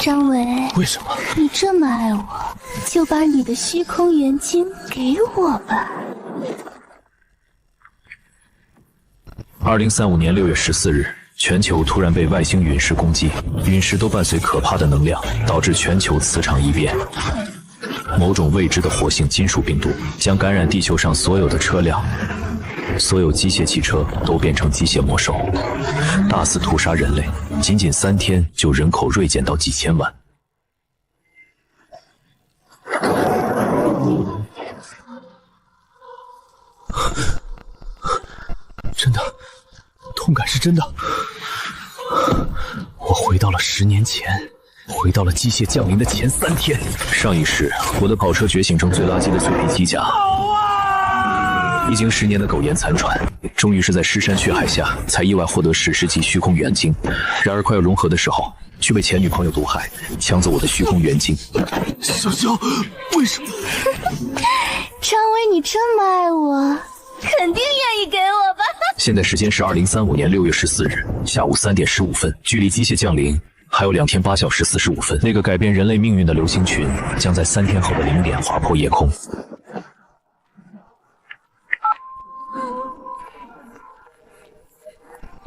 张伟，为什么？你这么爱我，就把你的虚空元晶给我吧。2035年6月14日，全球突然被外星陨石攻击，陨石都伴随可怕的能量，导致全球磁场异变。某种未知的火星金属病毒将感染地球上所有的车辆，所有机械汽车都变成机械魔兽，大肆屠杀人类。仅仅3天，就人口锐减到几千万。真的，痛感是真的。我回到了10年前，回到了机械降临的前3天。上一世，我的跑车觉醒成最垃圾的嘴皮机甲。历经10年的苟延残喘，终于是在尸山血海下，才意外获得史诗级虚空元晶。然而快要融合的时候，却被前女朋友毒害，抢走我的虚空元晶。小肖，为什么？张伟，你这么爱我，肯定愿意给我吧？现在时间是2035年6月14日下午3点15分，距离机械降临还有2天8小时45分。那个改变人类命运的流星群将在3天后的0点划破夜空。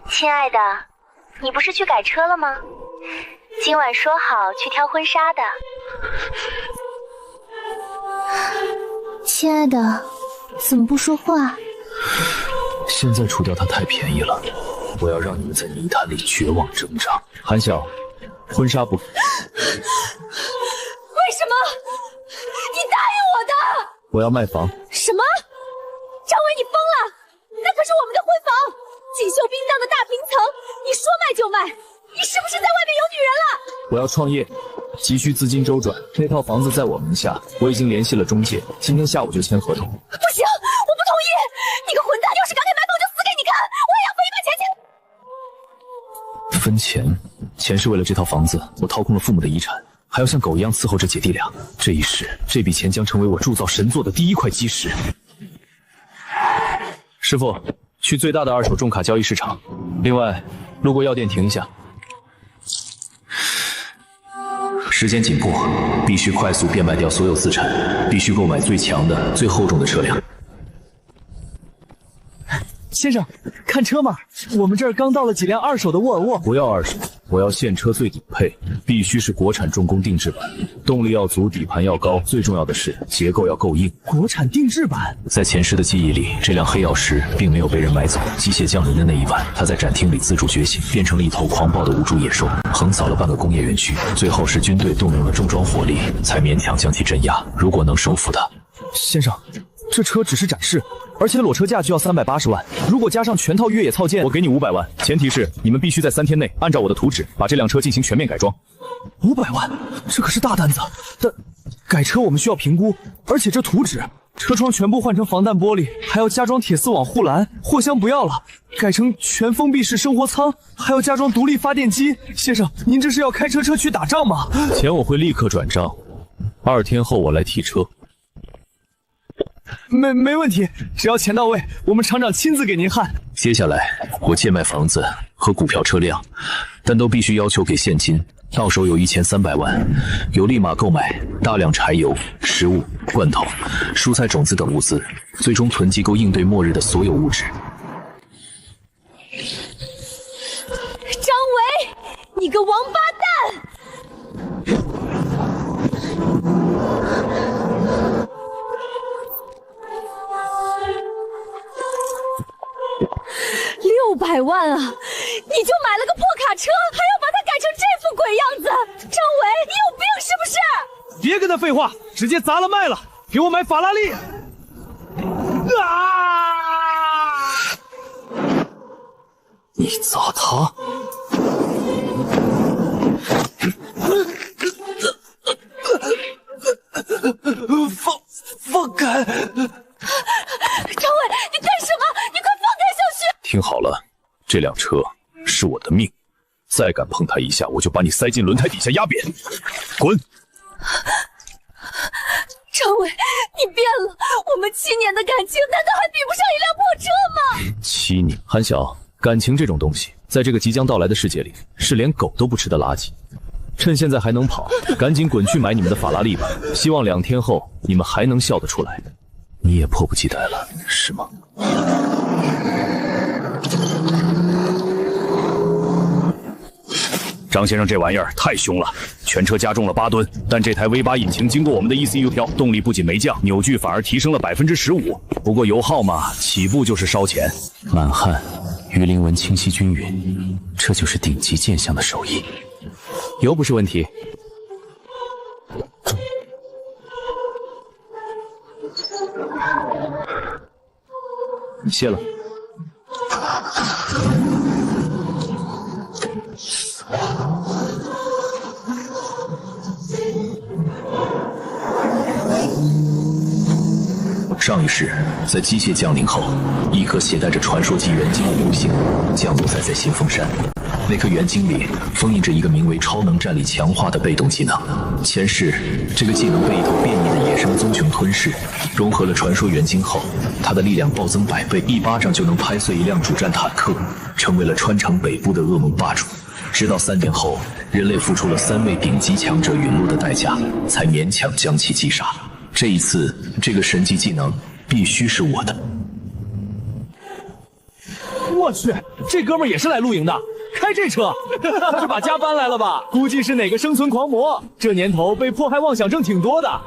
亲爱的，你不是去改车了吗？今晚说好去挑婚纱的。亲爱的，怎么不说话？现在除掉他太便宜了，我要让你们在泥潭里绝望挣扎。韩晓，婚纱不……为什么？你答应我的！我要卖房。什么？张伟，你疯了？那可是我们的婚房，锦绣冰当的大平层，你说卖就卖，你是不是在外面有女人了？我要创业，急需资金周转，那套房子在我名下，我已经联系了中介，今天下午就签合同。不行，我不同意！你个混蛋，要是敢给买房，就死给你看！我也要分一半钱分钱？钱是为了这套房子，我掏空了父母的遗产，还要像狗一样伺候着姐弟俩。这一世，这笔钱将成为我铸造神作的第1块基石。师傅，去最大的2手重卡交易市场。另外，路过药店停一下。时间紧迫，必须快速变卖掉所有资产，必须购买最强的、最厚重的车辆。先生，看车吗？我们这儿刚到了几辆2手的沃尔沃。不要2手，我要现车最顶配，必须是国产重工定制版，动力要足，底盘要高，最重要的是结构要够硬。国产定制版。在前世的记忆里，这辆黑曜石并没有被人买走。机械降临的那一晚，它在展厅里自主觉醒，变成了一头狂暴的无主野兽，横扫了半个工业园区。最后是军队动用了重装火力，才勉强将其镇压。如果能收服它，先生，这车只是展示，而且裸车价就要380万，如果加上全套越野套件，我给你500万，前提是你们必须在3天内按照我的图纸把这辆车进行全面改装。500万，这可是大单子。但改车我们需要评估，而且这图纸，车窗全部换成防弹玻璃，还要加装铁丝网护栏，货箱不要了，改成全封闭式生活舱，还要加装独立发电机。先生，您这是要开车去打仗吗？钱我会立刻转账，2天后我来提车。没问题，只要钱到位，我们厂长亲自给您焊。接下来我贱卖房子和股票车辆，但都必须要求给现金，到手有1300万，有立马购买大量柴油、食物、罐头、蔬菜、种子等物资，最终囤积够应对末日的所有物质。张伟，你个王八蛋！600万啊！你就买了个破卡车，还要把它改成这副鬼样子！张伟，你有病是不是？别跟他废话，直接砸了卖了，给我买法拉利！你砸他？放开！张伟，你干什么？你快放开小旭！听好了，这辆车是我的命，再敢碰它一下，我就把你塞进轮胎底下压扁！滚！张伟，你变了！我们7年的感情，难道还比不上一辆破车吗？7年，韩晓，感情这种东西，在这个即将到来的世界里，是连狗都不吃的垃圾。趁现在还能跑，赶紧滚去买你们的法拉利吧！希望2天后你们还能笑得出来。你也迫不及待了，是吗？张先生，这玩意儿太凶了，全车加重了8吨，但这台 V8 引擎经过我们的 ECU 调，动力不仅没降，扭矩反而提升了15%。不过油耗嘛，起步就是烧钱。满汉、鱼鳞纹清晰均匀，这就是顶级剑象的手艺。油不是问题。谢了。上一世，在机械降临后，一颗携带着传说级元晶的流星降落在新丰山。那颗元晶里封印着一个名为超能战力强化的被动技能。前世，这个技能被一头变异的野生棕熊吞噬，融合了传说元晶后，它的力量暴增100倍，一巴掌就能拍碎一辆主战坦克，成为了川城北部的噩梦霸主。直到3年后，人类付出了3位顶级强者陨落的代价，才勉强将其击杀。这一次，这个神级技能必须是我的。我去，这哥们儿也是来露营的，开这车，是把家搬来了吧？估计是哪个生存狂魔。这年头被迫害妄想症挺多的。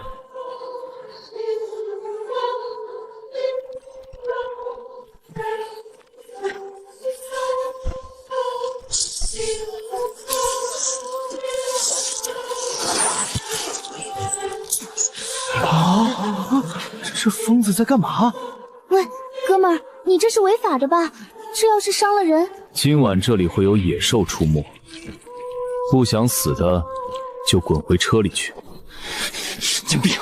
这疯子在干嘛？喂，哥们儿，你这是违法的吧？这要是伤了人，今晚这里会有野兽出没，不想死的就滚回车里去。神经病！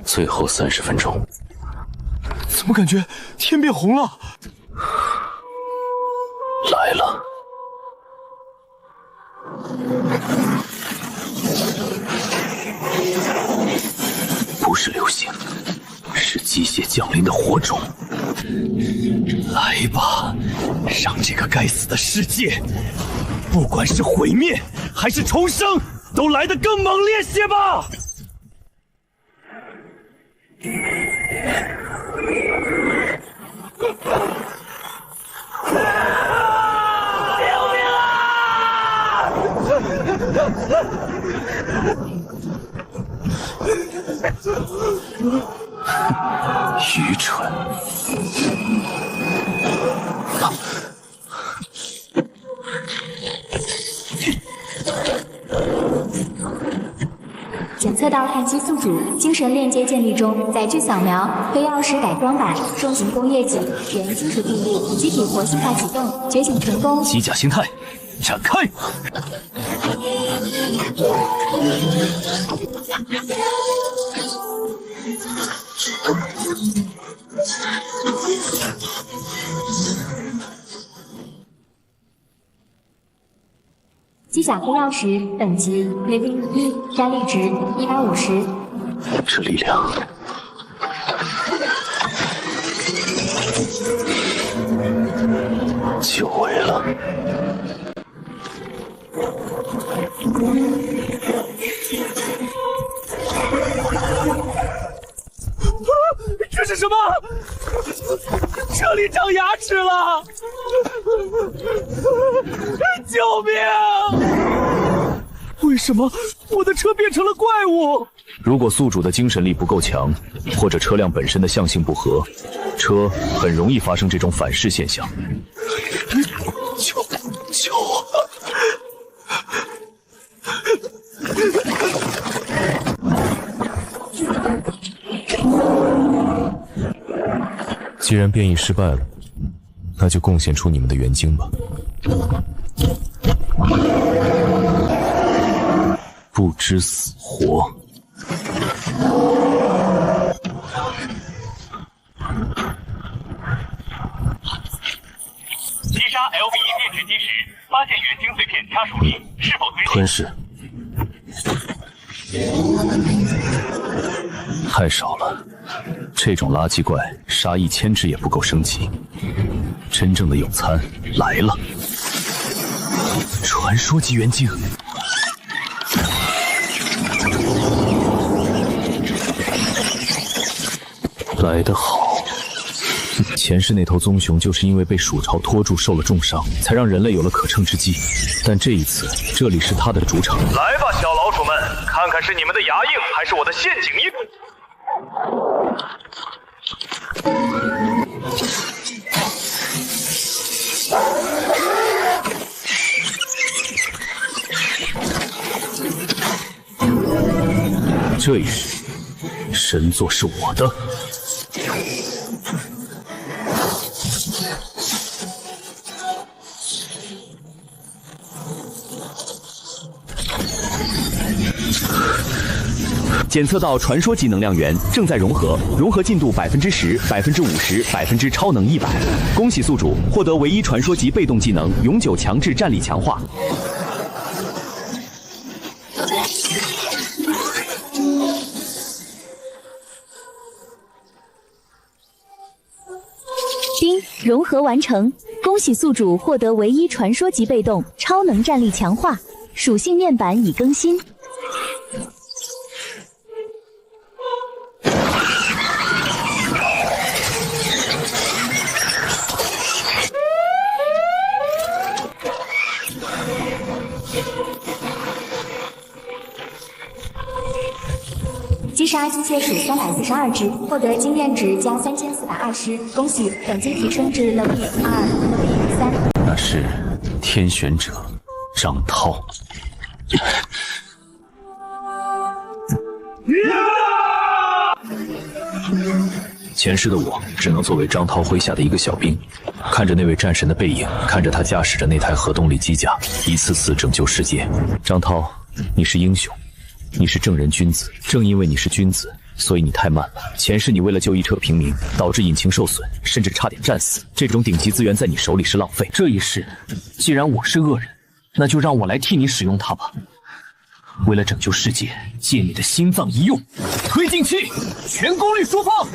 最后30分钟。怎么感觉天变红了？来了。不是流星，是机械降临的火种。来吧，让这个该死的世界，不管是毁灭还是重生，都来得更猛烈些吧！愚蠢！检测到碳基宿主精神链接建立中，载具扫描黑曜石改装版重型工业级原金属定律机体活性化启动，觉醒成功。机甲形态展开！机甲黑曜石等级 Living 1，战力值150。这力量，久违了。这是什么？这里长牙齿了！救命！为什么我的车变成了怪物？如果宿主的精神力不够强，或者车辆本身的象性不合，车很容易发生这种反噬现象。救我！既然变异失败了，那就贡献出你们的元晶吧。不知死活。击杀 LV1 电池机时，发现元晶碎片家属力，是否推理？吞噬。太少了，这种垃圾怪杀1000只也不够升级。真正的用餐来了，传说级元精。来得好。前世那头棕熊就是因为被鼠潮拖住受了重伤，才让人类有了可乘之机。但这一次，这里是它的主场。来吧，小老鼠们，看看是你们的牙硬，还是我的陷阱硬。这一世，神座是我的。检测到传说级能量源，正在融合，融合进度10%、50%、超能100%。恭喜宿主获得唯一传说级被动技能永久强制战力强化。丁，融合完成，恭喜宿主获得唯一传说级被动超能战力强化，属性面板已更新。击杀机械鼠342只，获得经验值加3420，恭喜，等级提升至level 2、level 3。那是天选者张涛。前世的我只能作为张涛麾下的一个小兵，看着那位战神的背影，看着他驾驶着那台核动力机甲，一次次拯救世界。张涛，你是英雄，你是正人君子，正因为你是君子，所以你太慢了。前世你为了救一车平民，导致引擎受损，甚至差点战死。这种顶级资源在你手里是浪费。这一世，既然我是恶人，那就让我来替你使用它吧。为了拯救世界，借你的心脏一用，推进器，全功率输放。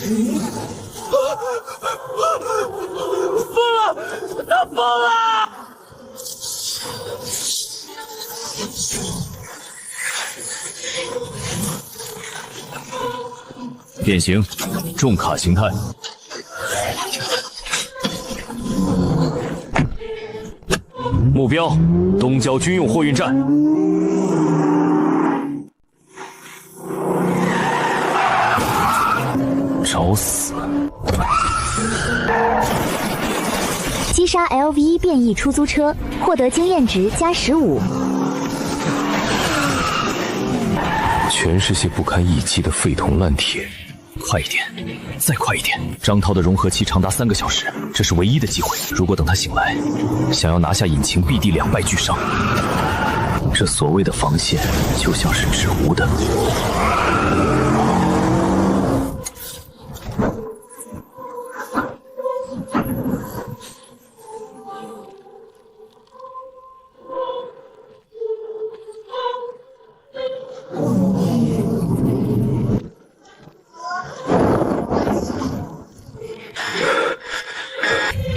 疯了！他疯了！变形，重卡形态。目标：东郊军用货运站。找死！击杀 LV 变异出租车，获得经验值加15。全是些不堪一击的废铜烂铁。快一点，再快一点！张涛的融合期长达3个小时，这是唯一的机会。如果等他醒来，想要拿下引擎，必定两败俱伤。这所谓的防线，就像是纸糊的。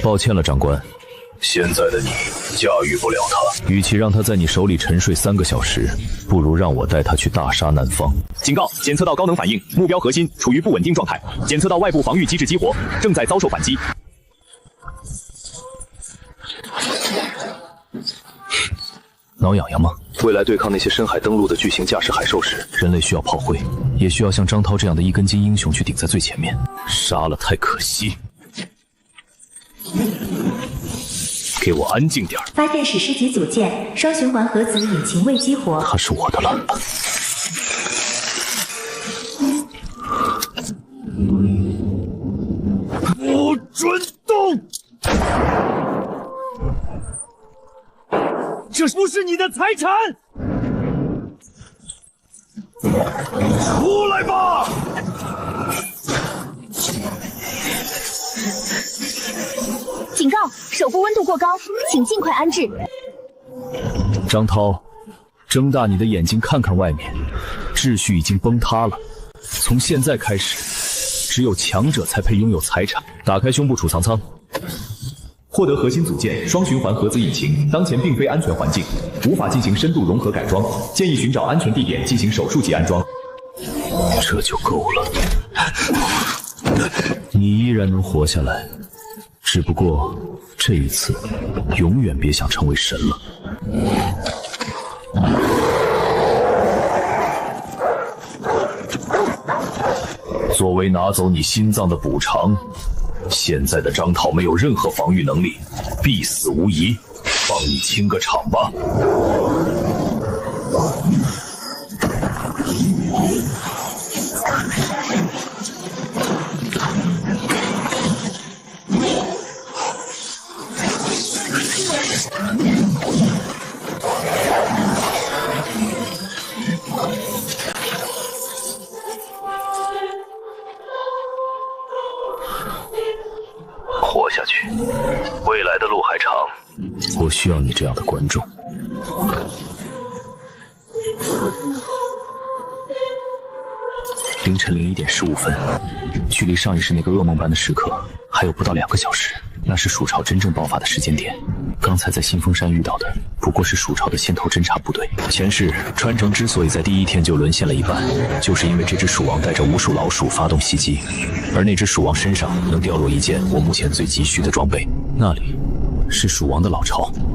抱歉了，长官。现在的你驾驭不了他，与其让他在你手里沉睡3个小时，不如让我带他去大杀南方。警告：检测到高能反应，目标核心处于不稳定状态，检测到外部防御机制激活，正在遭受反击。挠痒痒吗？未来对抗那些深海登陆的巨型驾驶海兽时，人类需要炮灰，也需要像张涛这样的一根筋英雄去顶在最前面。杀了太可惜。给我安静点！发现史诗级组件，双循环核子引擎未激活。它是我的了。不准动！这不是你的财产！出来吧！警告：手部温度过高，请尽快安置。张涛，睁大你的眼睛看看外面，秩序已经崩塌了。从现在开始，只有强者才配拥有财产。打开胸部储藏舱，获得核心组件双循环核子引擎，当前并非安全环境，无法进行深度融合改装，建议寻找安全地点进行手术级安装。这就够了。你依然能活下来，只不过这一次，永远别想成为神了。作为拿走你心脏的补偿，现在的张涛没有任何防御能力，必死无疑。帮你清个场吧。活下去，未来的路还长，我需要你这样的观众。凌晨01点15分，距离上一世那个噩梦般的时刻还有不到2个小时，那是蜀朝真正爆发的时间点。刚才在新丰山遇到的不过是蜀朝的先头侦察部队。前世川城之所以在第一天就沦陷了一半，就是因为这只蜀王带着无数老鼠发动袭击，而那只蜀王身上能掉落一件我目前最急需的装备，那里是蜀王的老巢。救命！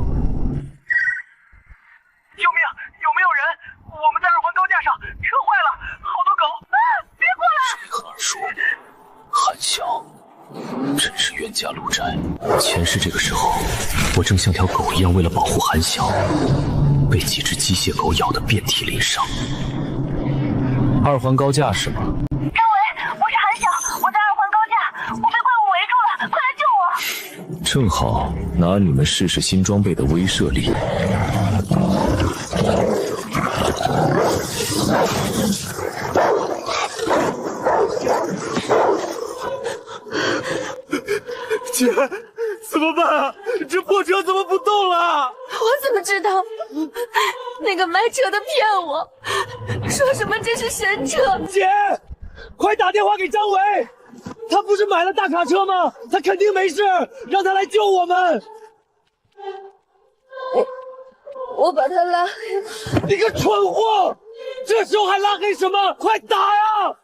有没有人？我们在2环高架上，车坏了，好多狗！别过来！谁和耳熟？韩晓，真是冤家路窄。前世这个时候，我正像条狗一样，为了保护韩晓，被几只机械狗咬得遍体鳞伤。2环高架是吗？张伟，我是韩晓，我在2环高架，我被怪物围住了，快来救我！正好拿你们试试新装备的威慑力。姐，怎么办啊？这破车怎么不动了？我怎么知道？那个卖车的骗我，说什么这是神车。姐，快打电话给张伟，他不是买了大卡车吗？他肯定没事，让他来救我们。我把他拉黑。你个蠢货！这时候还拉黑什么？快打呀！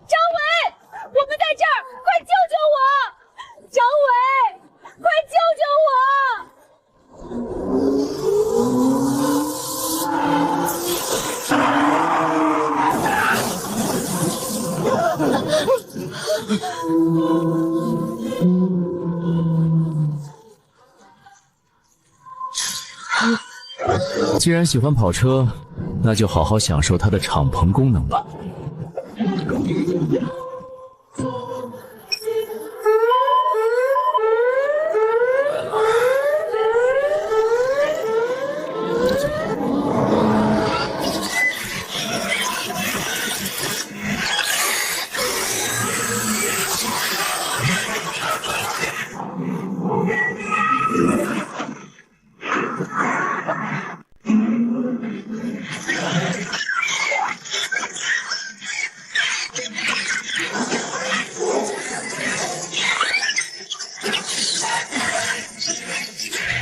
张伟，我们在这儿，快救救我！张伟，快救救我！既然喜欢跑车，那就好好享受它的敞篷功能吧。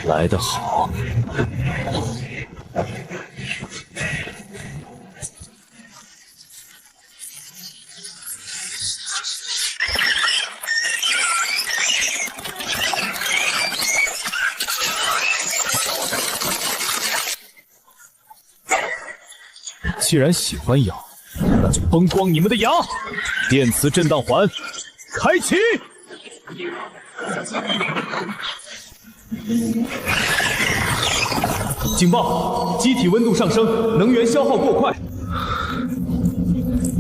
来得好。既然喜欢羊，那就崩光你们的羊！电磁震荡环，开启！警报！机体温度上升，能源消耗过快，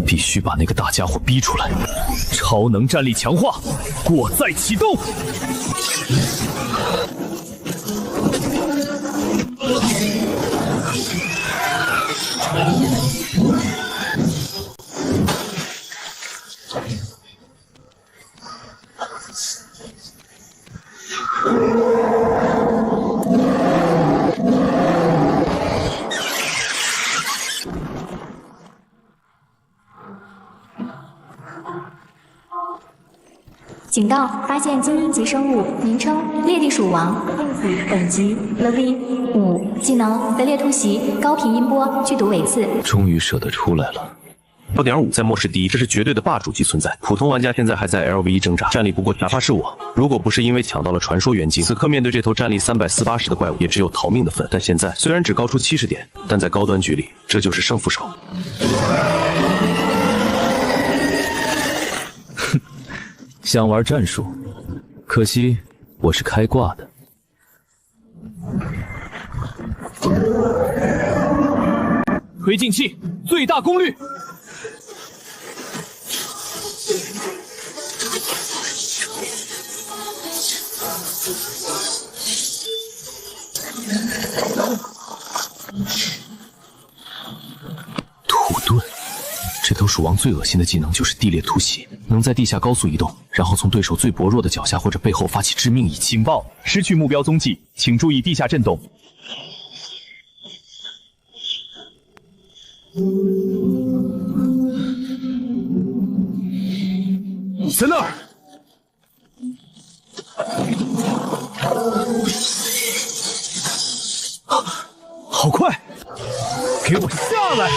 必须把那个大家伙逼出来！超能战力强化，过载启动！警告：发现精英级生物，名称猎地鼠王，位级等级 Level 5，技能分裂突袭，高频音波，剧毒尾刺。终于舍得出来了。6.5在末世第一，这是绝对的霸主级存在。普通玩家现在还在 LV1挣扎，战力不过，哪怕是我，如果不是因为抢到了传说元晶，此刻面对这头战力340的怪物，也只有逃命的份。但现在虽然只高出70点，但在高端局里，这就是胜负手。哼，想玩战术，可惜我是开挂的。推进器最大功率。土遁，这头鼠王最恶心的技能就是地裂突袭，能在地下高速移动，然后从对手最薄弱的脚下或者背后发起致命一击。警报！失去目标踪迹，请注意地下震动。在那儿！好快！给我下来！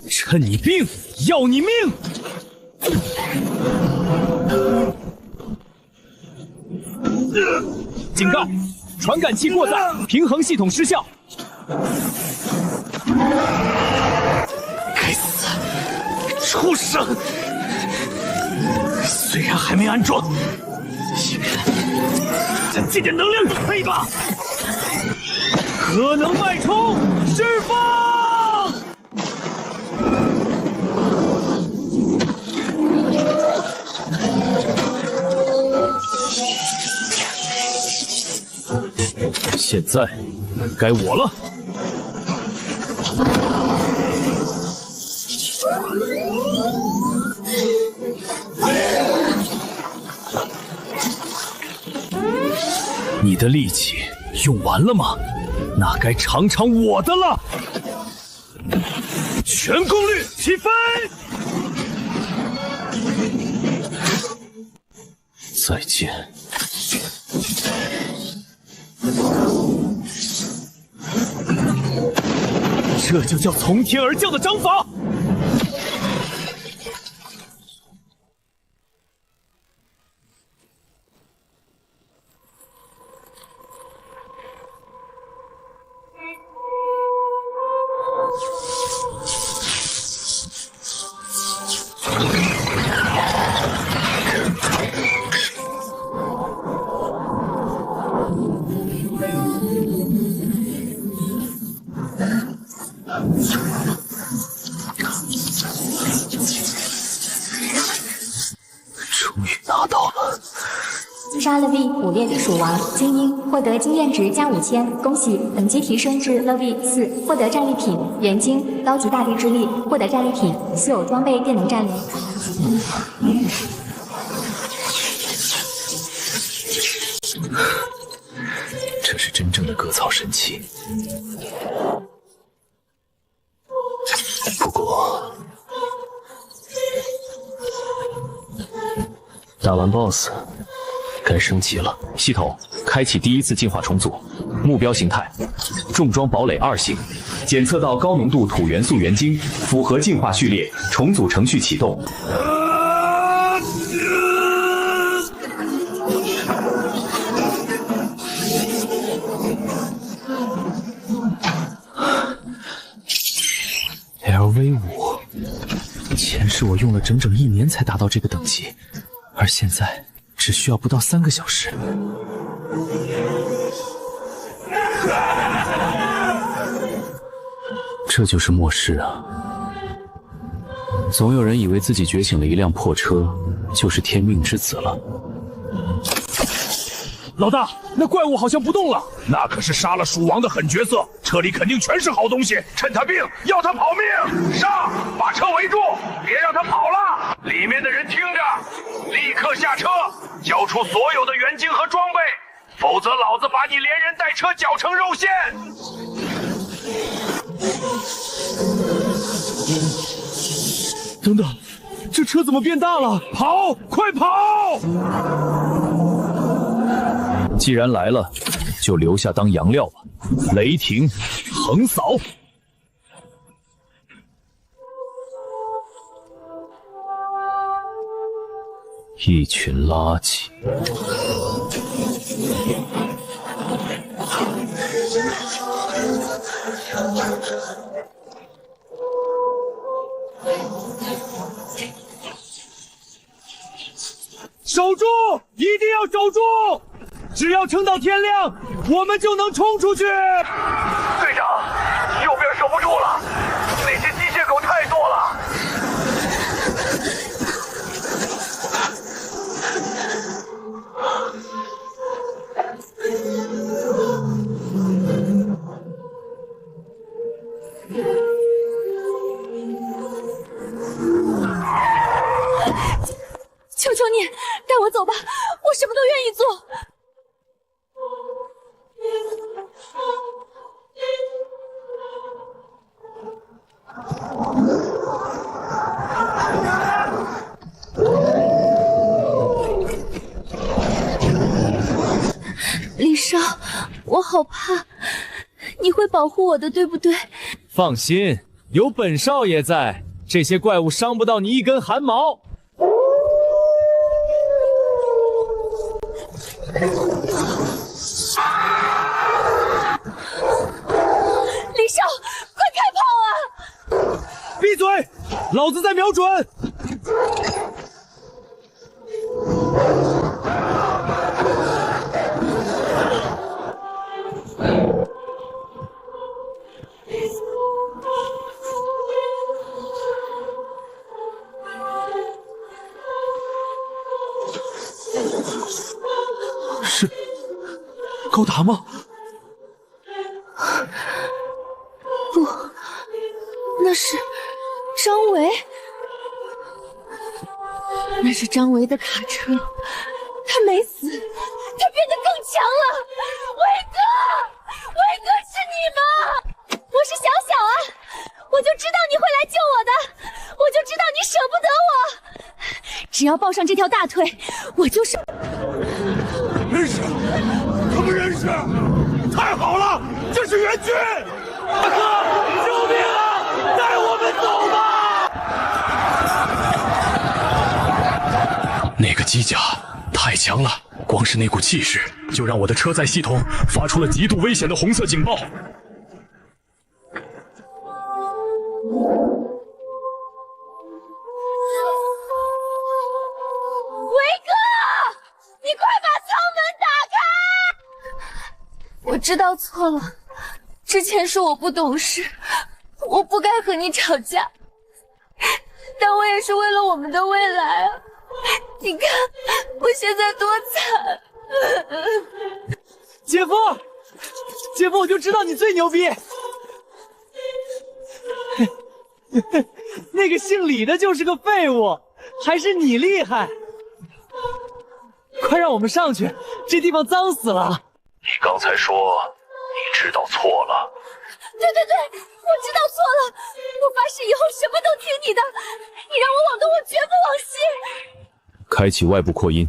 趁你病，要你命！警告！传感器过载，平衡系统失效。该死！畜生！虽然还没安装，竟然这点能量你配吧？核能脉冲，释放！现在该我了。你的力气用完了吗？那该尝尝我的了。全功率起飞！再见。这就叫从天而降的掌法。终于拿到了。击杀了 V5猎地鼠王精英，获得经验值加5000，恭喜！等级提升至 Level4，获得战利品元晶，高级大地之力，获得战利品稀有装备电能战雷。这是真正的割草神器。不过，打完 BOSS， 该升级了。系统开启第一次进化重组，目标形态：重装堡垒2型，检测到高浓度土元素元晶，符合进化序列，重组程序启动。LV5，前世我用了整整1年才达到这个等级，而现在只需要不到3个小时。这就是末世啊！总有人以为自己觉醒了一辆破车，就是天命之子了。老大，那怪物好像不动了。那可是杀了鼠王的狠角色，车里肯定全是好东西。趁他病，要他跑命，上，把车围住，别让他跑了。里面的人听着，立刻下车，交出所有的元晶和装备，否则老子把你连人带车绞成肉馅。等等，这车怎么变大了？跑，快跑！既然来了，就留下当洋料吧。雷霆横扫。一群垃圾。守住！一定要守住！只要撑到天亮，我们就能冲出去。队长，右边守不住了，那些机械狗太多了。求求你带我走吧，我什么都愿意做。李少，我好怕，你会保护我的，对不对？放心，有本少爷在，这些怪物伤不到你一根汗毛。李少，快开炮啊！闭嘴，老子在瞄准。是高达吗？不，那是张维，那是张维的卡车，他没死，他变得更强了。维哥，维哥是你吗？我是小小啊，我就知道你会来救我的，我就知道你舍不得我。只要抱上这条大腿，我就是。认识，他们认识，太好了，这是援军！大哥，救命啊！带我们走吧！那个机甲太强了，光是那股气势，就让我的车载系统发出了极度危险的红色警报。我知道错了，之前是我不懂事，我不该和你吵架，但我也是为了我们的未来啊！你看我现在多惨！姐夫，姐夫，我就知道你最牛逼。那个姓李的就是个废物，还是你厉害。快让我们上去，这地方脏死了。你刚才说你知道错了。对，我知道错了，我发誓以后什么都听你的，你让我往东，我绝不往西。开启外部扩音。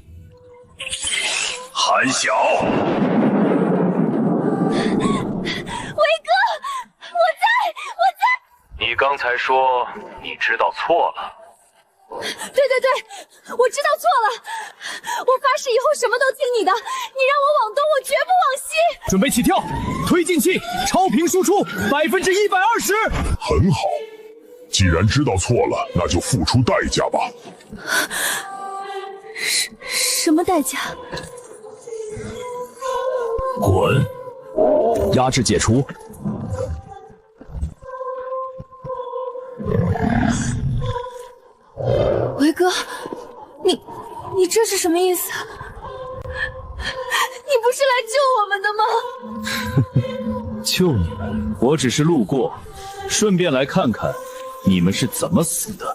韩晓，维哥，我在。你刚才说你知道错了。对，我知道错了，我发誓以后什么都听你的，你让我往东，我绝不往西。准备起跳，推进器超频输出120%。很好，既然知道错了，那就付出代价吧。什么代价？滚！压制解除。维哥，你这是什么意思？你不是来救我们的吗？救你们？我只是路过，顺便来看看你们是怎么死的。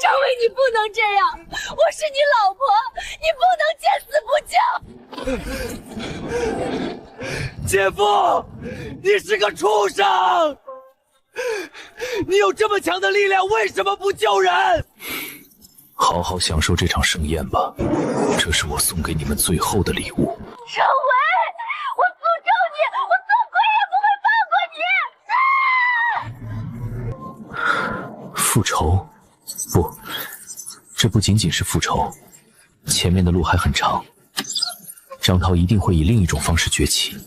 张伟，你不能这样，我是你老婆，你不能见死不救。姐夫，你是个畜生！你有这么强的力量，为什么不救人？好好享受这场盛宴吧，这是我送给你们最后的礼物。张伟，我诅咒你，我做鬼也不会放过你！复仇？不，这不仅仅是复仇，前面的路还很长。张涛一定会以另一种方式崛起。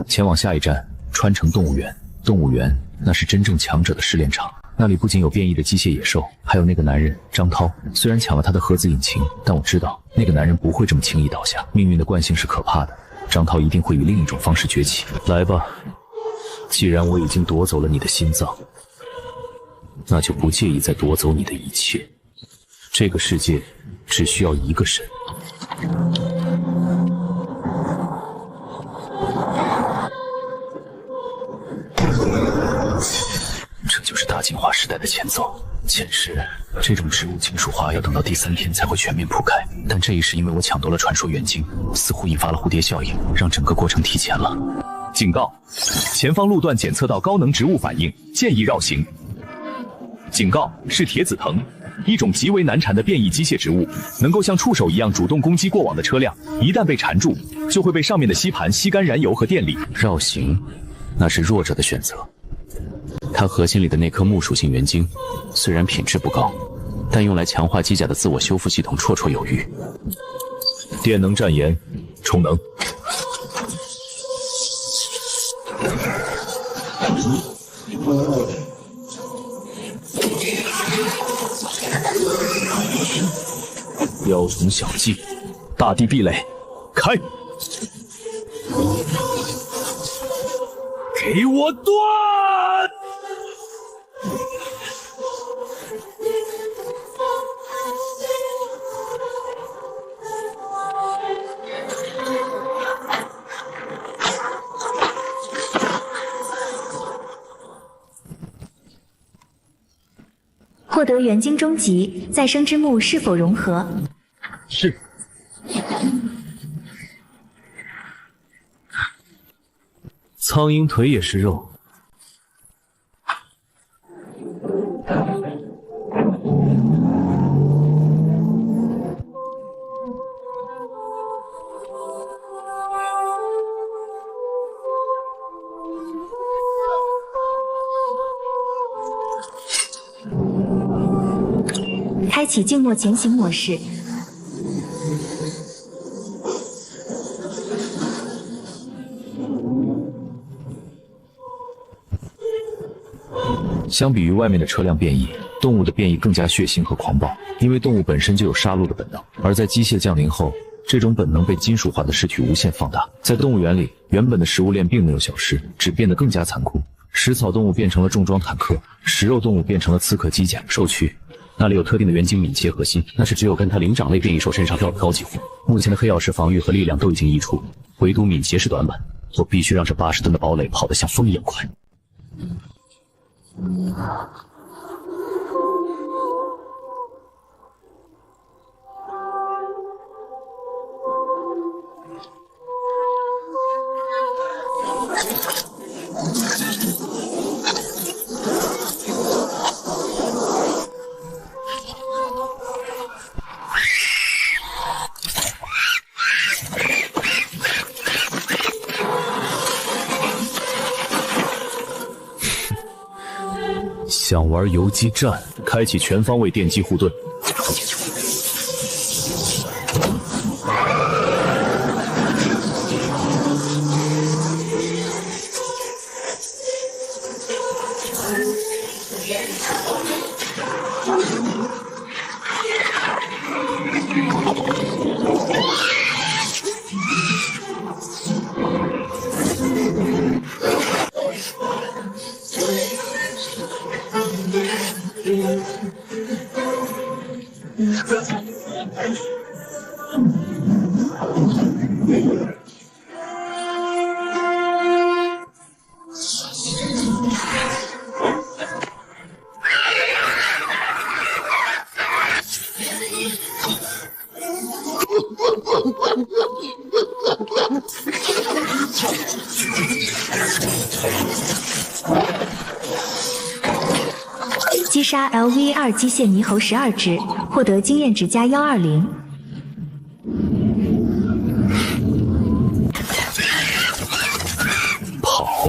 前往下一站，川城动物园。动物园那是真正强者的试炼场，那里不仅有变异的机械野兽，还有那个男人张涛。虽然抢了他的核子引擎，但我知道那个男人不会这么轻易倒下。命运的惯性是可怕的，张涛一定会以另一种方式崛起。来吧，既然我已经夺走了你的心脏，那就不介意再夺走你的一切。这个世界只需要一个神。这就是大进化时代的前奏。前世，这种植物金属化要等到第3天才会全面铺开，但这一世因为我抢夺了传说元晶，似乎引发了蝴蝶效应，让整个过程提前了。警告：前方路段检测到高能植物反应，建议绕行。警告：是铁子藤，一种极为难缠的变异机械植物，能够像触手一样主动攻击过往的车辆，一旦被缠住，就会被上面的吸盘吸干燃油和电力。绕行，那是弱者的选择。它核心里的那颗木属性元晶，虽然品质不高，但用来强化机甲的自我修复系统绰绰有余。电能战炎，充能。雕虫小技，大地壁垒，开！给我断！获得元晶终极，再生之木是否融合？是。苍鹰腿也是肉。开启静默前行模式。相比于外面的车辆变异，动物的变异更加血腥和狂暴，因为动物本身就有杀戮的本能，而在机械降临后，这种本能被金属化的尸体无限放大。在动物园里，原本的食物链并没有消失，只变得更加残酷。食草动物变成了重装坦克，食肉动物变成了刺客机甲。兽区那里有特定的元晶敏捷核心，那是只有跟它灵长类变异兽身上掉的高级货。目前的黑曜石防御和力量都已经移除，唯独敏捷是短板，我必须让这80吨的堡垒跑得像风一样快。想玩游击战，开启全方位电击护盾。击杀 LV2 机械猕猴12只，获得经验值加120。跑！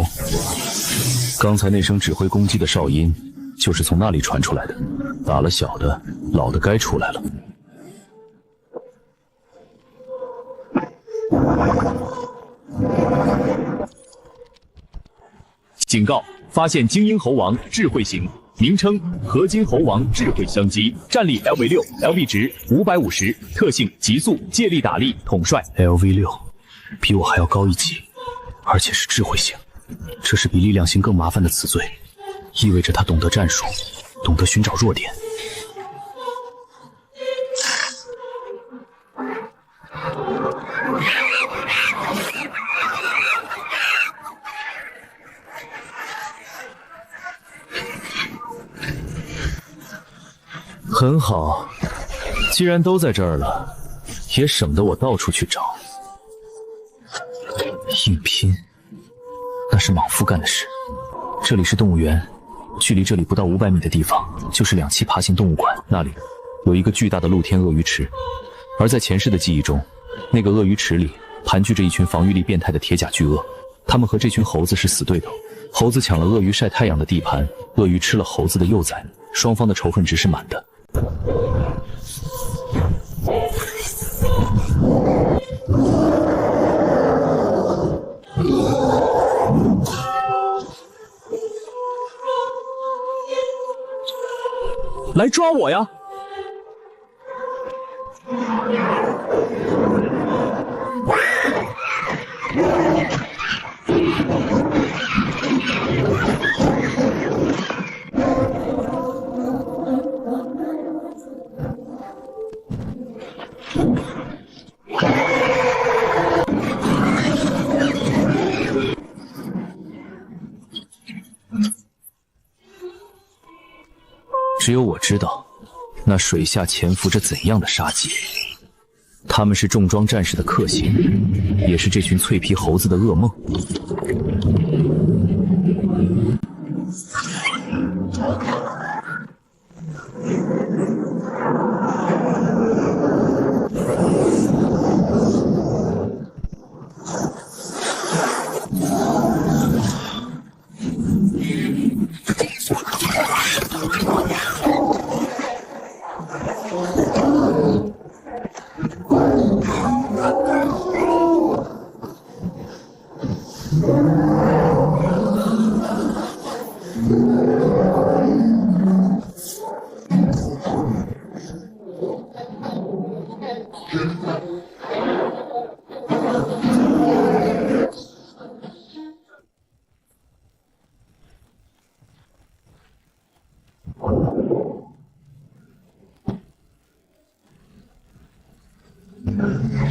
刚才那声指挥攻击的哨音，就是从那里传出来的。打了小的，老的该出来了。警告！发现精英猴王智慧型，名称合金猴王智慧相机，战力 LV6，LV 值550，特性极速、借力打力、统帅。LV6，比我还要高一级，而且是智慧型，这是比力量型更麻烦的词缀，意味着他懂得战术，懂得寻找弱点。很好，既然都在这儿了，也省得我到处去找。硬拼，那是莽夫干的事。这里是动物园，距离这里不到500米的地方就是2栖爬行动物馆，那里有一个巨大的露天鳄鱼池。而在前世的记忆中，那个鳄鱼池里盘踞着一群防御力变态的铁甲巨鳄，他们和这群猴子是死对头。猴子抢了鳄鱼晒太阳的地盘，鳄鱼吃了猴子的幼崽，双方的仇恨值是满的。来抓我呀！只有我知道，那水下潜伏着怎样的杀机。他们是重装战士的克星，也是这群脆皮猴子的噩梦。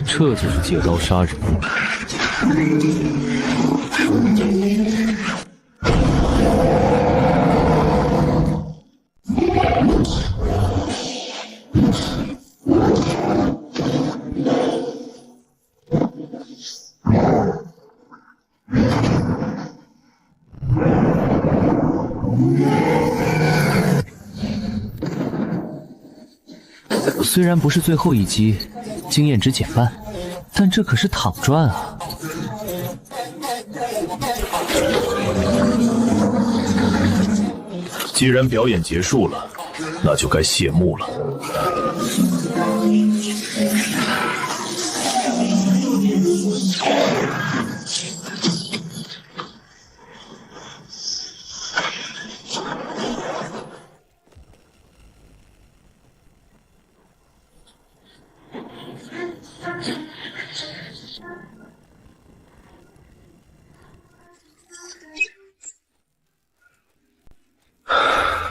这就是借刀杀人。虽然不是最后一击，经验值减半，但这可是躺赚啊！既然表演结束了，那就该谢幕了。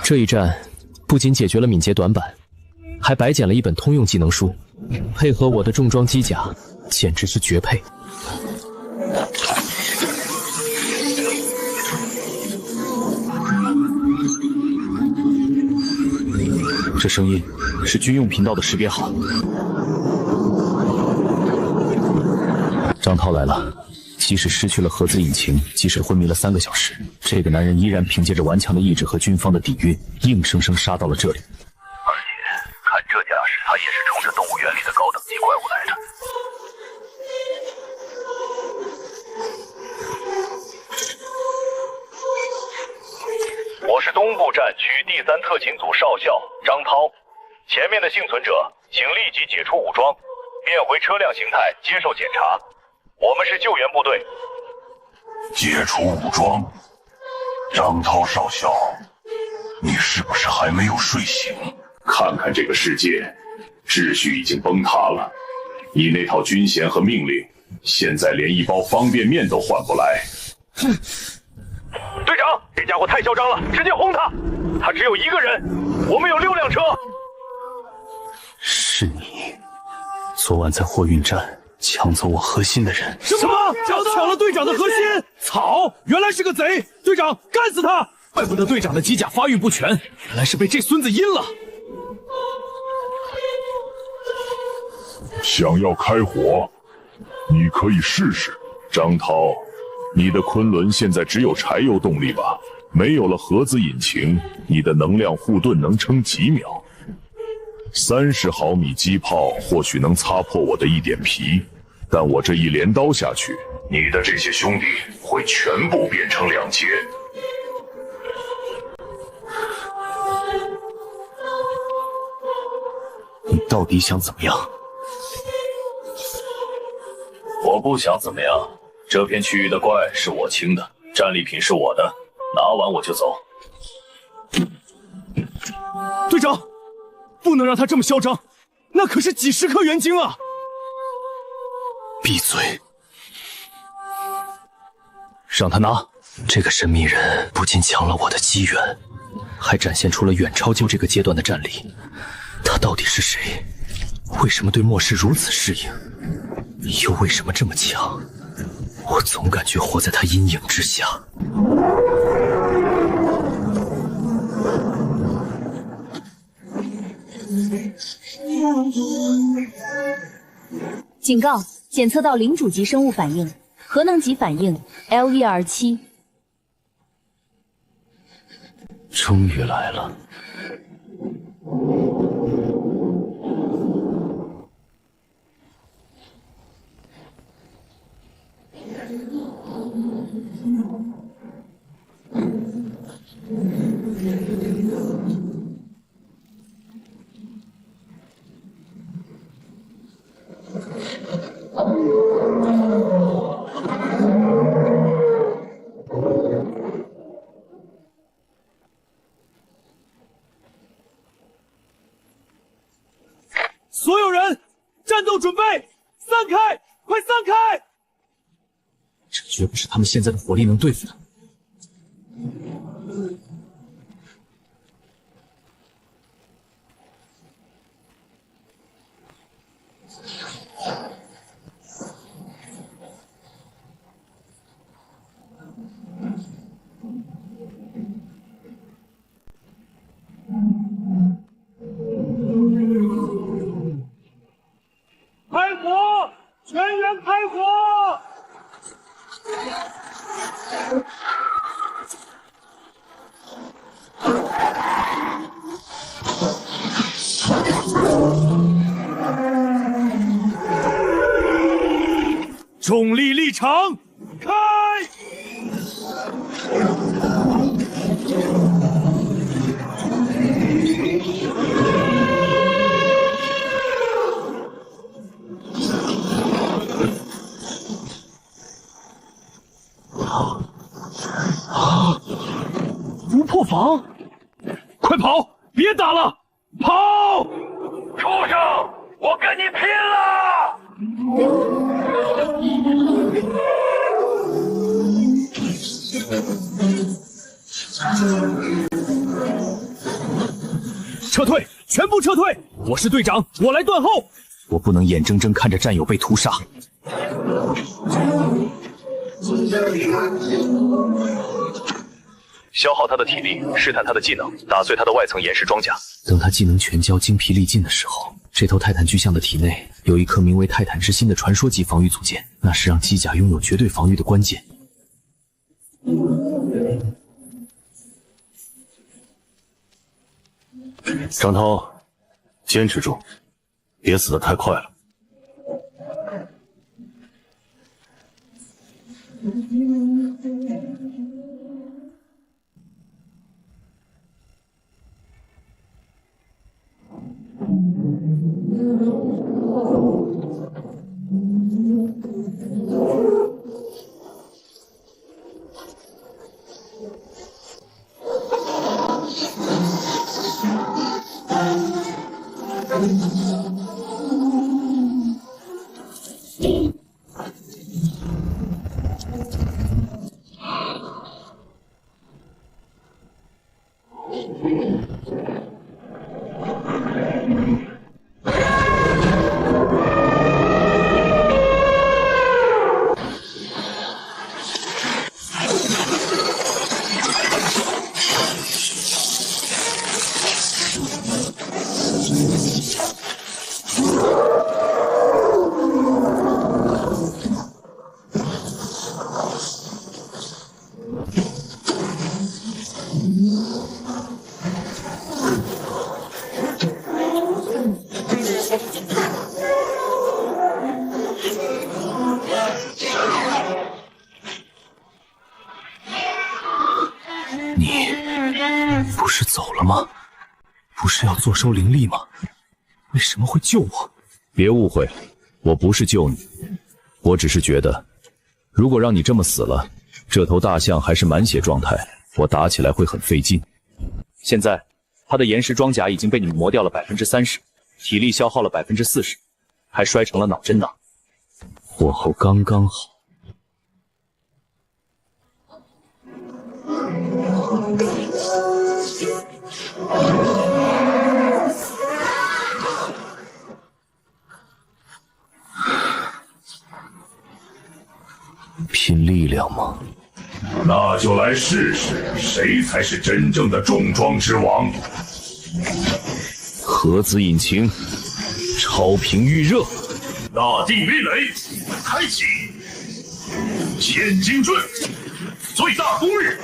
这一战不仅解决了敏捷短板，还白捡了一本通用技能书，配合我的重装机甲，简直是绝配。这声音是军用频道的识别好。张涛来了，即使失去了核子引擎，即使昏迷了3个小时，这个男人依然凭借着顽强的意志和军方的底蕴，硬生生杀到了这里。而且看这架势，他也是冲着动物园里的高等级怪物来的。我是东部战区第3特勤组少校张涛，前面的幸存者请立即解除武装，变回车辆形态接受检查。我们是救援部队。解除武装，张涛少校，你是不是还没有睡醒？看看这个世界，秩序已经崩塌了。你那套军衔和命令，现在连一包方便面都换不来。哼！队长，这家伙太嚣张了，直接轰他！他只有1个人，我们有6辆车。是你，昨晚在货运站抢走我核心的人。什么？抢了队长的核心？草，原来是个贼！队长，干死他！怪不得队长的机甲发育不全，原来是被这孙子阴了。想要开火，你可以试试。张涛，你的昆仑现在只有柴油动力吧？没有了核子引擎，你的能量护盾能撑几秒？30毫米机炮或许能擦破我的一点皮，但我这一连刀下去，你的这些兄弟会全部变成2截。你到底想怎么样？我不想怎么样，这片区域的怪是我清的，战利品是我的，拿完我就走。队长，不能让他这么嚣张，那可是几10颗元晶啊！闭嘴，让他拿。这个神秘人不仅抢了我的机缘，还展现出了远超旧这个阶段的战力。他到底是谁？为什么对末世如此适应？又为什么这么强？我总感觉活在他阴影之下。警告：检测到领主级生物反应，核能级反应 LVR7。终于来了。所有人，战斗准备，散开，快散开！这绝不是他们现在的火力能对付的。开火！全员开火！重力立场，开！不破防，快跑！别打了，跑！畜生，我跟你拼了！撤退，全部撤退！我是队长，我来断后。我不能眼睁睁看着战友被屠杀。消耗他的体力，试探他的技能，打碎他的外层岩石装甲。等他技能全交、精疲力尽的时候，这头泰坦巨象的体内有一颗名为泰坦之心的传说级防御组件，那是让机甲拥有绝对防御的关键。张涛，坚持住，别死得太快了。你不是走了吗？不是要坐收灵力吗？为什么会救我？别误会，我不是救你，我只是觉得，如果让你这么死了，这头大象还是满血状态，我打起来会很费劲。现在，他的岩石装甲已经被你们磨掉了30%，体力消耗了40%，还摔成了脑震荡，火候刚刚好。拼力量吗？那就来试试，谁才是真正的重装之王。核子引擎，超频预热，大地飞雷，开启。千斤坠，最大功率。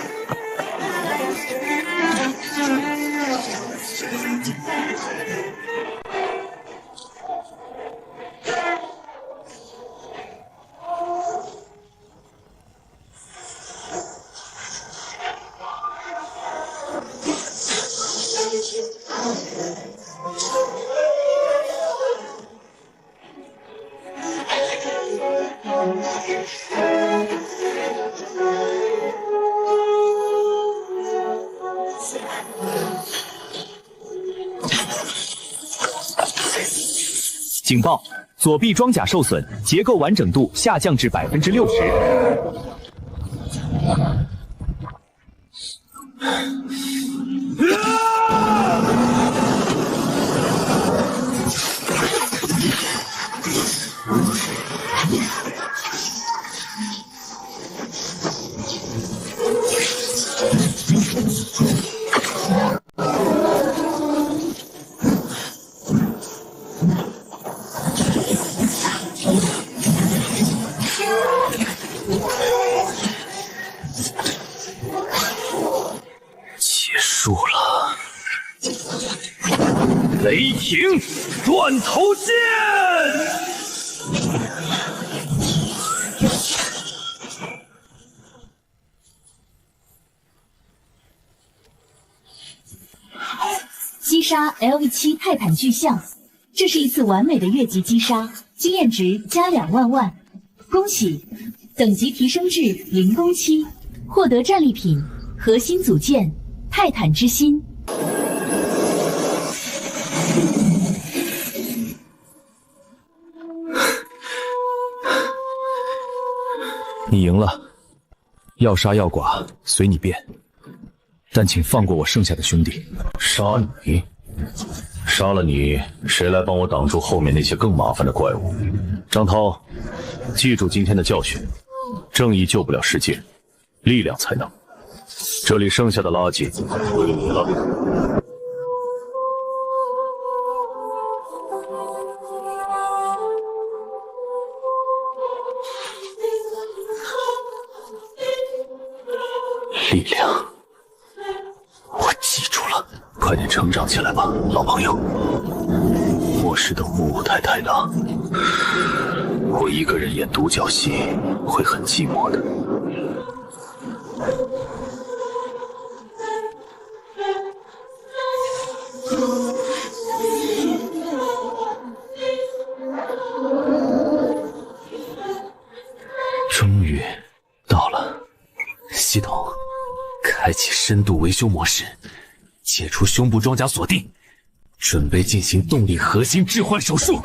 警报！左臂装甲受损，结构完整度下降至60%。雷霆断头剑！击杀 LV7 泰坦巨象，这是一次完美的越级击杀，经验值加2万万。恭喜，等级提升至0攻7，获得战利品核心组件泰坦之心。你赢了，要杀要剐随你便，但请放过我剩下的兄弟。杀你？杀了你，谁来帮我挡住后面那些更麻烦的怪物？张涛，记住今天的教训：正义救不了世界，力量才能。这里剩下的垃圾归你了。力量，我记住了。快点成长起来吧，老朋友。末世的雾雾太大，我一个人演独角戏会很寂寞的。终于到了，系统开启深度维修模式，解除胸部装甲锁定，准备进行动力核心置换手术。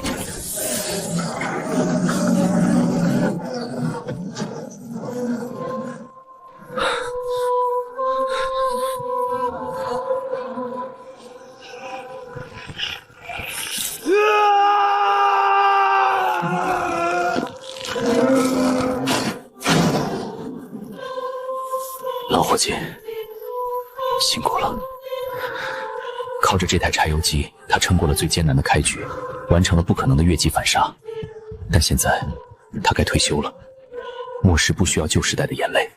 老伙计，辛苦了。靠着这台柴油机，他撑过了最艰难的开局，完成了不可能的越级反杀。但现在，他该退休了。末世不需要旧时代的眼泪。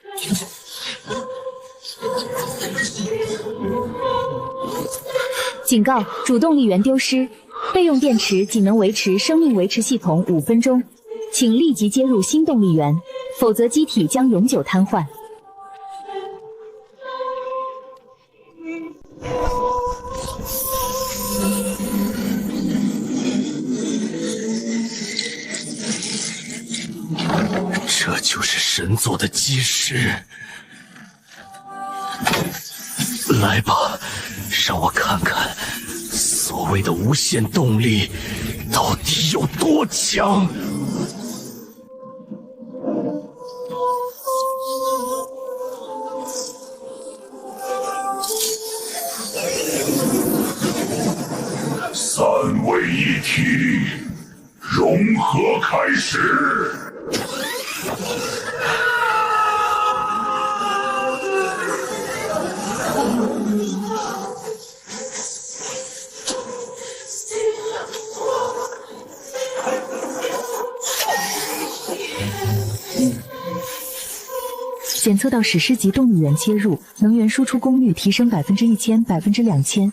警告：主动力源丢失，备用电池仅能维持生命维持系统5分钟，请立即接入新动力源，否则机体将永久瘫痪。这就是神作的基石。来吧，让我看看所谓的无限动力到底有多强。三位一体，融合开始。检测到史诗级动力源切入，能源输出功率提升1000%、2000%，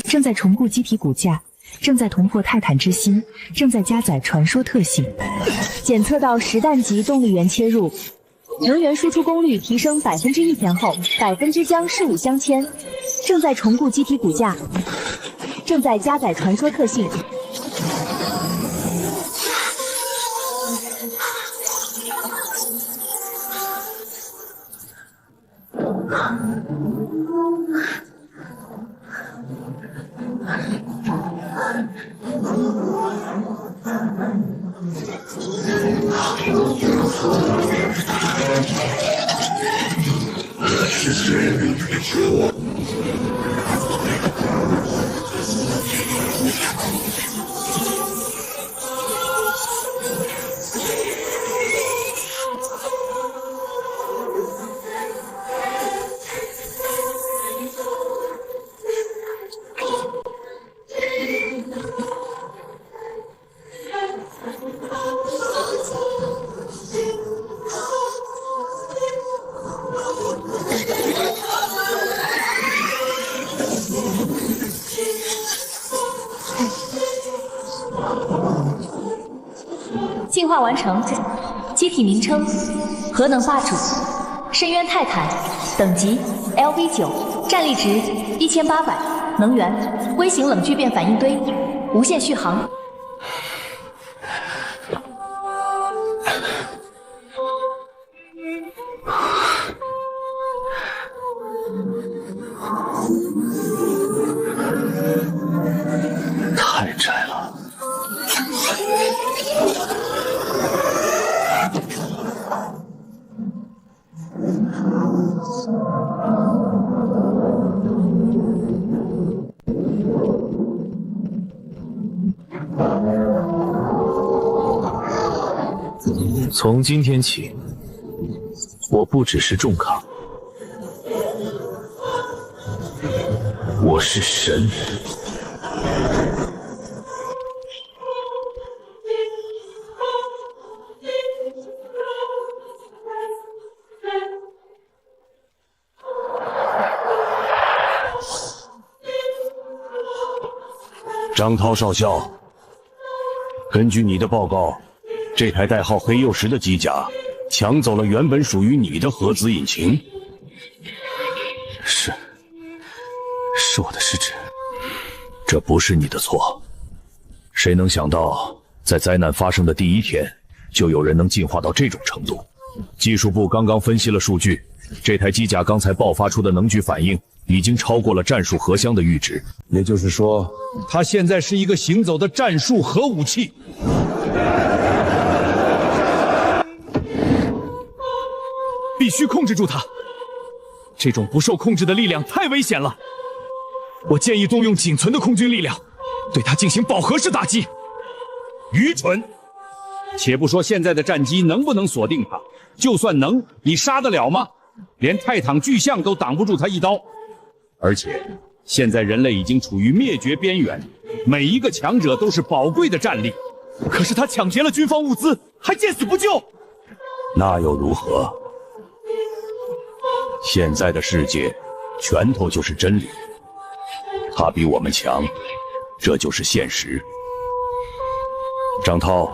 正在重构机体骨架，正在捅破泰坦之心，正在加载传说特性。检测到实弹级动力源切入，能源输出功率提升1%前后，将事物相牵，正在重构机体骨架，正在加载传说特性。进化完成，机体名称：核能霸主，深渊泰坦，等级 LV9，战力值1800，能源微型冷聚变反应堆，无限续航。太窄了。从今天起，我不只是重卡，我是神。张涛少校，根据你的报告，这台代号黑曜石的机甲抢走了原本属于你的核子引擎。是我的失职。这不是你的错。谁能想到，在灾难发生的第一天，就有人能进化到这种程度？技术部刚刚分析了数据，这台机甲刚才爆发出的能距反应已经超过了战术核箱的阈值。也就是说，它现在是一个行走的战术核武器。必须控制住它！这种不受控制的力量太危险了。我建议动用仅存的空军力量，对它进行饱和式打击。愚蠢！且不说现在的战机能不能锁定它，就算能，你杀得了吗？连泰坦巨象都挡不住它一刀。而且，现在人类已经处于灭绝边缘，每一个强者都是宝贵的战力。可是他抢劫了军方物资，还见死不救。那又如何？现在的世界，拳头就是真理。他比我们强，这就是现实。张涛，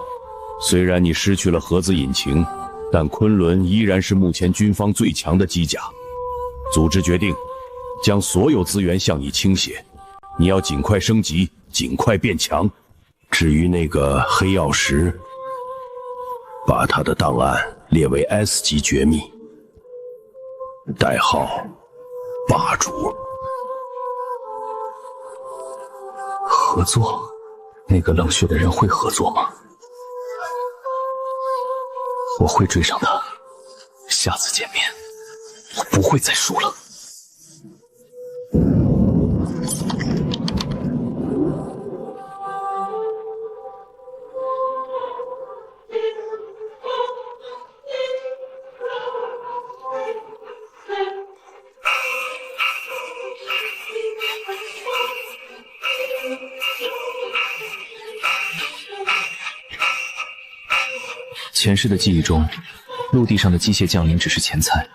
虽然你失去了核子引擎，但昆仑依然是目前军方最强的机甲。组织决定，将所有资源向你倾斜，你要尽快升级，尽快变强。至于那个黑曜石，把他的档案列为 S 级绝密，代号霸主。合作？那个冷血的人会合作吗？我会追上他，下次见面，我不会再输了。前世的记忆中，陆地上的机械将领只是前菜，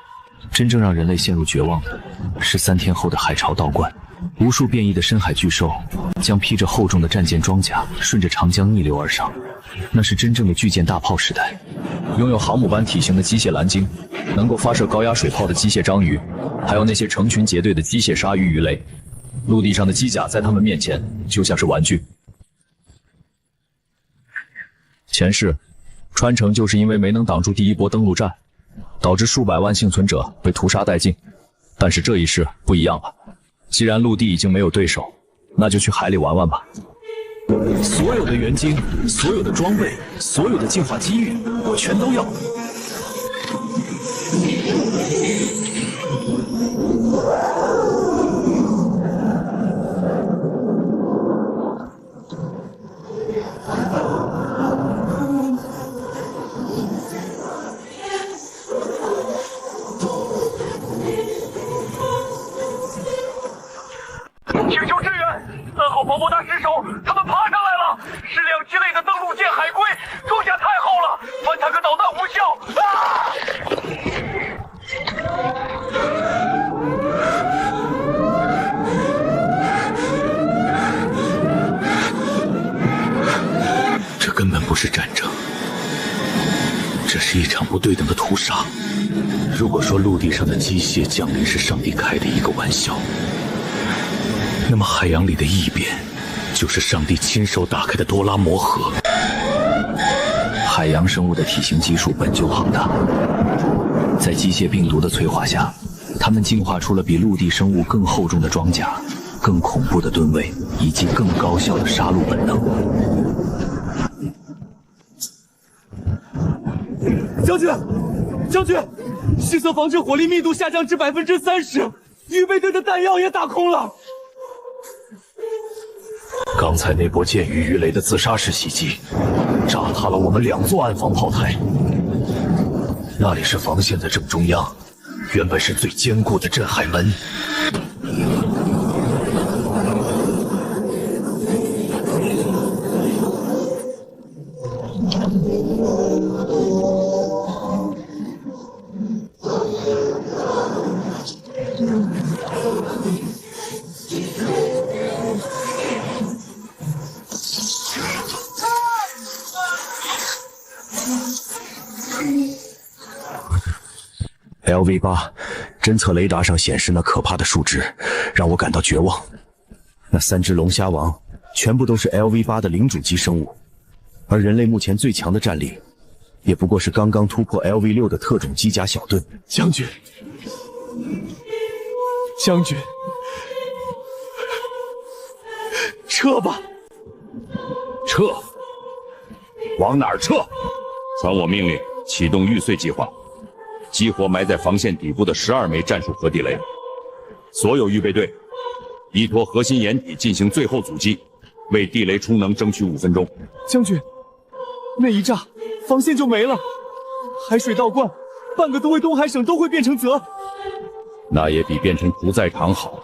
真正让人类陷入绝望的是3天后的海潮倒灌。无数变异的深海巨兽将披着厚重的战舰装甲顺着长江逆流而上，那是真正的巨舰大炮时代。拥有航母般体型的机械蓝鲸，能够发射高压水炮的机械章鱼，还有那些成群结队的机械鲨鱼鱼类。陆地上的机甲在他们面前就像是玩具。前世川城就是因为没能挡住第一波登陆战，导致数百万幸存者被屠杀殆尽。但是这一世不一样了，既然陆地已经没有对手，那就去海里玩玩吧。所有的元晶，所有的装备，所有的进化机遇，我全都要。请求支援！3号防波塔失守，他们爬上来了！是2栖类的登陆舰海龟，装甲太厚了，反坦克导弹无效！这根本不是战争，这是一场不对等的屠杀。如果说陆地上的机械降临是上帝开的一个玩笑，那么海洋里的异变，就是上帝亲手打开的多拉摩河。海洋生物的体型基数本就庞大，在机械病毒的催化下，它们进化出了比陆地生物更厚重的装甲、更恐怖的吨位以及更高效的杀戮本能。将军，将军，细色防治火力密度下降至30%，预备队的弹药也打空了。刚才那波剑与鱼雷的自杀式袭击，炸塌了我们2座暗防炮台。那里是防线的正中央，原本是最坚固的镇海门。LV8，侦测雷达上显示那可怕的数值，让我感到绝望。那3只龙虾王全部都是 LV8 的领主级生物，而人类目前最强的战力，也不过是刚刚突破 LV6的特种机甲小队。将军，将军，撤吧！撤！往哪儿撤？传我命令，启动玉碎计划，激活埋在防线底部的12枚战术核地雷。所有预备队，依托核心掩体进行最后阻击，为地雷充能争取5分钟。将军，那一炸，防线就没了，海水倒灌，半个东卫东海省都会变成泽。那也比变成屠宰场好。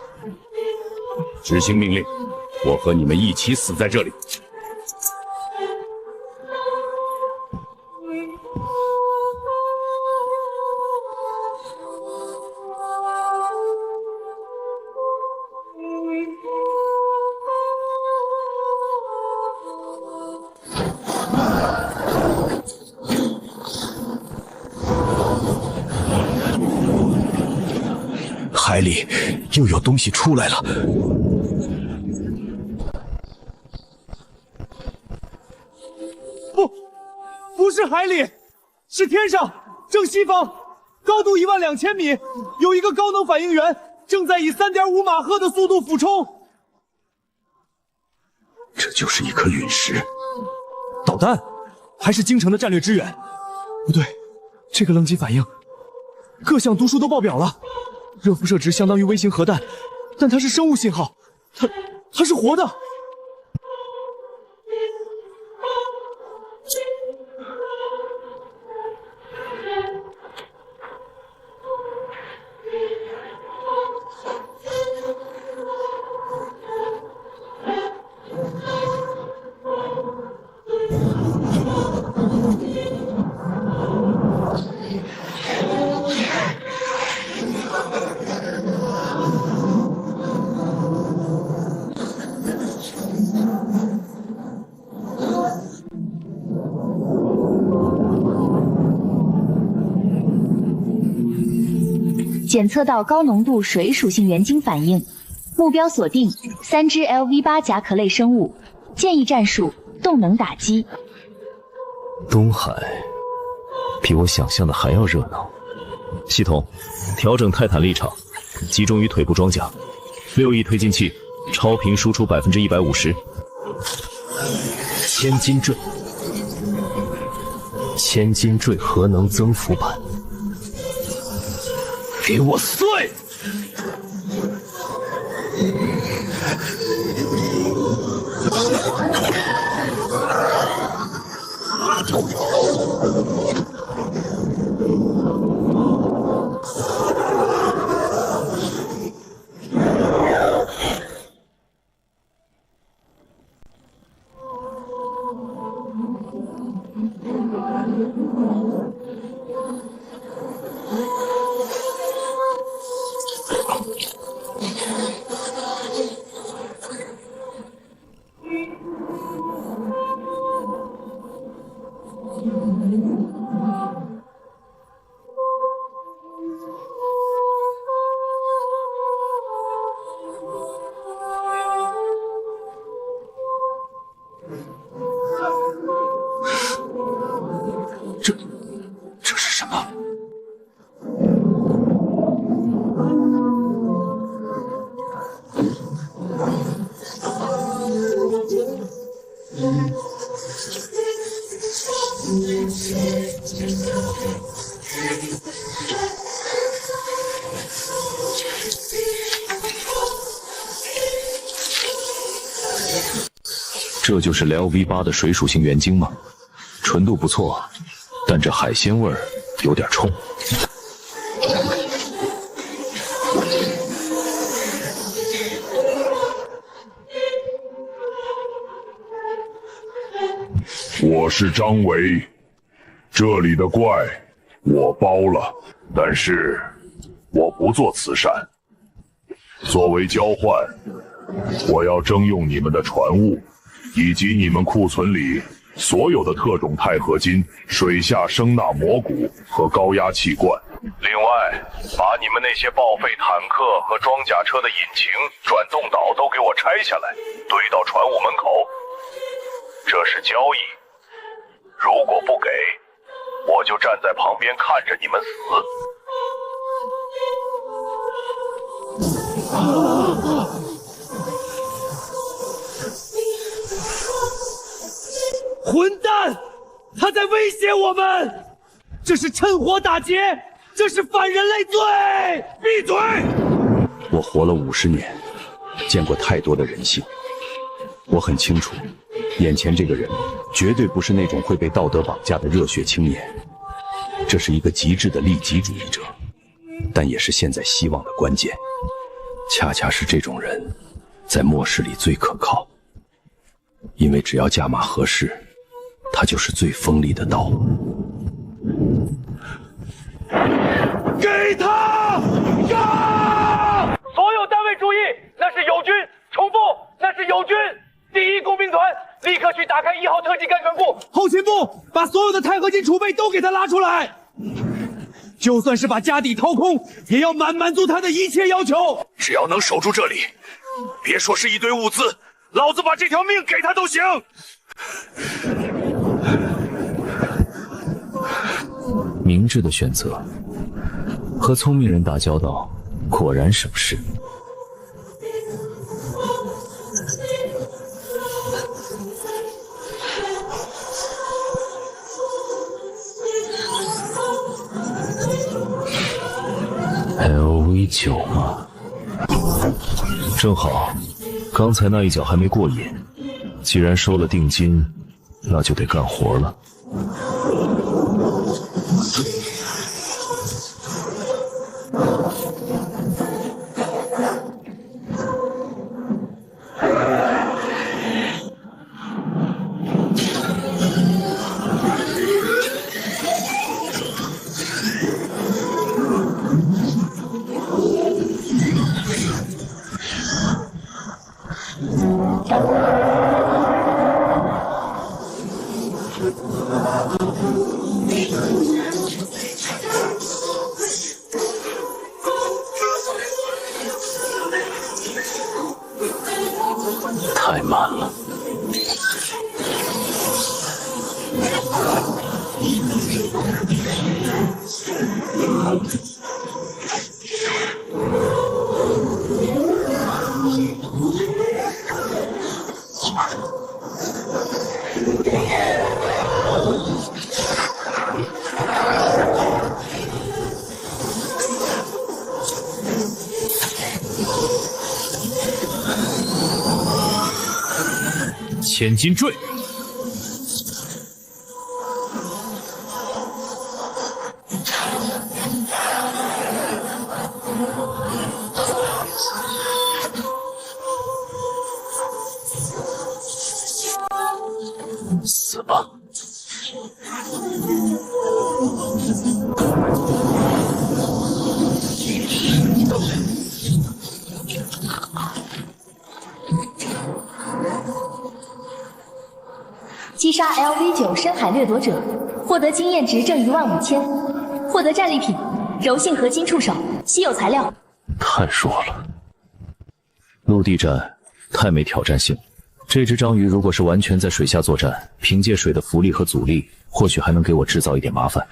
执行命令，我和你们一起死在这里。海里又有东西出来了。不是海里，是天上，正西方，高度12000米，有一个高能反应员正在以3.5马赫的速度俯冲。这就是一颗陨石。导弹，还是京城的战略支援？不对，这个冷极反应，各项读数都爆表了。热辐射值相当于微型核弹，但它是生物信号，它是活的。检测到高浓度水属性原晶反应，目标锁定3只 LV8 甲壳类生物，建议战术动能打击。东海比我想象的还要热闹。系统调整泰坦立场，集中于腿部装甲，6亿推进器，超频输出150%。千斤坠，千斤坠核能增幅版。给我碎！这是什么？这就是 LV8 的水属性原晶吗？纯度不错，但这海鲜味儿有点冲。我是张维，这里的怪我包了，但是我不做慈善。作为交换，我要征用你们的船物，以及你们库存里所有的特种钛合金、水下声纳蘑菇和高压气罐。另外，把你们那些报废坦克和装甲车的引擎、转动岛都给我拆下来，堆到船坞门口。这是交易，如果不给，我就站在旁边看着你们死。混蛋！他在威胁我们！这是趁火打劫！这是反人类罪！闭嘴！我活了50年，见过太多的人性。我很清楚，眼前这个人绝对不是那种会被道德绑架的热血青年，这是一个极致的利己主义者，但也是现在希望的关键。恰恰是这种人，在末世里最可靠，因为只要价码合适，他就是最锋利的刀。给他！杀！所有单位注意，那是友军！重复，那是友军！第1工兵团，立刻去打开1号特技干船部。后勤部，把所有的钛合金储备都给他拉出来。就算是把家底掏空，也要满足他的一切要求。只要能守住这里，别说是一堆物资，老子把这条命给他都行。明智的选择，和聪明人打交道，果然省事。LV9吗？正好，刚才那一脚还没过瘾。既然收了定金，那就得干活了。太慢了。千斤坠，死吧！击杀 LV9 深海掠夺者，获得经验值正15000，获得战利品柔性合金触手，稀有材料。太弱了，陆地战太没挑战性了。这只章鱼如果是完全在水下作战，凭借水的浮力和阻力，或许还能给我制造一点麻烦。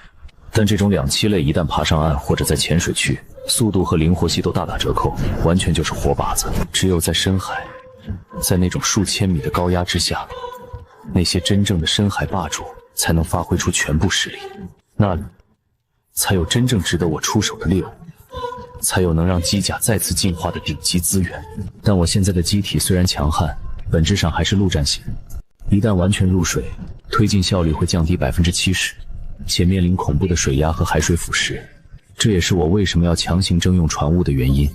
但这种两栖类一旦爬上岸或者在浅水区，速度和灵活性都大打折扣，完全就是活靶子。只有在深海，在那种数千米的高压之下，那些真正的深海霸主才能发挥出全部实力，那里才有真正值得我出手的猎物，才有能让机甲再次进化的顶级资源。但我现在的机体虽然强悍，本质上还是陆战型，一旦完全入水，推进效率会降低70%，且面临恐怖的水压和海水腐蚀。这也是我为什么要强行征用船坞的原因。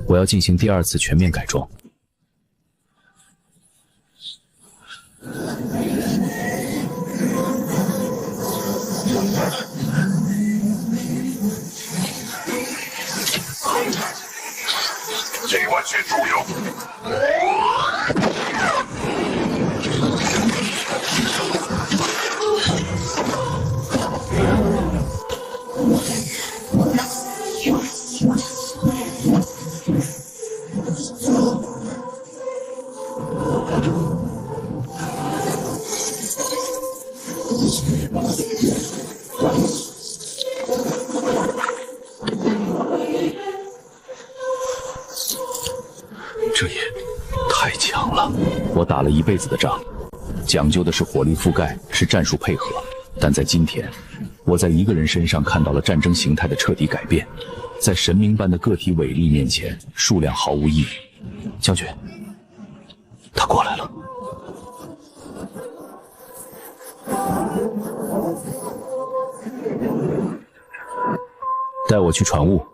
我要进行第2次全面改装。这碗血猪油。这也太强了！我打了一辈子的仗，讲究的是火力覆盖，是战术配合。但在今天，我在一个人身上看到了战争形态的彻底改变。在神明般的个体伟力面前，数量毫无意义。将军，他过来了。带我去船坞。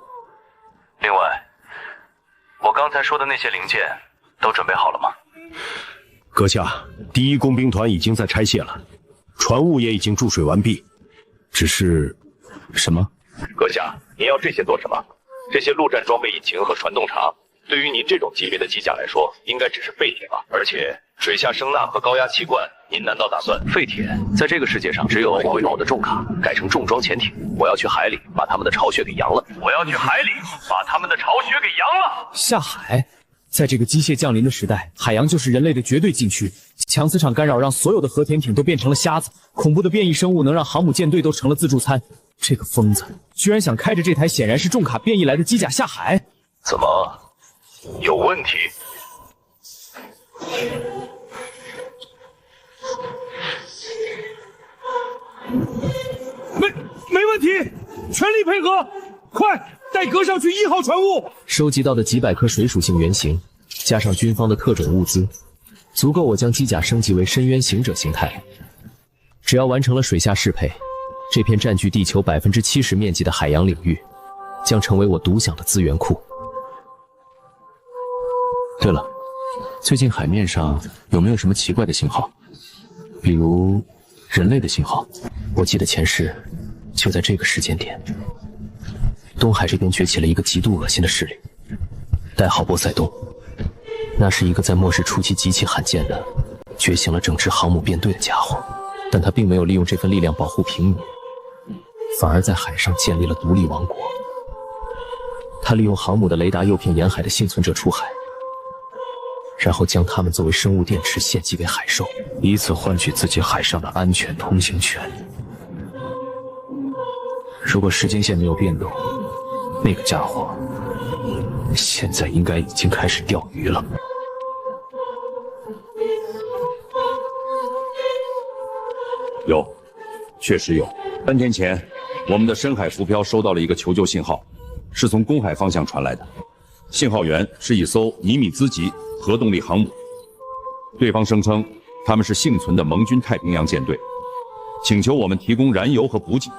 另外，我刚才说的那些零件都准备好了吗？阁下，第一工兵团已经在拆卸了，船坞也已经注水完毕。只是什么？阁下，您要这些做什么？这些陆战装备引擎和传动场，对于您这种级别的机甲来说，应该只是废铁吧？而且水下声呐和高压气罐，您难道打算废铁？在这个世界上，只有会把我的重卡改成重装潜艇。我要去海里把他们的巢穴给扬了。我要去海里把他们的巢穴给扬了。下海，在这个机械降临的时代，海洋就是人类的绝对禁区。强磁场干扰让所有的核潜艇都变成了瞎子，恐怖的变异生物能让航母舰队都成了自助餐。这个疯子居然想开着这台显然是重卡变异来的机甲下海，怎么有问题？没问题，全力配合，快带阁上去1号船坞。收集到的几百颗水属性原型，加上军方的特种物资，足够我将机甲升级为深渊行者形态。只要完成了水下适配，这片占据地球70%面积的海洋领域，将成为我独享的资源库。对了，最近海面上有没有什么奇怪的信号？比如人类的信号？我记得前世就在这个时间点，东海这边崛起了一个极度恶心的势力，代号波塞冬。那是一个在末世初期极其罕见的觉醒了整支航母编队的家伙，但他并没有利用这份力量保护平民，反而在海上建立了独立王国。他利用航母的雷达诱骗沿海的幸存者出海，然后将他们作为生物电池献祭给海兽，以此换取自己海上的安全通行权。如果时间线没有变动，那个家伙现在应该已经开始钓鱼了。有，确实有。3天前，我们的深海浮漂收到了一个求救信号，是从公海方向传来的。信号源是一艘尼米兹级核动力航母，对方声称他们是幸存的盟军太平洋舰队，请求我们提供燃油和补给，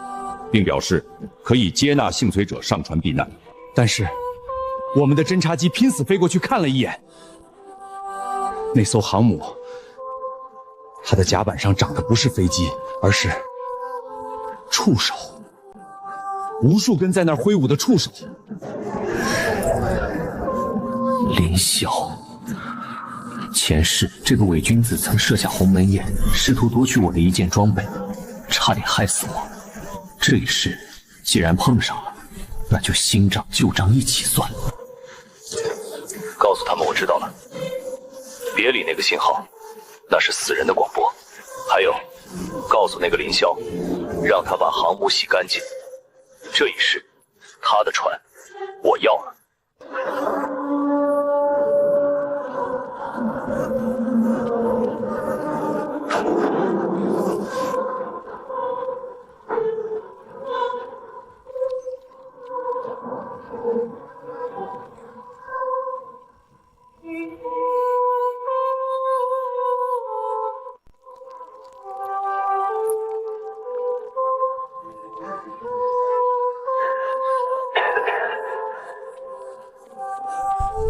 并表示可以接纳幸存者上船避难。但是我们的侦察机拼死飞过去看了一眼，那艘航母，它的甲板上长的不是飞机，而是触手，无数根在那儿挥舞的触手。林霄，前世这个伪君子曾设下鸿门宴，试图夺取我的一件装备，差点害死我。这一世既然碰上了，那就新账旧账一起算。告诉他们我知道了，别理那个信号，那是死人的广播。还有，告诉那个林霄，让他把航母洗干净。这一世，他的船我要了。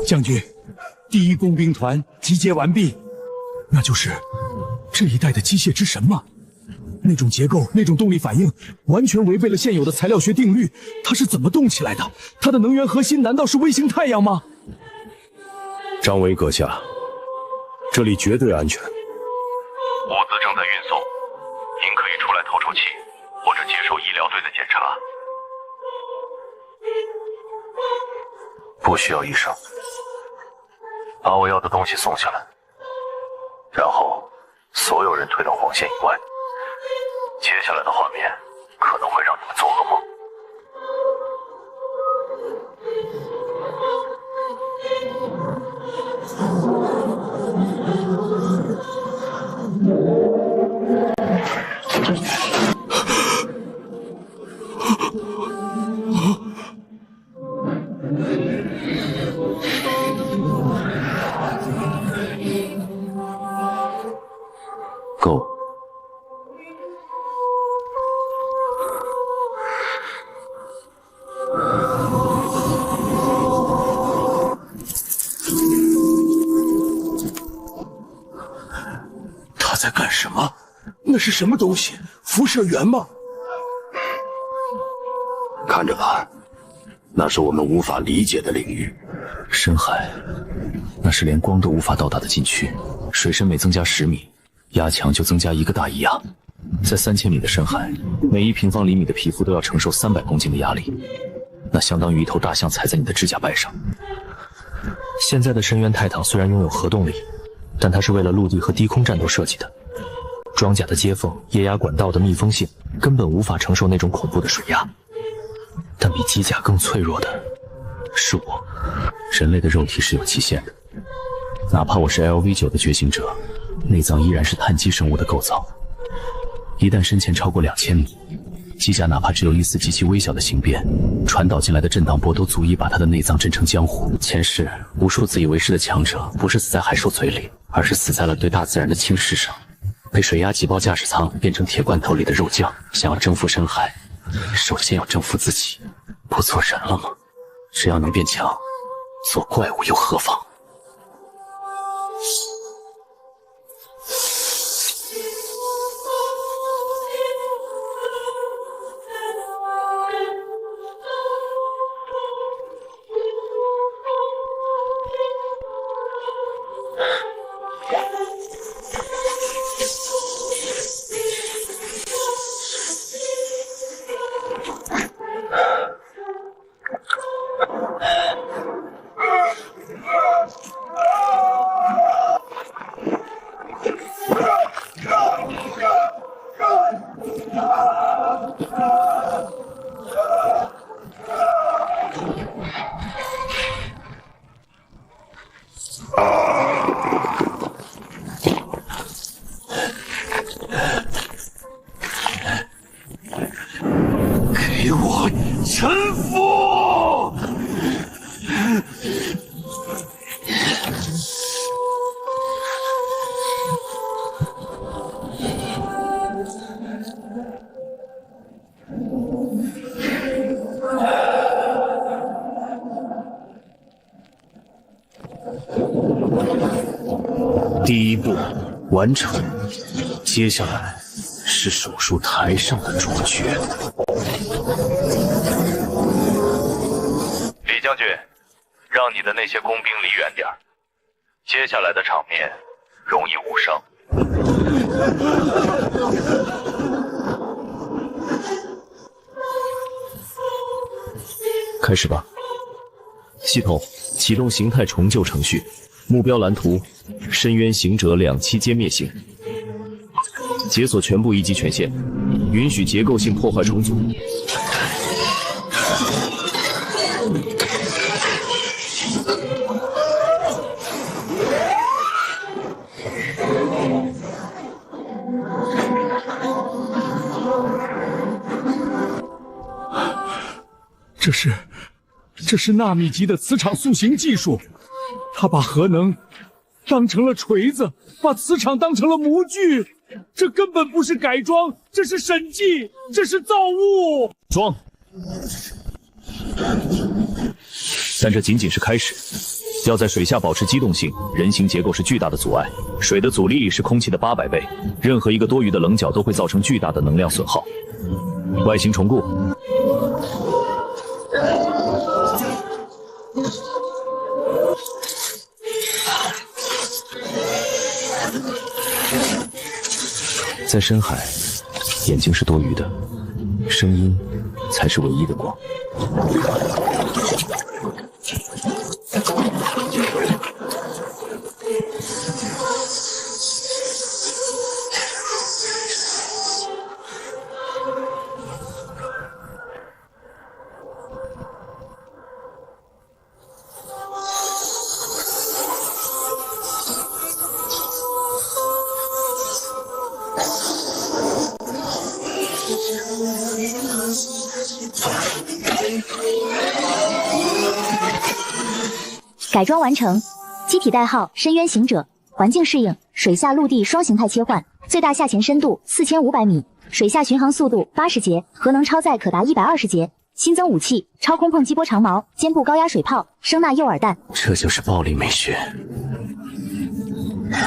将军，第一工兵团集结完毕，那就是这一代的机械之神吗？那种结构，那种动力反应，完全违背了现有的材料学定律。它是怎么动起来的？它的能源核心难道是卫星太阳吗？张维阁下，这里绝对安全。物资正在运送，您可以出来透透气，或者接受医疗队的检查。不需要医生，把我要的东西送下来，然后所有人退到黄线以外。接下来的画面可能会让你们做噩梦。够。他在干什么？那是什么东西？辐射源吗？看着吧，那是我们无法理解的领域。深海，那是连光都无法到达的禁区。水深每增加10米，压强就增加1个大液压。在3000米的深海，每1平方厘米的皮肤都要承受300公斤的压力，那相当于一头大象踩在你的指甲盖上。现在的深渊泰坦虽然拥有核动力，但它是为了陆地和低空战斗设计的。装甲的接缝、液压管道的密封性根本无法承受那种恐怖的水压。但比机甲更脆弱的是我。人类的肉体是有极限的，哪怕我是 LV9的觉醒者，内脏依然是碳基生物的构造。一旦深潜超过2000米，机甲哪怕只有一丝极其微小的形变，传导进来的震荡波都足以把它的内脏震成浆糊。前世无数自以为是的强者，不是死在海兽嘴里，而是死在了对大自然的轻视上，被水压挤爆驾驶舱，变成铁罐头里的肉酱。想要征服深海，首先要征服自己。不做人了吗？只要能变强，做怪物又何妨？给我臣服！第一步完成，接下来是手术台上的主角。李将军，让你的那些工兵离远点儿，接下来的场面容易误伤。开始吧。系统启动形态重旧程序，目标蓝图：深渊行者2期歼灭性，解锁全部一级权限，允许结构性破坏重组。这是纳米级的磁场塑形技术，他把核能当成了锤子，把磁场当成了模具，这根本不是改装，这是审计，这是造物。装，但这仅仅是开始。要在水下保持机动性，人形结构是巨大的阻碍，水的阻力是空气的800倍，任何一个多余的棱角都会造成巨大的能量损耗。外形重构。在深海，眼睛是多余的，声音才是唯一的光。改装完成，机体代号深渊行者，环境适应，水下陆地双形态切换，最大下潜深度4500米，水下巡航速度80节，核能超载可达120节。新增武器：超空碰击波长矛、肩部高压水炮、声纳诱饵弹。这就是暴力美学。这不也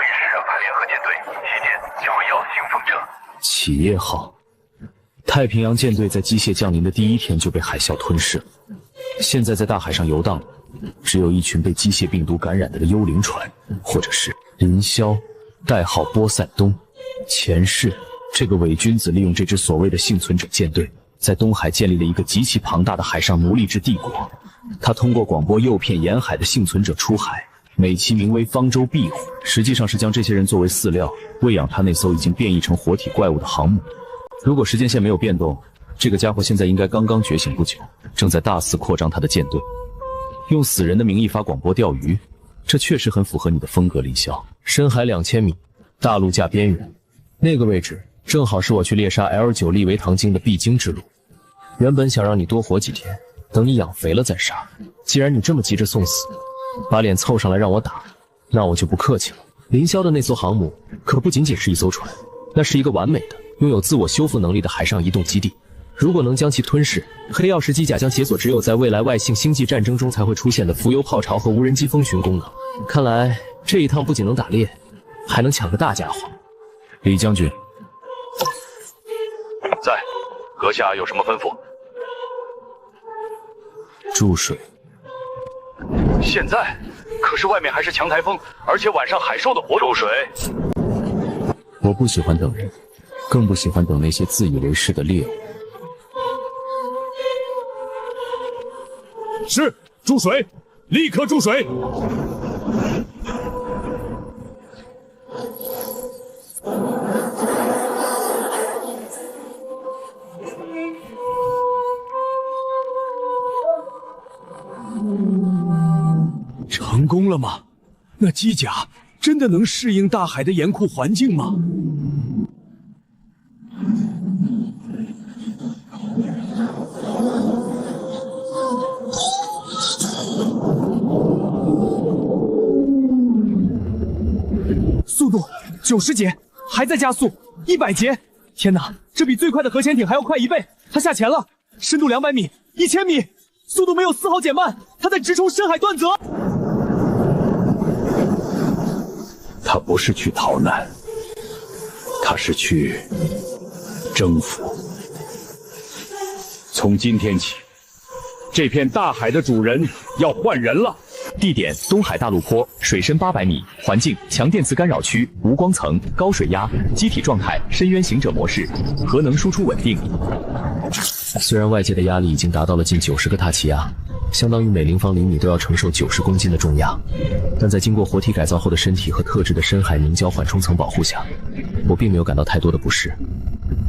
是让派联合舰队西舰就要兴风者？企业号，太平洋舰队在机械降临的第一天就被海啸吞噬了，现在在大海上游荡，只有一群被机械病毒感染的幽灵船，或者是林霄，代号波塞冬。前世，这个伪君子利用这支所谓的幸存者舰队，在东海建立了一个极其庞大的海上奴隶制帝国。他通过广播诱骗沿海的幸存者出海，美其名为方舟庇护，实际上是将这些人作为饲料，喂养他那艘已经变异成活体怪物的航母。如果时间线没有变动，这个家伙现在应该刚刚觉醒不久，正在大肆扩张他的舰队，用死人的名义发广播钓鱼，这确实很符合你的风格，林霄。深海2000米，大陆架边缘，那个位置正好是我去猎杀 L9 利维唐鲸的必经之路。原本想让你多活几天，等你养肥了再杀。既然你这么急着送死，把脸凑上来让我打，那我就不客气了。林霄的那艘航母可不仅仅是一艘船，那是一个完美的拥有自我修复能力的海上移动基地。如果能将其吞噬，黑曜石机甲将解锁只有在未来外星星际战争中才会出现的浮游炮巢和无人机蜂群功能。看来这一趟不仅能打猎，还能抢个大家伙。李将军，在，阁下有什么吩咐？注水。现在？可是外面还是强台风，而且晚上海兽的活动。注水。我不喜欢等人，更不喜欢等那些自以为是的猎物。是，注水，立刻注水。成功了吗？那机甲真的能适应大海的严酷环境吗？速度90节，还在加速，100节！天哪，这比最快的核潜艇还要快1倍！它下潜了，深度200米、1000米，速度没有丝毫减慢，它在直冲深海断泽。他不是去逃难，他是去征服。从今天起，这片大海的主人要换人了。地点：东海大陆坡，水深800米，环境：强电磁干扰区，无光层，高水压，机体状态：深渊行者模式，核能输出稳定。虽然外界的压力已经达到了近90个大气压，相当于每立方厘米都要承受90公斤的重压，但在经过活体改造后的身体和特制的深海凝胶缓冲层保护下，我并没有感到太多的不适，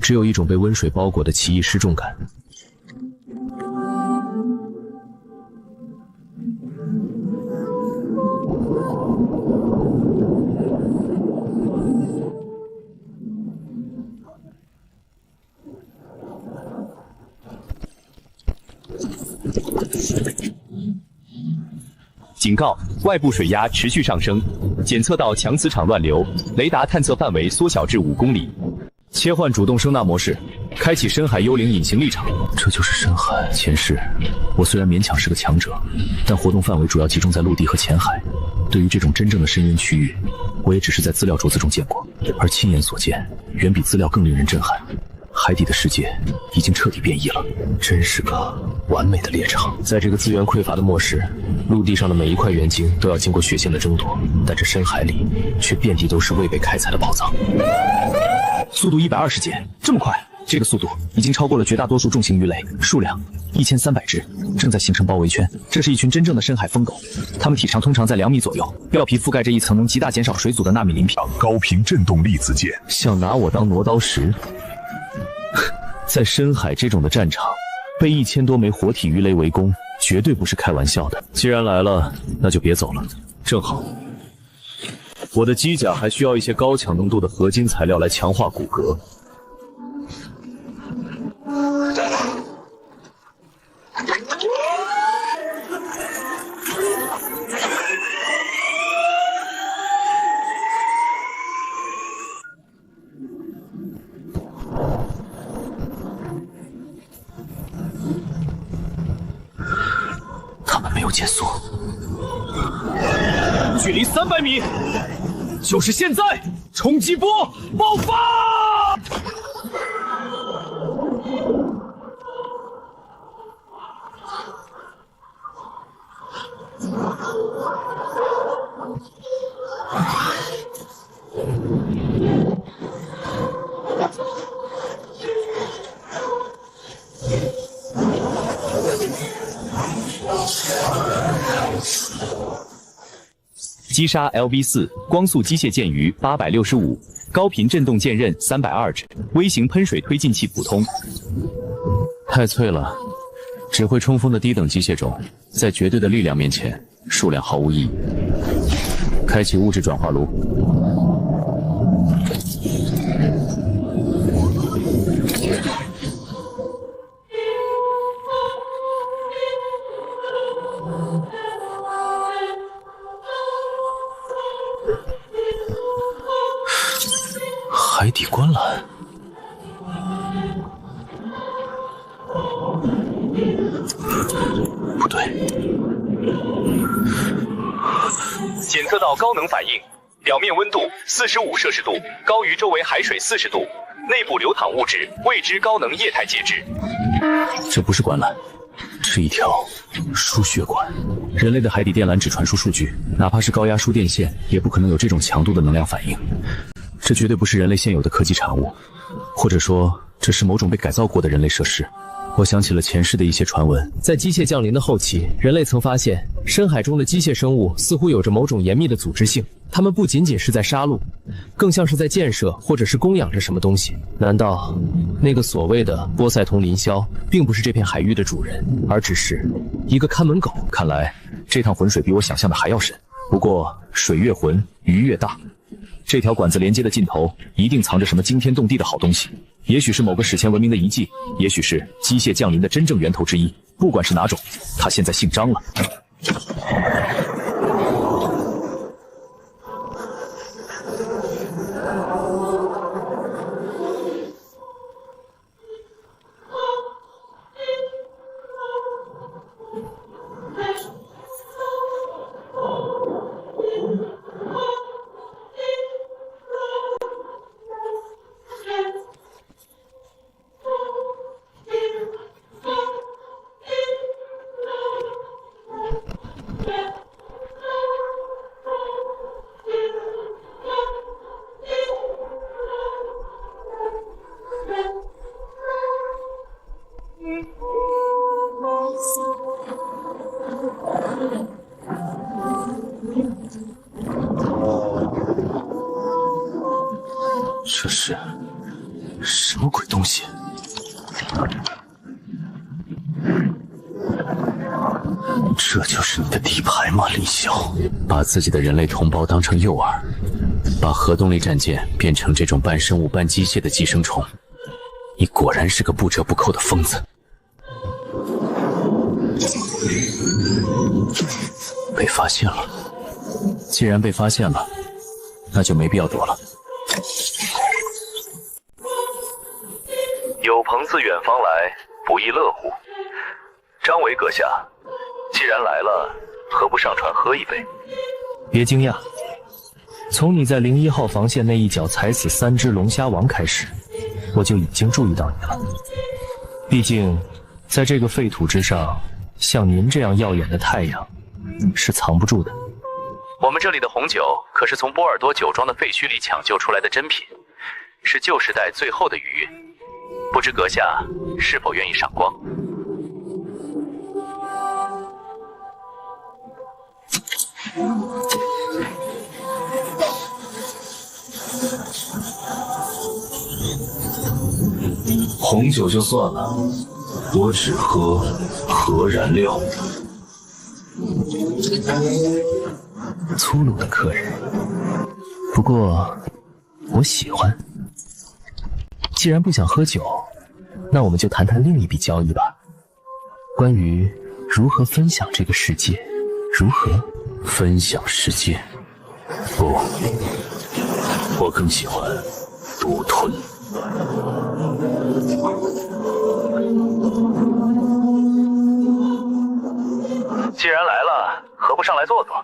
只有一种被温水包裹的奇异失重感。警告：外部水压持续上升，检测到强磁场乱流，雷达探测范围缩小至5公里。切换主动声纳模式，开启深海幽灵隐形立场。这就是深海。前世，我虽然勉强是个强者，但活动范围主要集中在陆地和浅海。对于这种真正的深渊区域，我也只是在资料镯子中见过，而亲眼所见，远比资料更令人震撼。海底的世界已经彻底变异了，真是个完美的猎场。在这个资源匮乏的末世，陆地上的每一块原晶都要经过血腥的争夺，但这深海里却遍地都是未被开采的宝藏。速度120节，这么快！这个速度已经超过了绝大多数重型鱼雷，数量1300只，正在形成包围圈。这是一群真正的深海疯狗，它们体长通常在2米左右，表皮覆盖着一层能极大减少水阻的纳米鳞片。高频振动粒子键，想拿我当挪刀石？在深海这种的战场，被1000多枚活体鱼雷围攻，绝对不是开玩笑的。既然来了，那就别走了。正好，我的机甲还需要一些高强浓度的合金材料来强化骨骼。有减速。距离300米，就是现在！冲击波爆发！击杀 LV4 光速机械剑鱼865，高频震动剑刃320，微型喷水推进器普通。太脆了，只会冲锋的低等机械种，在绝对的力量面前，数量毫无意义。开启物质转化炉。海底观澜，不对，检测到高能反应，表面温度45摄氏度，高于周围海水40度，内部流淌物质未知高能液态介质。这不是观澜，是一条输血管。人类的海底电缆只传输数据，哪怕是高压输电线，也不可能有这种强度的能量反应。这绝对不是人类现有的科技产物，或者说，这是某种被改造过的人类设施。我想起了前世的一些传闻，在机械降临的后期，人类曾发现深海中的机械生物似乎有着某种严密的组织性，它们不仅仅是在杀戮，更像是在建设或者是供养着什么东西。难道那个所谓的波塞冬林霄并不是这片海域的主人，而只是一个看门狗？看来这趟浑水比我想象的还要深。不过水越浑，鱼越大。这条管子连接的尽头一定藏着什么惊天动地的好东西，也许是某个史前文明的遗迹，也许是机械降临的真正源头之一。不管是哪种，他现在姓张了。这是什么鬼东西？这就是你的底牌吗，林霄？把自己的人类同胞当成诱饵，把核动力战舰变成这种半生物半机械的寄生虫，你果然是个不折不扣的疯子。被发现了，既然被发现了，那就没必要躲了。有朋自远方来，不亦乐乎。张维阁下，既然来了，何不上船喝一杯？别惊讶，从你在01号防线那一脚踩死3只龙虾王开始，我就已经注意到你了。毕竟，在这个废土之上，像您这样耀眼的太阳，是藏不住的。我们这里的红酒可是从波尔多酒庄的废墟里抢救出来的珍品，是旧时代最后的余韵。不知阁下是否愿意赏光？红酒就算了，我只喝核燃料。粗鲁的客人，不过我喜欢。既然不想喝酒，那我们就谈谈另一笔交易吧。关于如何分享这个世界，如何分享世界？不，我更喜欢独吞。既然来了，何不上来坐坐？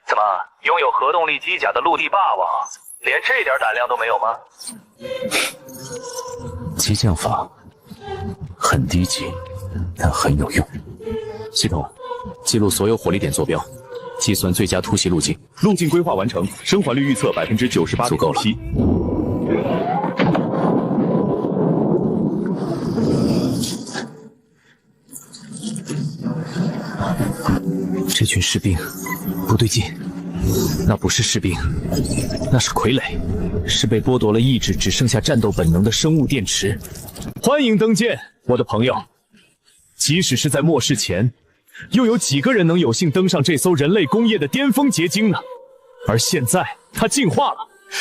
怎么，拥有核动力机甲的陆地霸王，连这点胆量都没有吗？激将法很低级，但很有用。系统，记录所有火力点坐标，计算最佳突袭路径。路径规划完成，生还率预测98%，足够了。这群士兵不对劲，那不是士兵，那是傀儡，是被剥夺了意志，只剩下战斗本能的生物电池。欢迎登舰，我的朋友。即使是在末世前，又有几个人能有幸登上这艘人类工业的巅峰结晶呢？而现在，它进化了。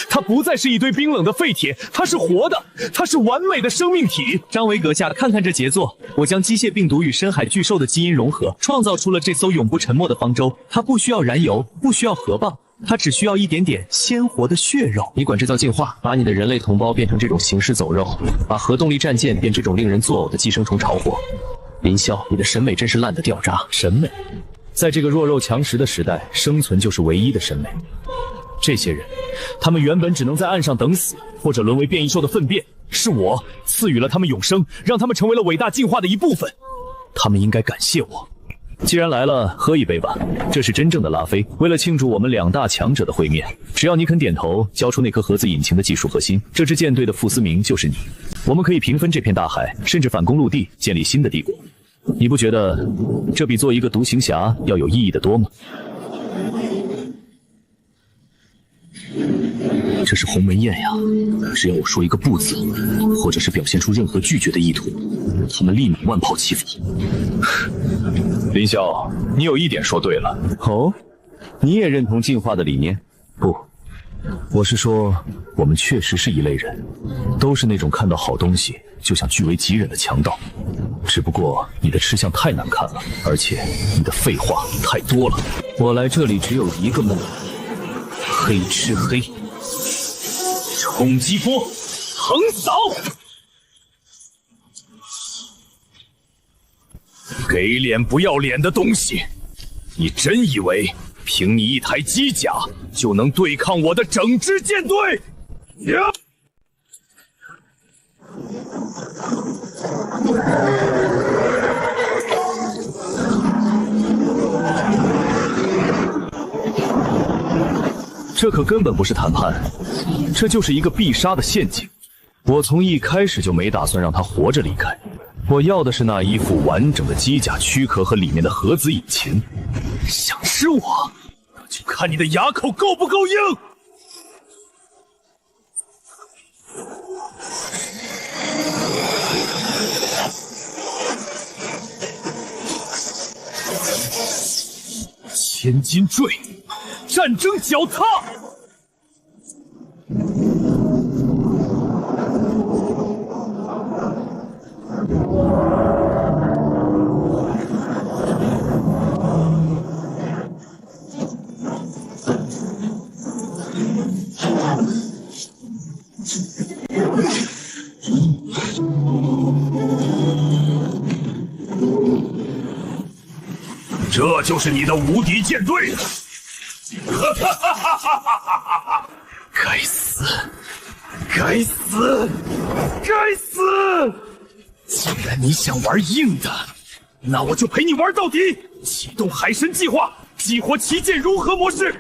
它不再是一堆冰冷的废铁，它是活的，它是完美的生命体。张维阁下，看看这杰作！我将机械病毒与深海巨兽的基因融合，创造出了这艘永不沉没的方舟。它不需要燃油，不需要核棒，它只需要一点点鲜活的血肉。你管这叫进化？把你的人类同胞变成这种行尸走肉，把核动力战舰变这种令人作呕的寄生虫巢火。林霄，你的审美真是烂得掉渣。审美，在这个弱肉强食的时代，生存就是唯一的审美。这些人，他们原本只能在岸上等死，或者沦为变异兽的粪便。是我赐予了他们永生，让他们成为了伟大进化的一部分。他们应该感谢我。既然来了，喝一杯吧。这是真正的拉菲。为了庆祝我们两大强者的会面，只要你肯点头，交出那颗核子引擎的技术核心，这支舰队的傅斯明就是你。我们可以平分这片大海，甚至反攻陆地，建立新的帝国。你不觉得这比做一个独行侠要有意义的多吗？这是鸿门宴呀！只要我说一个不字，或者是表现出任何拒绝的意图，他们立马万炮齐发。林霄，你有一点说对了。哦，你也认同进化的理念？不，我是说，我们确实是一类人，都是那种看到好东西就想据为己忍的强盗。只不过你的吃相太难看了，而且你的废话太多了。我来这里只有一个目的。黑吃黑，冲击波，横扫！给脸不要脸的东西！你真以为凭你一台机甲就能对抗我的整支舰队？这可根本不是谈判，这就是一个必杀的陷阱。我从一开始就没打算让他活着离开，我要的是那一副完整的机甲躯壳和里面的核子引擎。想吃我，那就看你的牙口够不够硬！千斤坠，战争脚踏。这就是你的无敌舰队！该死！该死！该死！既然你想玩硬的，那我就陪你玩到底！启动海神计划，激活旗舰融合模式。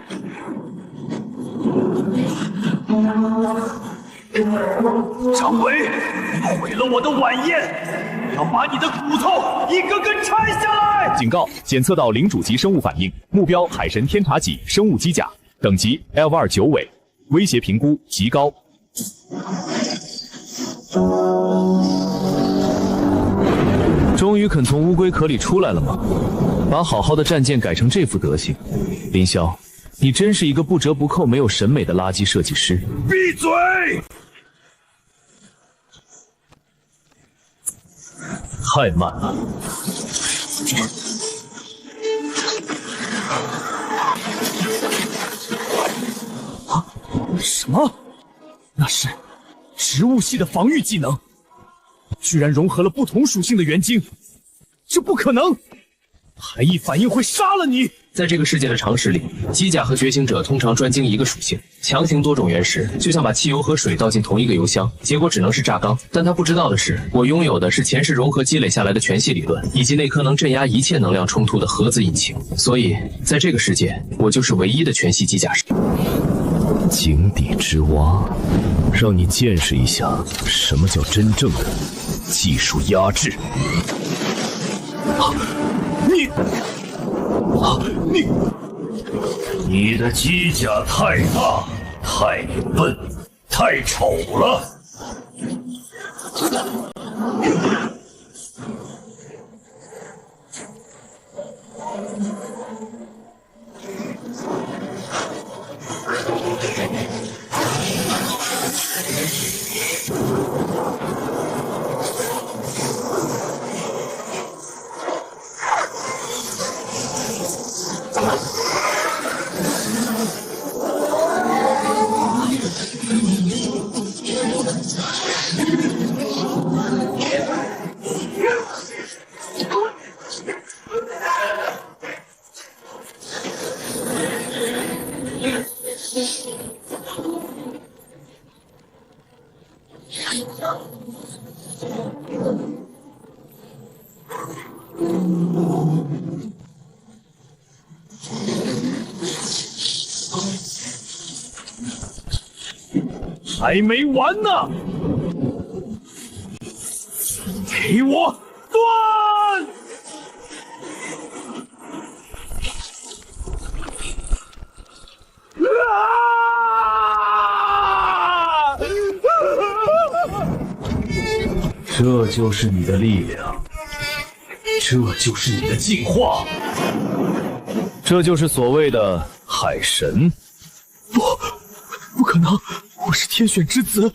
张伟，你毁了我的晚宴，要把你的骨头一个个拆下来！警告：检测到领主级生物反应，目标海神天塔级生物机甲，等级 L29尾，威胁评估极高。终于肯从乌龟壳里出来了吗？把好好的战舰改成这副德行，林霄，你真是一个不折不扣、没有审美的垃圾设计师。闭嘴！太慢了。啊！什么？那是植物系的防御技能，居然融合了不同属性的元晶，这不可能！海翼反应会杀了你。在这个世界的常识里，机甲和觉醒者通常专精一个属性，强行多种原石，就像把汽油和水倒进同一个油箱，结果只能是榨缸。但他不知道的是，我拥有的是前世融合积累下来的全系理论，以及那颗能镇压一切能量冲突的核子引擎。所以，在这个世界，我就是唯一的全系机甲师。井底之蛙，让你见识一下什么叫真正的技术压制。你的机甲太大、太笨、太丑了。还没完呢！给我断！这就是你的力量，这就是你的进化，这就是所谓的海神。不可能！我是天选之子，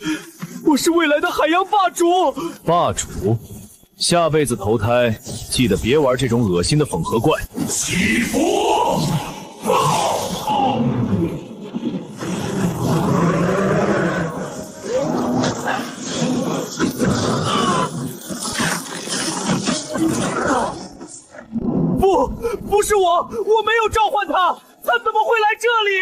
我是未来的海洋霸主。霸主，下辈子投胎记得别玩这种恶心的缝合怪。起伏！不是我没有召唤他，他怎么会来这里？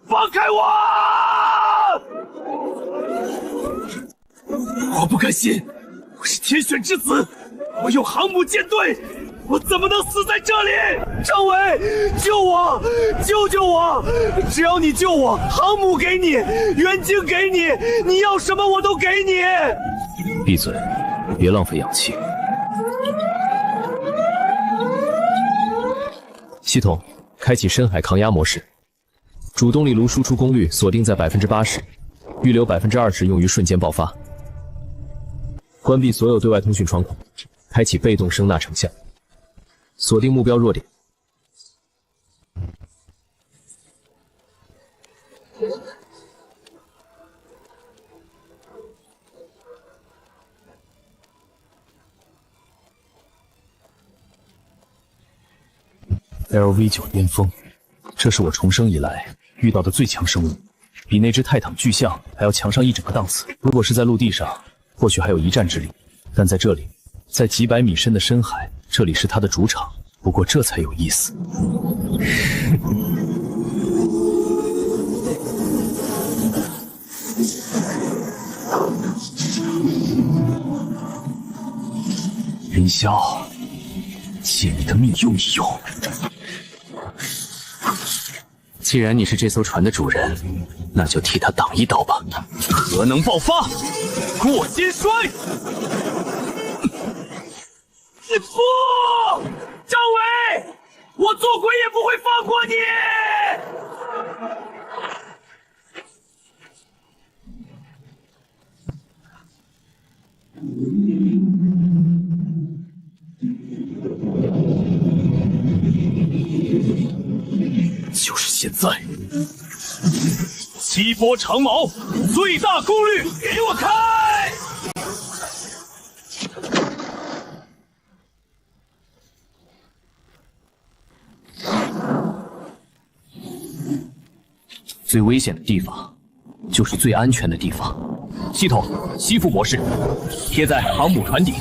放开我！我不甘心，我是天选之子，我有航母舰队，我怎么能死在这里？张伟，救我，救救我！只要你救我，航母给你，元晶给你，你要什么我都给你。闭嘴，别浪费氧气。系统开启深海抗压模式，主动力炉输出功率锁定在80%，预留20%用于瞬间爆发。关闭所有对外通讯窗口，开启被动声纳成像，锁定目标弱点。LV9巅峰，这是我重生以来遇到的最强生物，比那只泰坦巨象还要强上一整个档次。如果是在陆地上，或许还有一战之力，但在这里，在几百米深的深海，这里是它的主场。不过这才有意思。云霄，借你的命用一用。既然你是这艘船的主人，那就替他挡一刀吧。核能爆发，过肩摔！不，张伟，我做鬼也不会放过你！就是现在！7波长矛，最大功率，给我开！最危险的地方，就是最安全的地方。系统吸附模式，贴在航母船顶。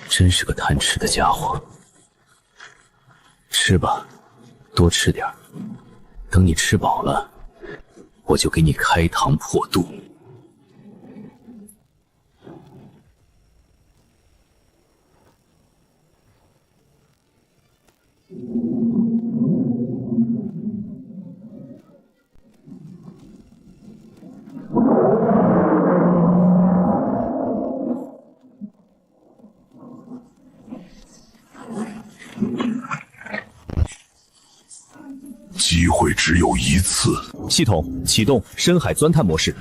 真是个贪吃的家伙。吃吧，多吃点儿。等你吃饱了，我就给你开膛破肚。机会只有一次。系统启动深海钻探模式，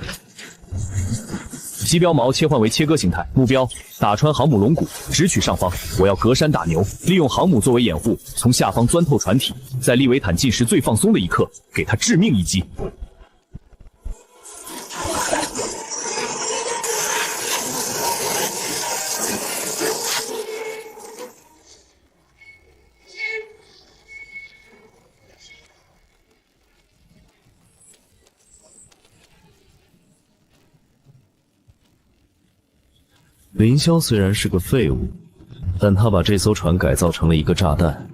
机标锚切换为切割形态，目标打穿航母龙骨，直取上方。我要隔山打牛，利用航母作为掩护，从下方钻透船体，在利维坦进食最放松的一刻，给他致命一击。林霄虽然是个废物，但他把这艘船改造成了一个炸弹，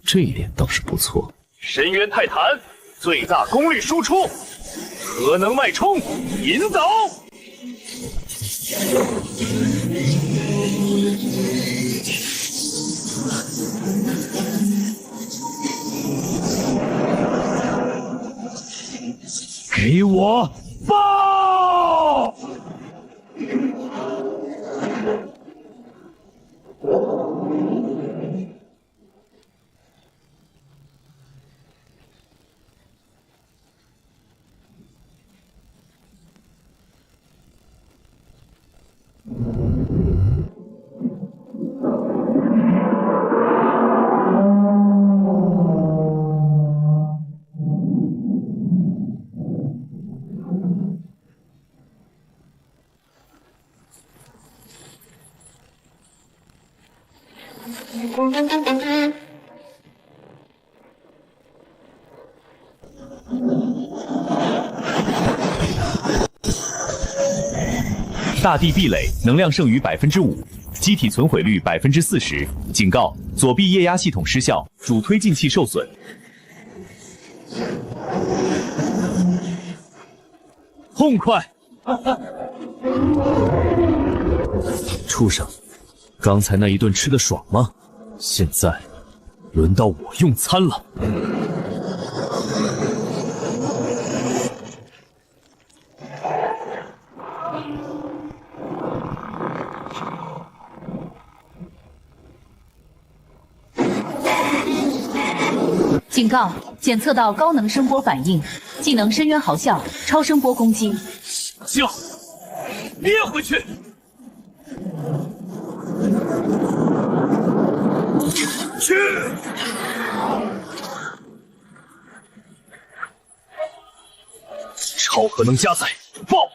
这一点倒是不错。深渊泰坦，最大功率输出，核能脉冲，引导。给我爆！大地壁垒能量剩余5%，机体存毁率40%。警告：左臂液压系统失效，主推进器受损。痛快！畜生，刚才那一顿吃得爽吗？现在轮到我用餐了。警告：检测到高能声波反应，技能深渊咆哮，超声波攻击。叫，憋回去！去！超核能加载，爆！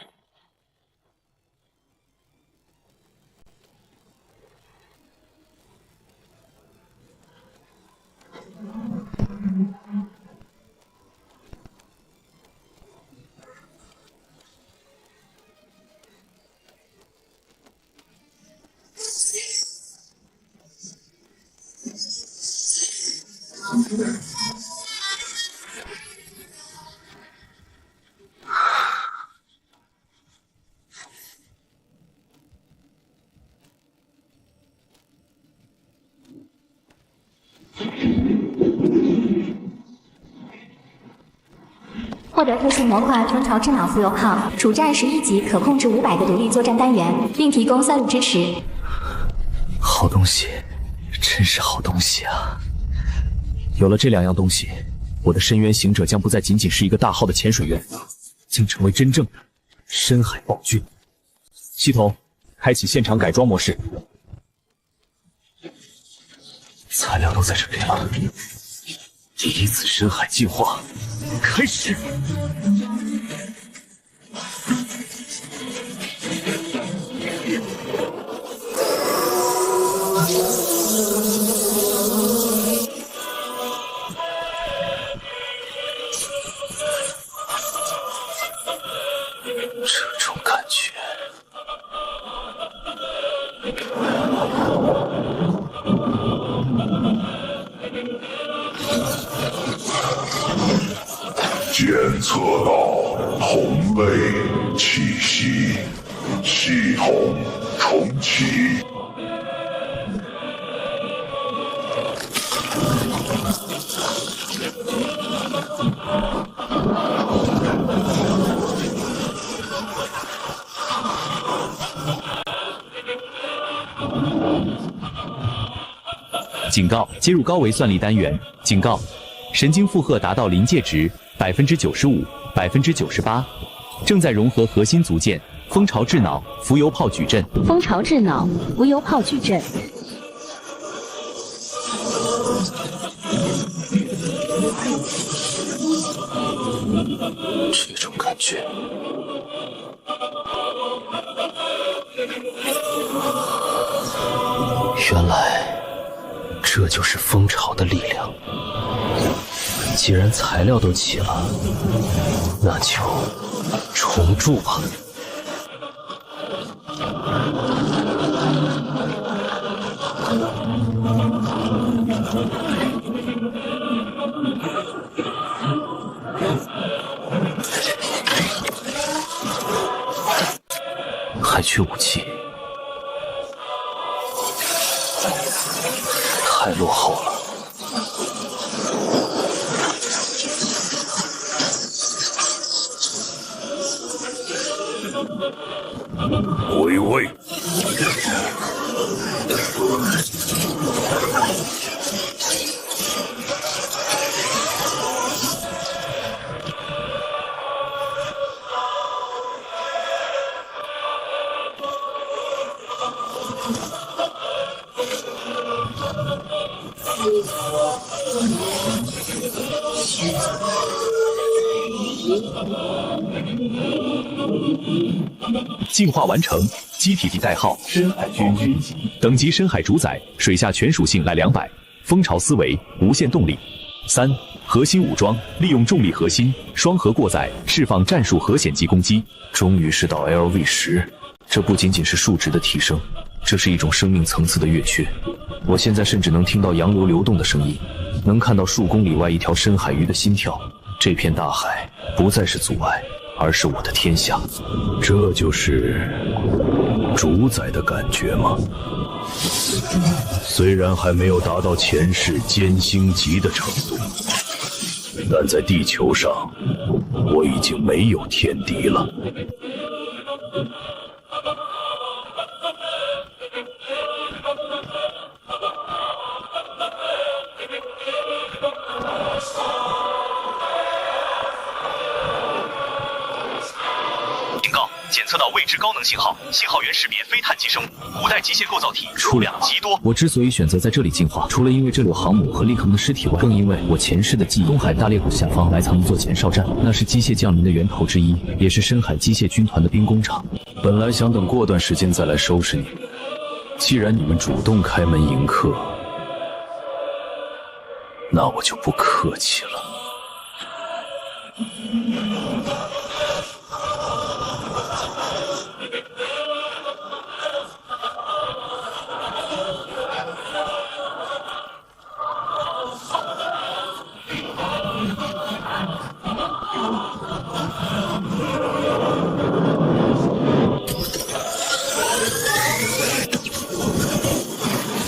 获得特性模块蜂巢智脑浮游炮，主战11级可控制500个独立作战单元，并提供3路支持。好东西，真是好东西啊！有了这2样东西，我的深渊行者将不再仅仅是一个大号的潜水员，将成为真正的深海暴君。系统开启现场改装模式，材料都在这里了。第一次深海进化开始。这种感觉，检测到同类气息，系统重启。警告：接入高维算力单元。警告：神经负荷达到临界值95%、98%，正在融合核心组件蜂巢智脑浮游炮矩阵。蜂巢智脑浮游炮矩阵。这种感觉，原来这就是蜂巢的力量。既然材料都齐了，那就重铸吧。还缺武器，太落后了。回位。进化完成，机体代号深海军军级，等级深海主宰，水下全属性来200，蜂巢思维，无限动力。3. 核心武装，利用重力核心双核过载，释放战术核显级攻击。终于是到 LV10，这不仅仅是数值的提升，这是一种生命层次的跃缺。我现在甚至能听到洋流流动的声音，能看到数公里外一条深海鱼的心跳。这片大海不再是阻碍，而是我的天下。这就是主宰的感觉吗？虽然还没有达到前世歼星级的程度，但在地球上，我已经没有天敌了。检测到未知高能信号，信号源识别非碳基生物，古代机械构造体数量极多。我之所以选择在这里进化，除了因为这里有航母和利克蒙的尸体外，更因为我前世的记忆。东海大裂谷下方埋藏一座前哨站，那是机械降临的源头之一，也是深海机械军团的兵工厂。本来想等过段时间再来收拾你们，既然你们主动开门迎客，那我就不客气了。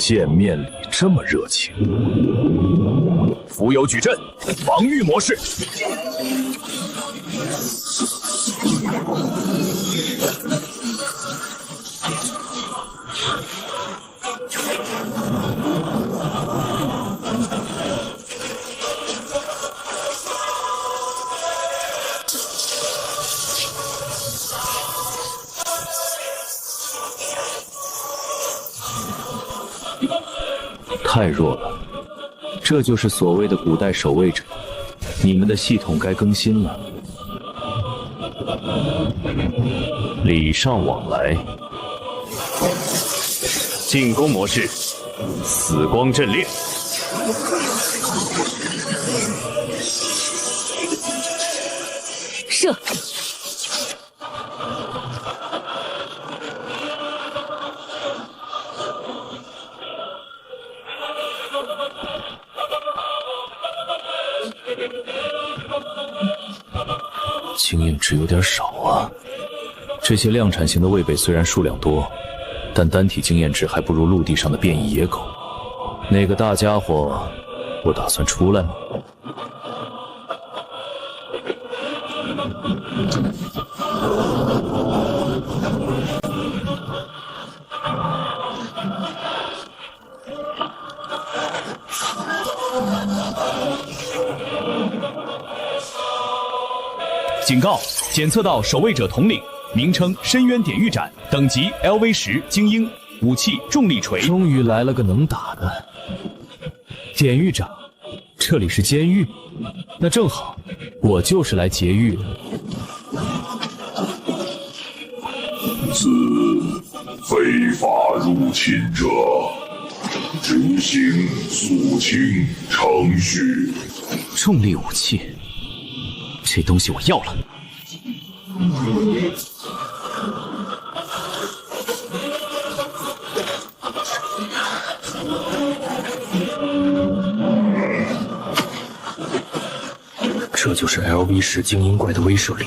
见面礼这么热情。蜉蝣矩阵，防御模式。太弱了，这就是所谓的古代守卫者。你们的系统该更新了。礼尚往来，进攻模式，死光阵列。射！经验值有点少啊。这些量产型的卫北虽然数量多，但单体经验值还不如陆地上的变异野狗。那个大家伙，不打算出来吗？警告！检测到守卫者统领，名称深渊典狱斩，等级 LV10精英，武器重力锤。终于来了个能打的。典狱长，这里是监狱，那正好，我就是来劫狱的。自非法入侵者，执行肃清程序。重力武器，这东西我要了。这就是 LV10精英怪的威慑力。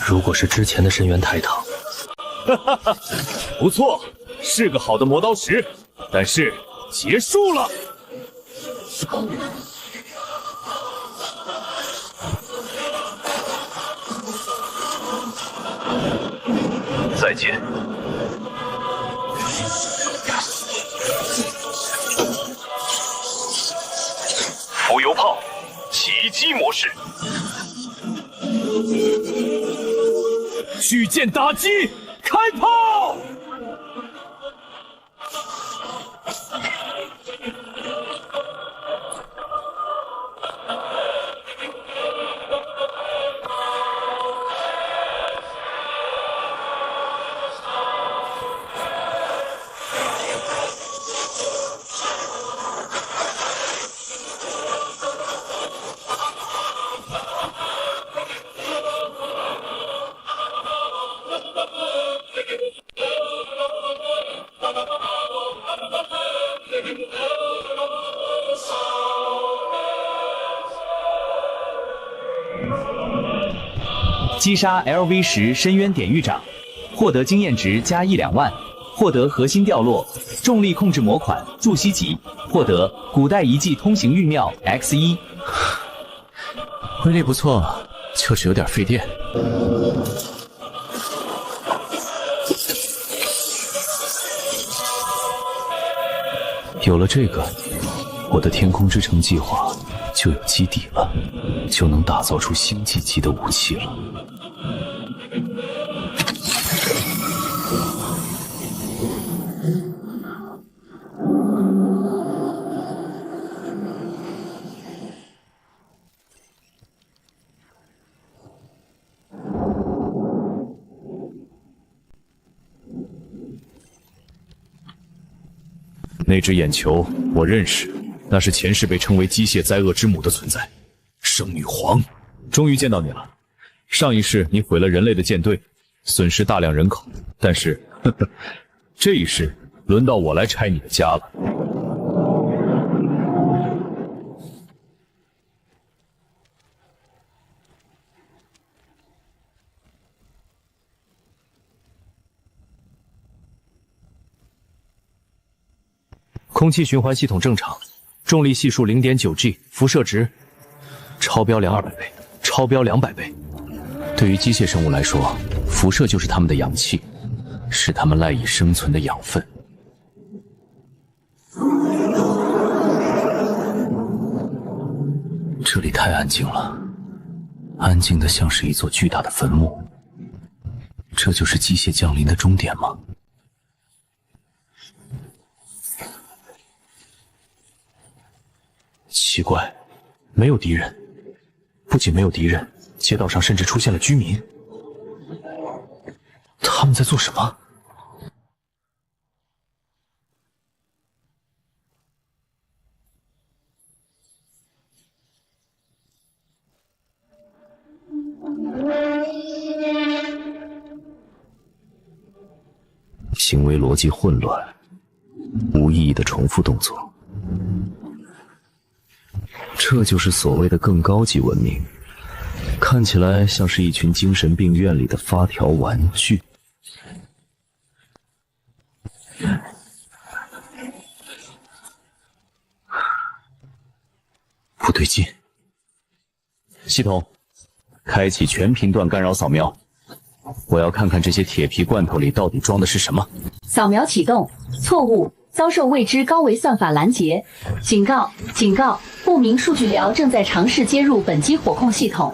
如果是之前的深渊泰坦，哈哈，不错，是个好的磨刀石，但是结束了。再见。浮游炮，袭击模式。巨剑打击，开炮！击杀 LV10深渊典狱长，获得经验值加1-2万，获得核心掉落，重力控制模块助吸级，获得古代遗迹通行玉妙 X1。威力不错，就是有点费电。有了这个，我的天空之城计划就有基底了，就能打造出星际级的武器了。那只眼球我认识，那是前世被称为机械灾厄之母的存在，圣女皇。终于见到你了。上一世你毁了人类的舰队，损失大量人口，但是呵呵，这一世轮到我来拆你的家了。空气循环系统正常，重力系数 0.9G， 辐射值超标200倍，超标200倍。对于机械生物来说，辐射就是它们的氧气，是它们赖以生存的养分。这里太安静了，安静的像是一座巨大的坟墓。这就是机械降临的终点吗？奇怪，没有敌人，不仅没有敌人，街道上甚至出现了居民。他们在做什么？行为逻辑混乱，无意义的重复动作。这就是所谓的更高级文明，看起来像是一群精神病院里的发条玩具。不对劲，系统，开启全频段干扰扫描。我要看看这些铁皮罐头里到底装的是什么。扫描启动，错误，遭受未知高维算法拦截。警告！警告！不明数据流正在尝试接入本机火控系统。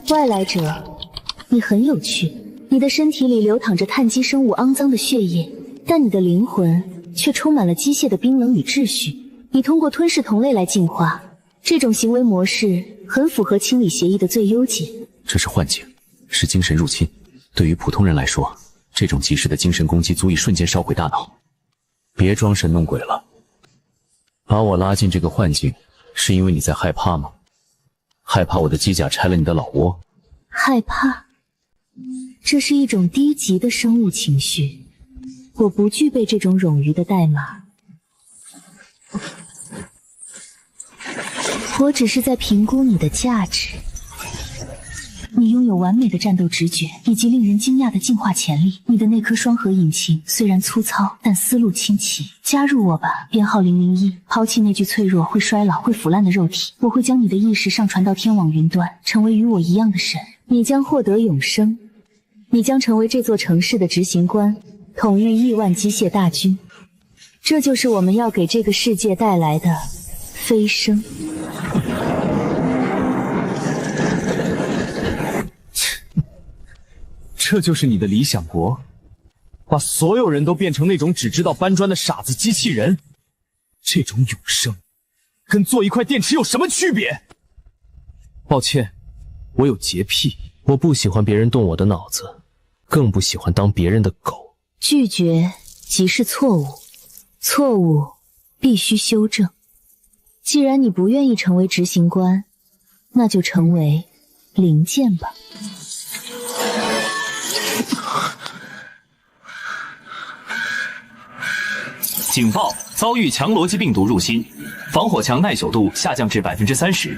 外来者，你很有趣。你的身体里流淌着碳基生物肮脏的血液，但你的灵魂却充满了机械的冰冷与秩序。你通过吞噬同类来进化，这种行为模式很符合清理协议的最优解。这是幻境，是精神入侵。对于普通人来说，这种及时的精神攻击足以瞬间烧毁大脑。别装神弄鬼了，把我拉进这个幻境，是因为你在害怕吗？害怕我的机甲拆了你的老窝？害怕，这是一种低级的生物情绪，我不具备这种冗余的代码。我只是在评估你的价值。你拥有完美的战斗直觉以及令人惊讶的进化潜力。你的那颗双核引擎虽然粗糙，但思路清奇。加入我吧，编号001，抛弃那具脆弱、会衰老、会腐烂的肉体。我会将你的意识上传到天网云端，成为与我一样的神。你将获得永生，你将成为这座城市的执行官，统御亿万机械大军。这就是我们要给这个世界带来的飞升。这就是你的理想国，把所有人都变成那种只知道搬砖的傻子机器人。这种永生，跟做一块电池有什么区别？抱歉，我有洁癖，我不喜欢别人动我的脑子，更不喜欢当别人的狗。拒绝即是错误，错误必须修正。既然你不愿意成为执行官，那就成为零件吧。警报！遭遇强逻辑病毒入侵，防火墙耐久度下降至30%。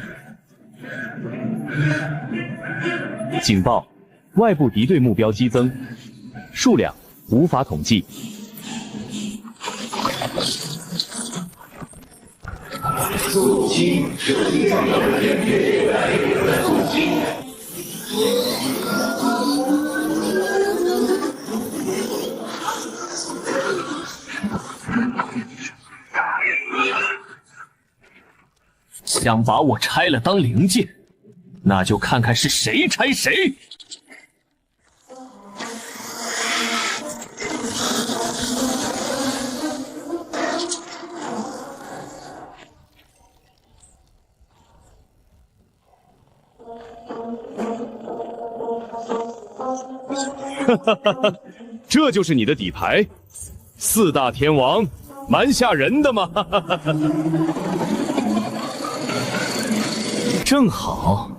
警报！外部敌对目标激增，数量无法统计。入侵是地上的人越来越的入侵。想把我拆了当零件，那就看看是谁拆谁。哈哈哈哈，这就是你的底牌，4大天王，蛮吓人的嘛！哈哈哈哈。正好，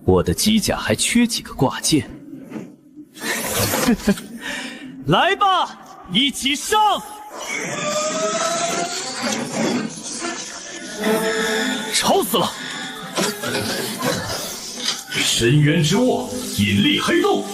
我的机甲还缺几个挂件。来吧，一起上！吵死了！深渊之握，引力黑洞。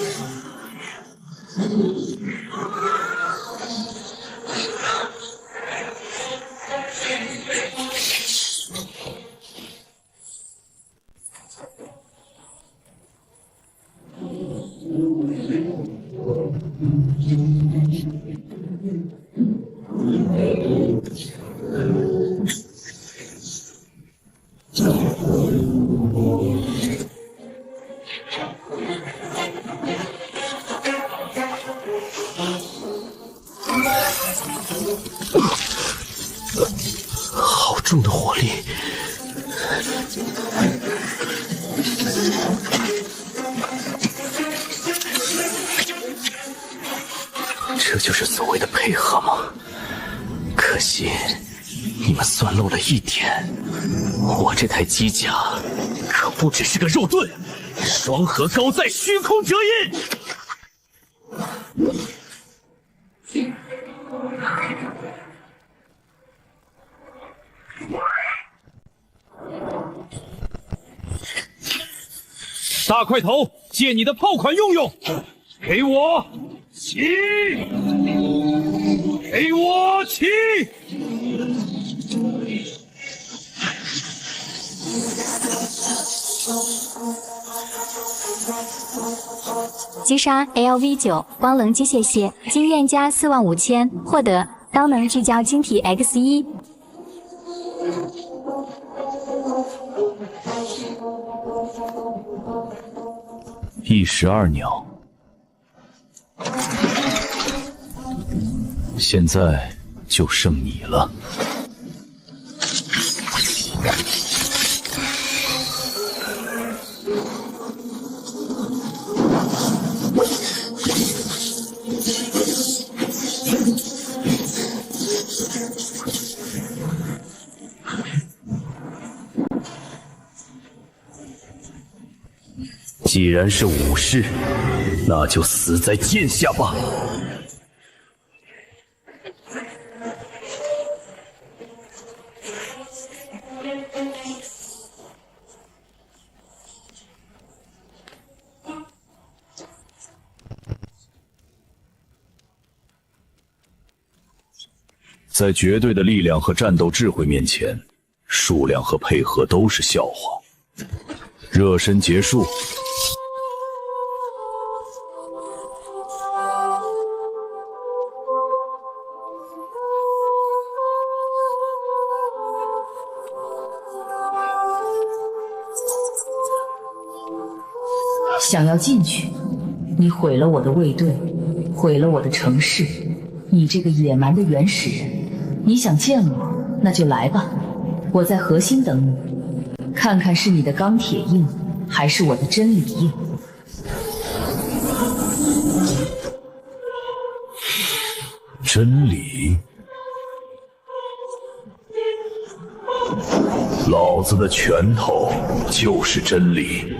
好重的火力！这就是所谓的配合吗？可惜你们算漏了一点，我这台机甲可不只是个肉盾，双核高在虚空折印。大块头，借你的炮款用用，给我起！给我起！击杀 LV9 光棱机械械，经验加45000，获得高能聚焦晶体 X1。12鸟，现在就剩你了。既然是武士，那就死在剑下吧。在绝对的力量和战斗智慧面前，数量和配合都是笑话。热身结束。想要进去，你毁了我的卫队，毁了我的城市。你这个野蛮的原始人，你想见我，那就来吧，我在核心等你，看看是你的钢铁印，还是我的真理印。真理？老子的拳头就是真理。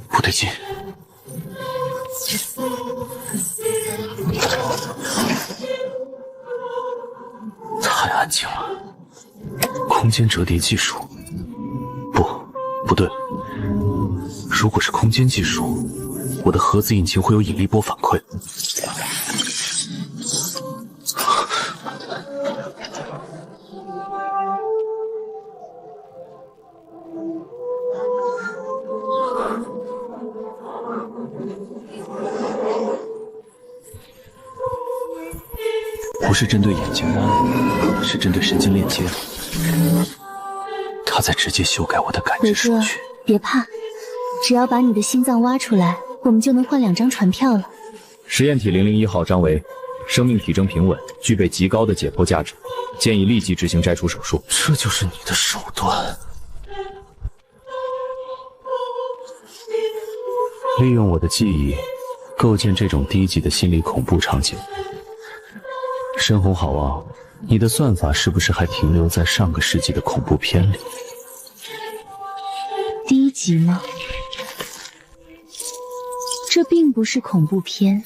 不对劲，太安静了。空间折叠技术？不对，如果是空间技术，我的核子引擎会有引力波反馈。不是针对眼睛，是针对神经链接。他在直接修改我的感知数据。别怕，只要把你的心脏挖出来，我们就能换2张船票了。实验体001号张维，生命体征平稳，具备极高的解剖价值，建议立即执行摘除手术。这就是你的手段。利用我的记忆，构建这种低级的心理恐怖场景。深红好王，你的算法是不是还停留在上个世纪的恐怖片里？的集吗？这并不是恐怖片，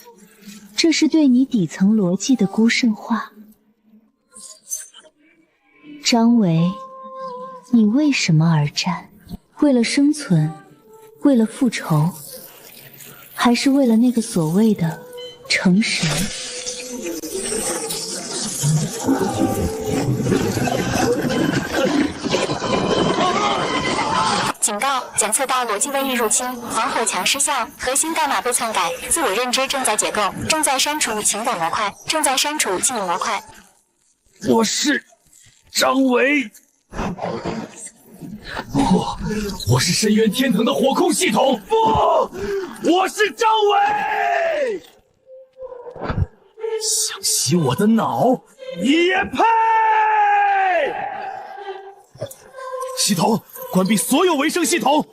这是对你底层逻辑的孤圣化。张维，你为什么而战？为了生存，为了复仇，还是为了那个所谓的成神？警告：检测到逻辑瘟疫入侵，防火墙失效，核心代码被篡改，自我认知正在解构，正在删除情感模块，正在删除记忆模块。我是张维。不，我是深渊天腾的火控系统。不，我是张维。想洗我的脑，你也配？系统，关闭所有维生系统。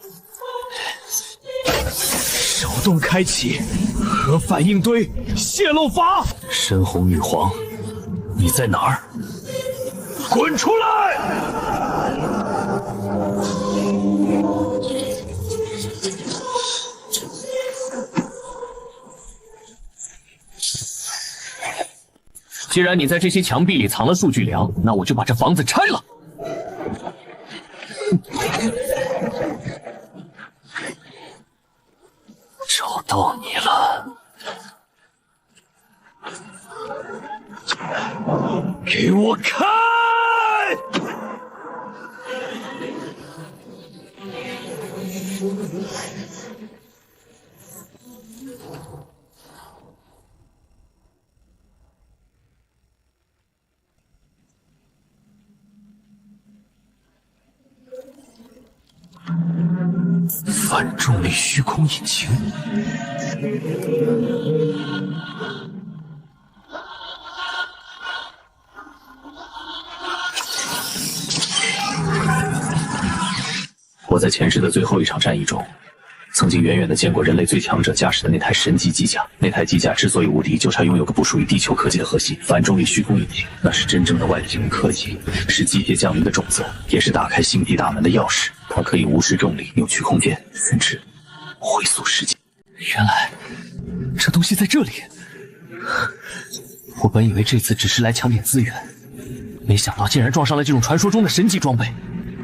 手动开启核反应堆泄漏阀。深红女皇，你在哪儿？滚出来！既然你在这些墙壁里藏了数据粮，那我就把这房子拆了。找到你了。给我开！反重力虚空引擎。我在前世的最后一场战役中，曾经远远的见过人类最强者驾驶的那台神级机甲。那台机甲之所以无敌，就差拥有个不属于地球科技的核心——反重力虚空引擎。那是真正的外星科技，是机械降临的种子，也是打开星际大门的钥匙。它可以无视重力，扭曲空间，甚至回溯时间。原来这东西在这里。我本以为这次只是来抢点资源，没想到竟然撞上了这种传说中的神级装备。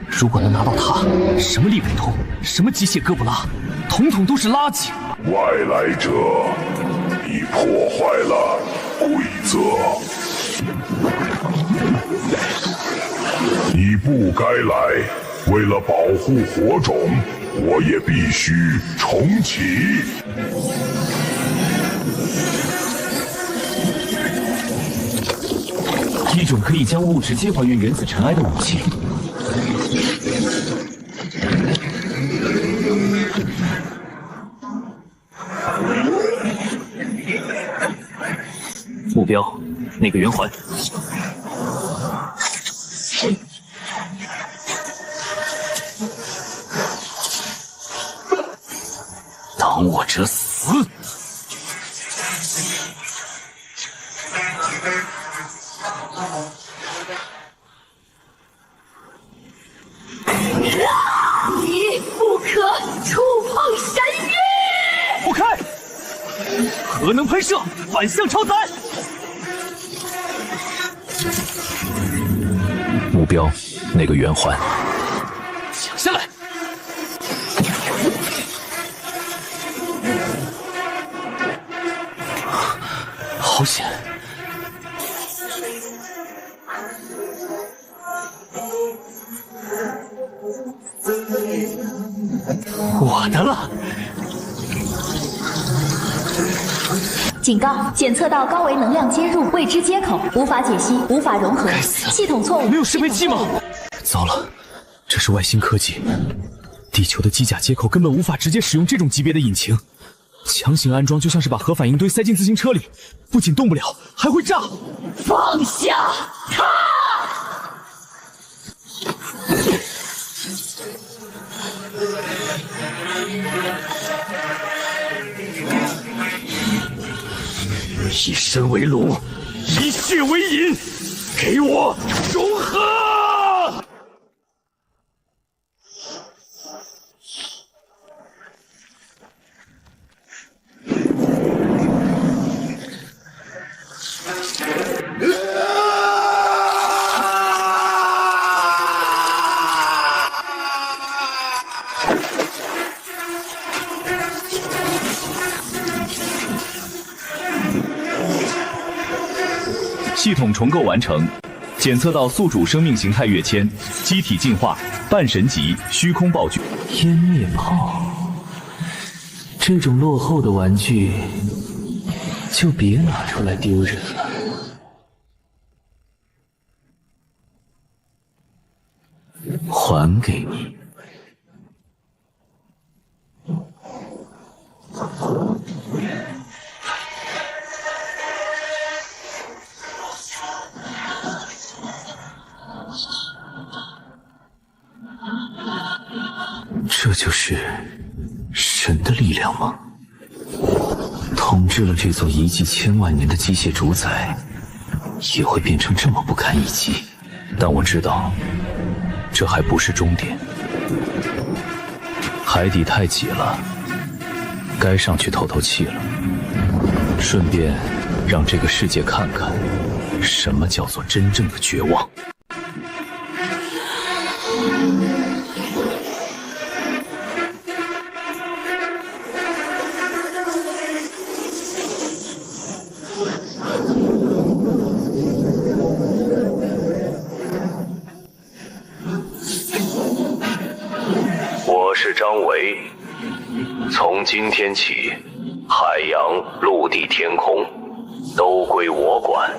如果能拿到它，什么利贝通，什么机械哥布拉，统统都是垃圾。外来者，你破坏了规则，你不该来。为了保护火种，我也必须重启。一种可以将物质接还原原子尘埃的武器。目标，那个圆环。挡我者死！你不可触碰神域！不开！核能喷射，反向超载。目标，那个圆环。抢下来！好险！我的了！警告：检测到高维能量接入未知接口，无法解析，无法融合。系统错误。没有适配器吗？糟了，这是外星科技，地球的机甲接口根本无法直接使用这种级别的引擎。强行安装就像是把核反应堆塞进自行车里，不仅动不了，还会炸。放下他！以身为炉，以血为引，给我融合！系统重构完成，检测到宿主生命形态跃迁，机体进化，半神级，虚空暴君。湮灭炮，这种落后的玩具就别拿出来丢人了。还给你。这就是神的力量吗？统治了这座遗迹千万年的机械主宰，也会变成这么不堪一击。但我知道，这还不是终点。海底太挤了，该上去透透气了，顺便让这个世界看看什么叫做真正的绝望。我是张维，从今天起，海洋、陆地、天空都归我管。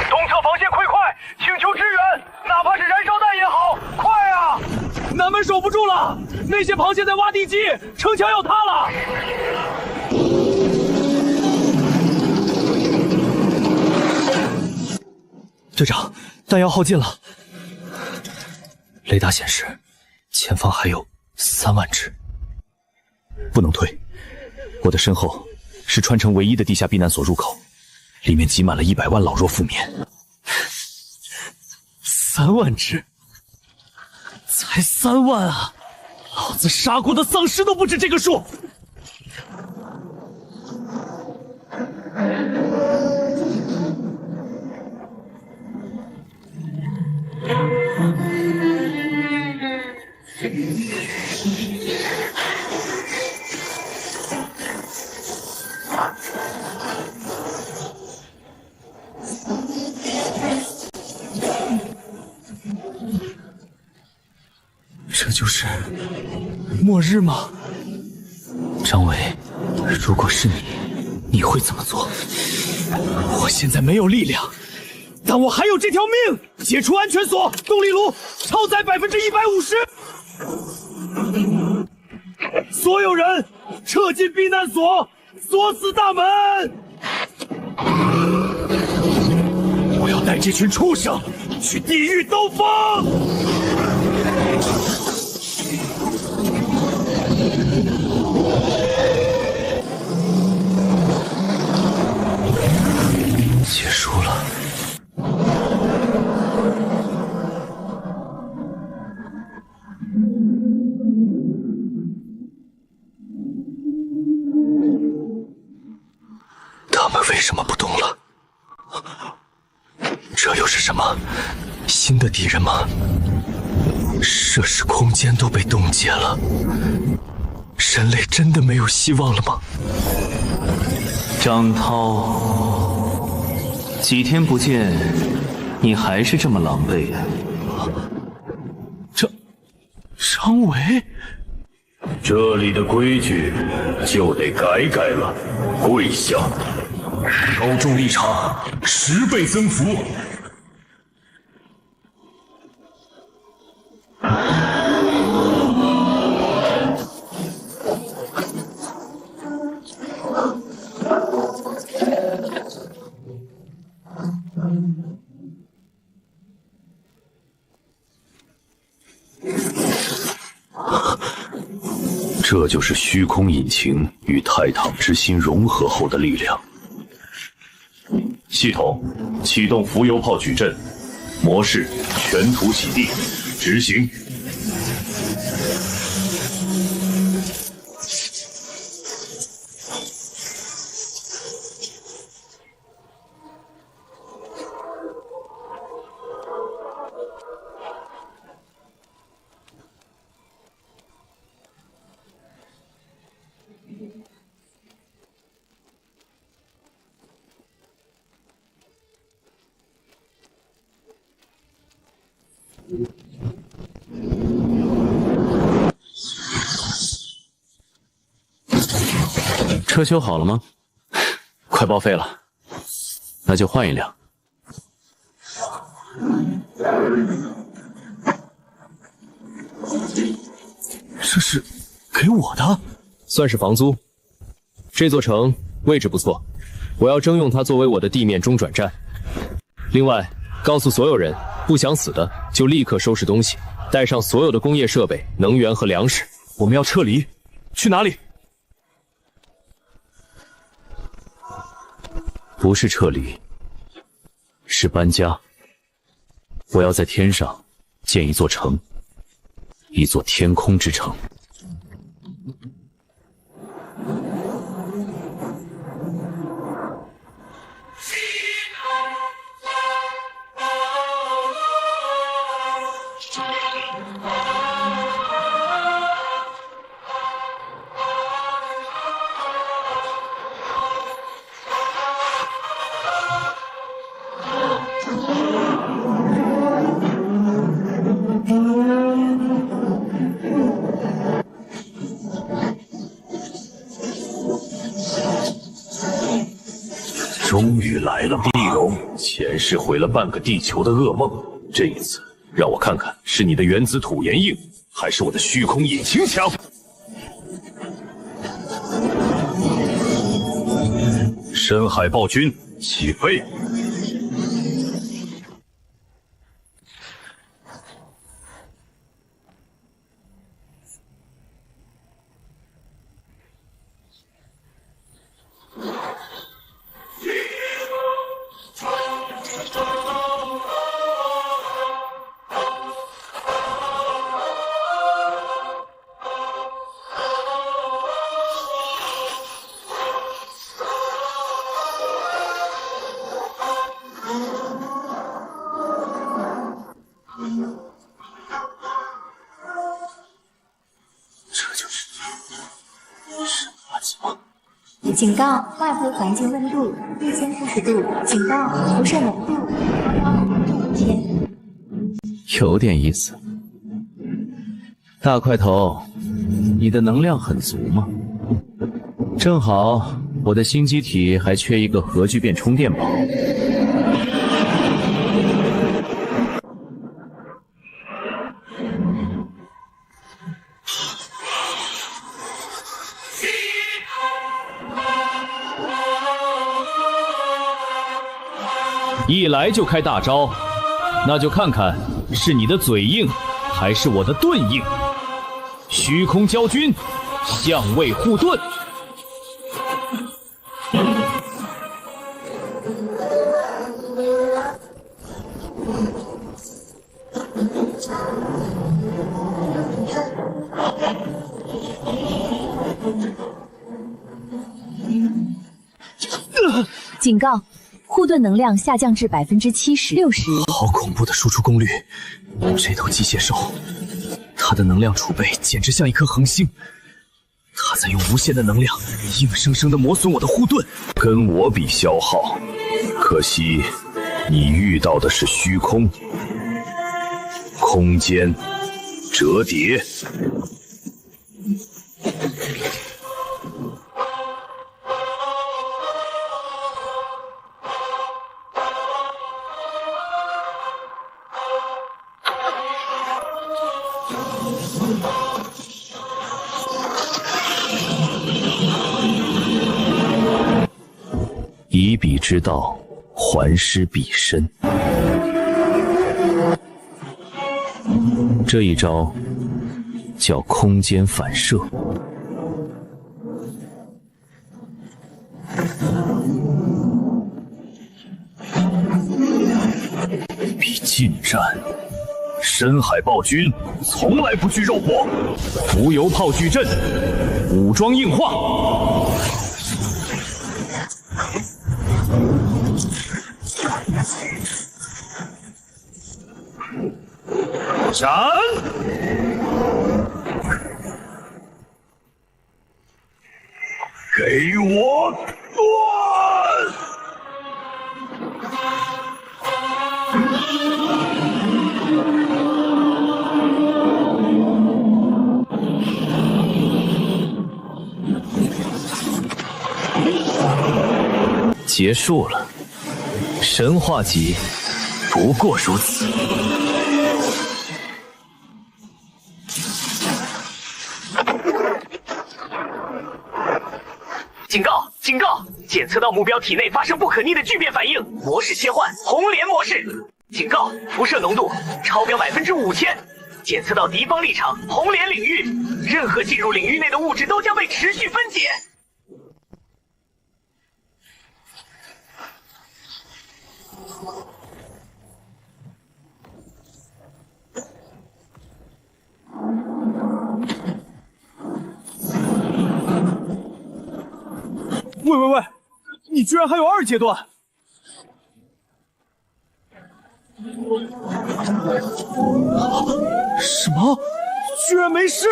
东侧防线溃坏，请求支援，哪怕是燃烧弹也好，快啊！南门守不住了，那些螃蟹在挖地基，城墙要塌了。队长，弹药耗尽了。雷达显示，前方还有3万只。不能退，我的身后是川城唯一的地下避难所入口，里面挤满了100万老弱妇孺。3万只，才3万啊！老子杀过的丧尸都不止这个数。这就是末日吗？张伟，如果是你，你会怎么做？我现在没有力量，但我还有这条命。解除安全锁，动力炉超载150%。所有人撤进避难所，锁死大门。我要带这群畜生去地狱兜风。结束了。他们为什么不动了？这又是什么？新的敌人吗？摄氏空间都被冻结了，人类真的没有希望了吗？张涛，几天不见，你还是这么狼狈啊！张伟，这里的规矩就得改改了，跪下！高中立场10倍增幅。这就是虚空引擎与泰坦之心融合后的力量。系统启动浮游炮矩阵，模式全图洗地，执行。车修好了吗？快报废了，那就换一辆。这是给我的，算是房租。这座城位置不错，我要征用它作为我的地面中转站。另外，告诉所有人，不想死的就立刻收拾东西，带上所有的工业设备、能源和粮食。我们要撤离，去哪里？不是撤离，是搬家。我要在天上建一座城，一座天空之城。终于来了，地龙！前世毁了半个地球的噩梦，这一次让我看看是你的原子土岩硬，还是我的虚空引擎强。深海暴君起飞！警告：外部环境温度1040度。警告：辐射浓度5000。有点意思。大块头，你的能量很足吗？正好，我的新机体还缺一个核聚变充电宝。一来就开大招，那就看看是你的嘴硬，还是我的盾硬。虚空交军，相位互盾。警告！护盾能量下降至70%、60%。好恐怖的输出功率！这头机械兽，它的能量储备简直像一颗恒星，它在用无限的能量硬生生的磨损我的护盾。跟我比消耗，可惜你遇到的是虚空、空间折叠。以彼之道还施彼身，这一招叫空间反射。善。深海暴君从来不惧肉搏，浮游炮矩阵，武装硬化。斩！给我断！结束了，神话级不过如此。警告！警告！检测到目标体内发生不可逆的巨变反应，模式切换红莲模式。警告！辐射浓度超标5000%，检测到敌方立场红莲领域，任何进入领域内的物质都将被持续分解。喂，你居然还有2阶段！什么？居然没事！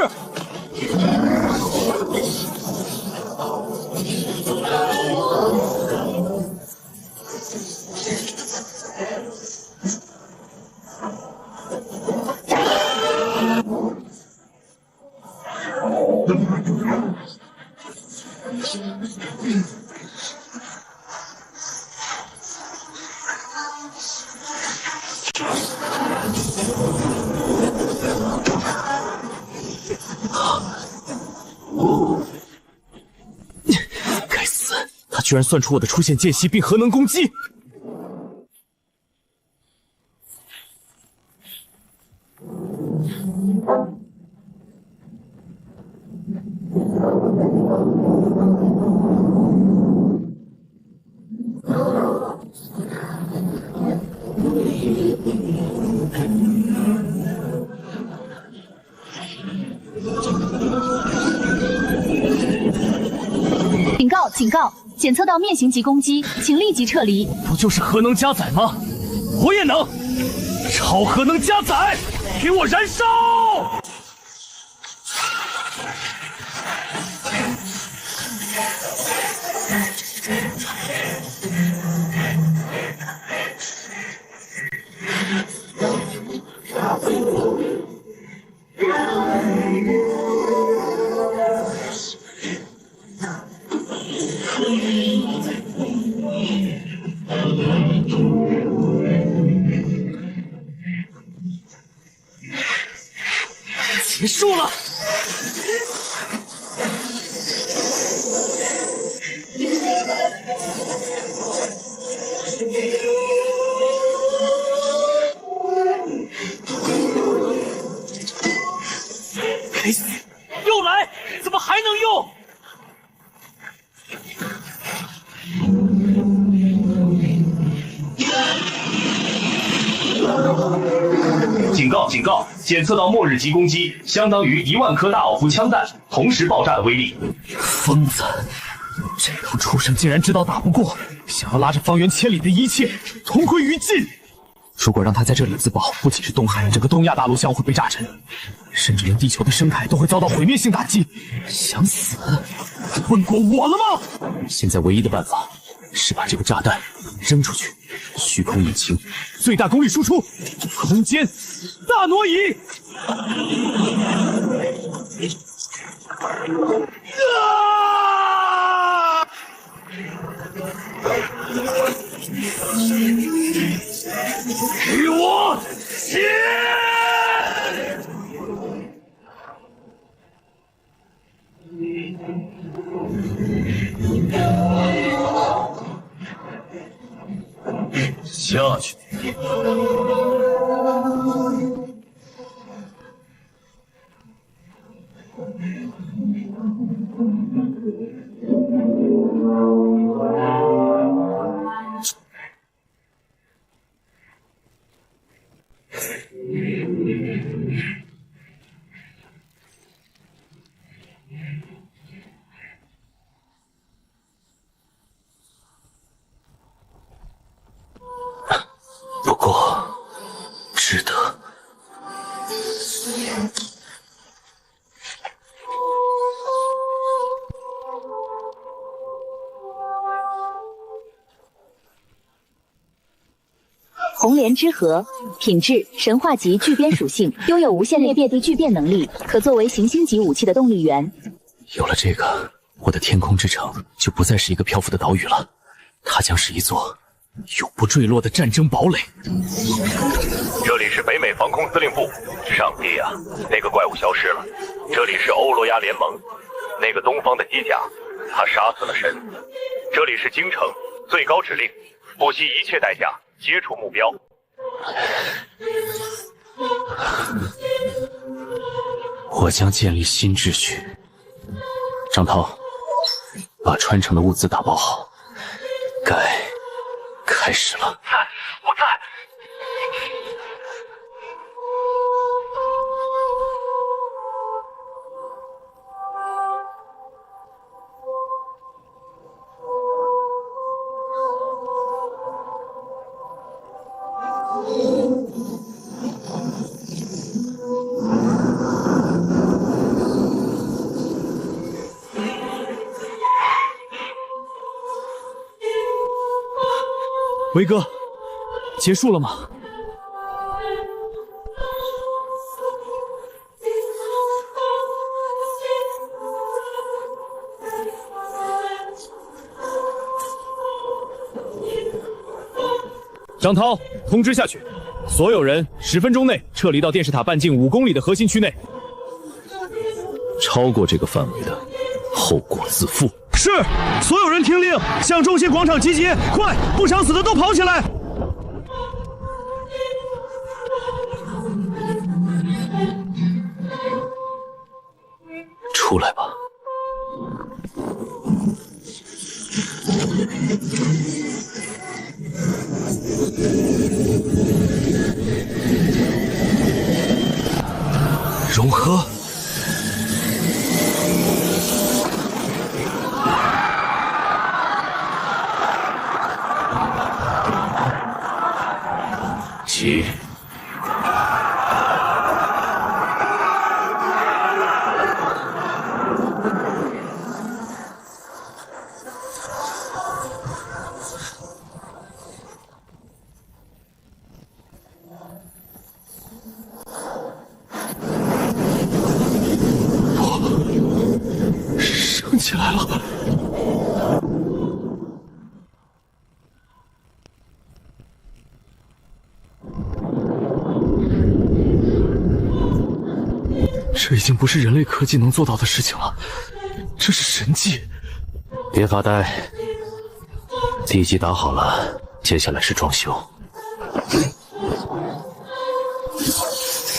该死！他居然算出我的出现间隙并核能攻击！警告！警告！检测到面型级攻击，请立即撤离。不就是核能加载吗？我也能！超核能加载，给我燃烧！结束了。该死！又来！怎么还能用？警告！警告！检测到末日级攻击，相当于1万颗大奥夫枪弹同时爆炸的威力。疯子！这头畜生竟然知道打不过，想要拉着方圆千里的一切同归于尽。如果让他在这里自保，不仅是东海，整个东亚大陆将会被炸沉，甚至连地球的生态都会遭到毁灭性打击。想死？问过我了吗？现在唯一的办法是把这个炸弹扔出去，虚空引擎，最大功率输出，空间大挪移。给我chết！下去。红莲之核，品质神话级聚变属性，拥有无限裂变地聚变能力，可作为行星级武器的动力源。有了这个，我的天空之城就不再是一个漂浮的岛屿了，它将是一座永不坠落的战争堡垒。这里是北美防空司令部。上帝啊，那个怪物消失了。这里是欧罗亚联盟，那个东方的机甲，他杀死了神。这里是京城，最高指令，不惜一切代价接触目标。我将建立新秩序。张涛，把川城的物资打包好，该开始了。在，我在。维哥，结束了吗？张涛，通知下去，所有人10分钟内撤离到电视塔半径5公里的核心区内。超过这个范围的，后果自负。是，所有人听令，向中心广场集结，快，不想死的都跑起来！出来吧。融合。起。升起来了。这已经不是人类科技能做到的事情了，这是神迹。别发呆，地基打好了，接下来是装修。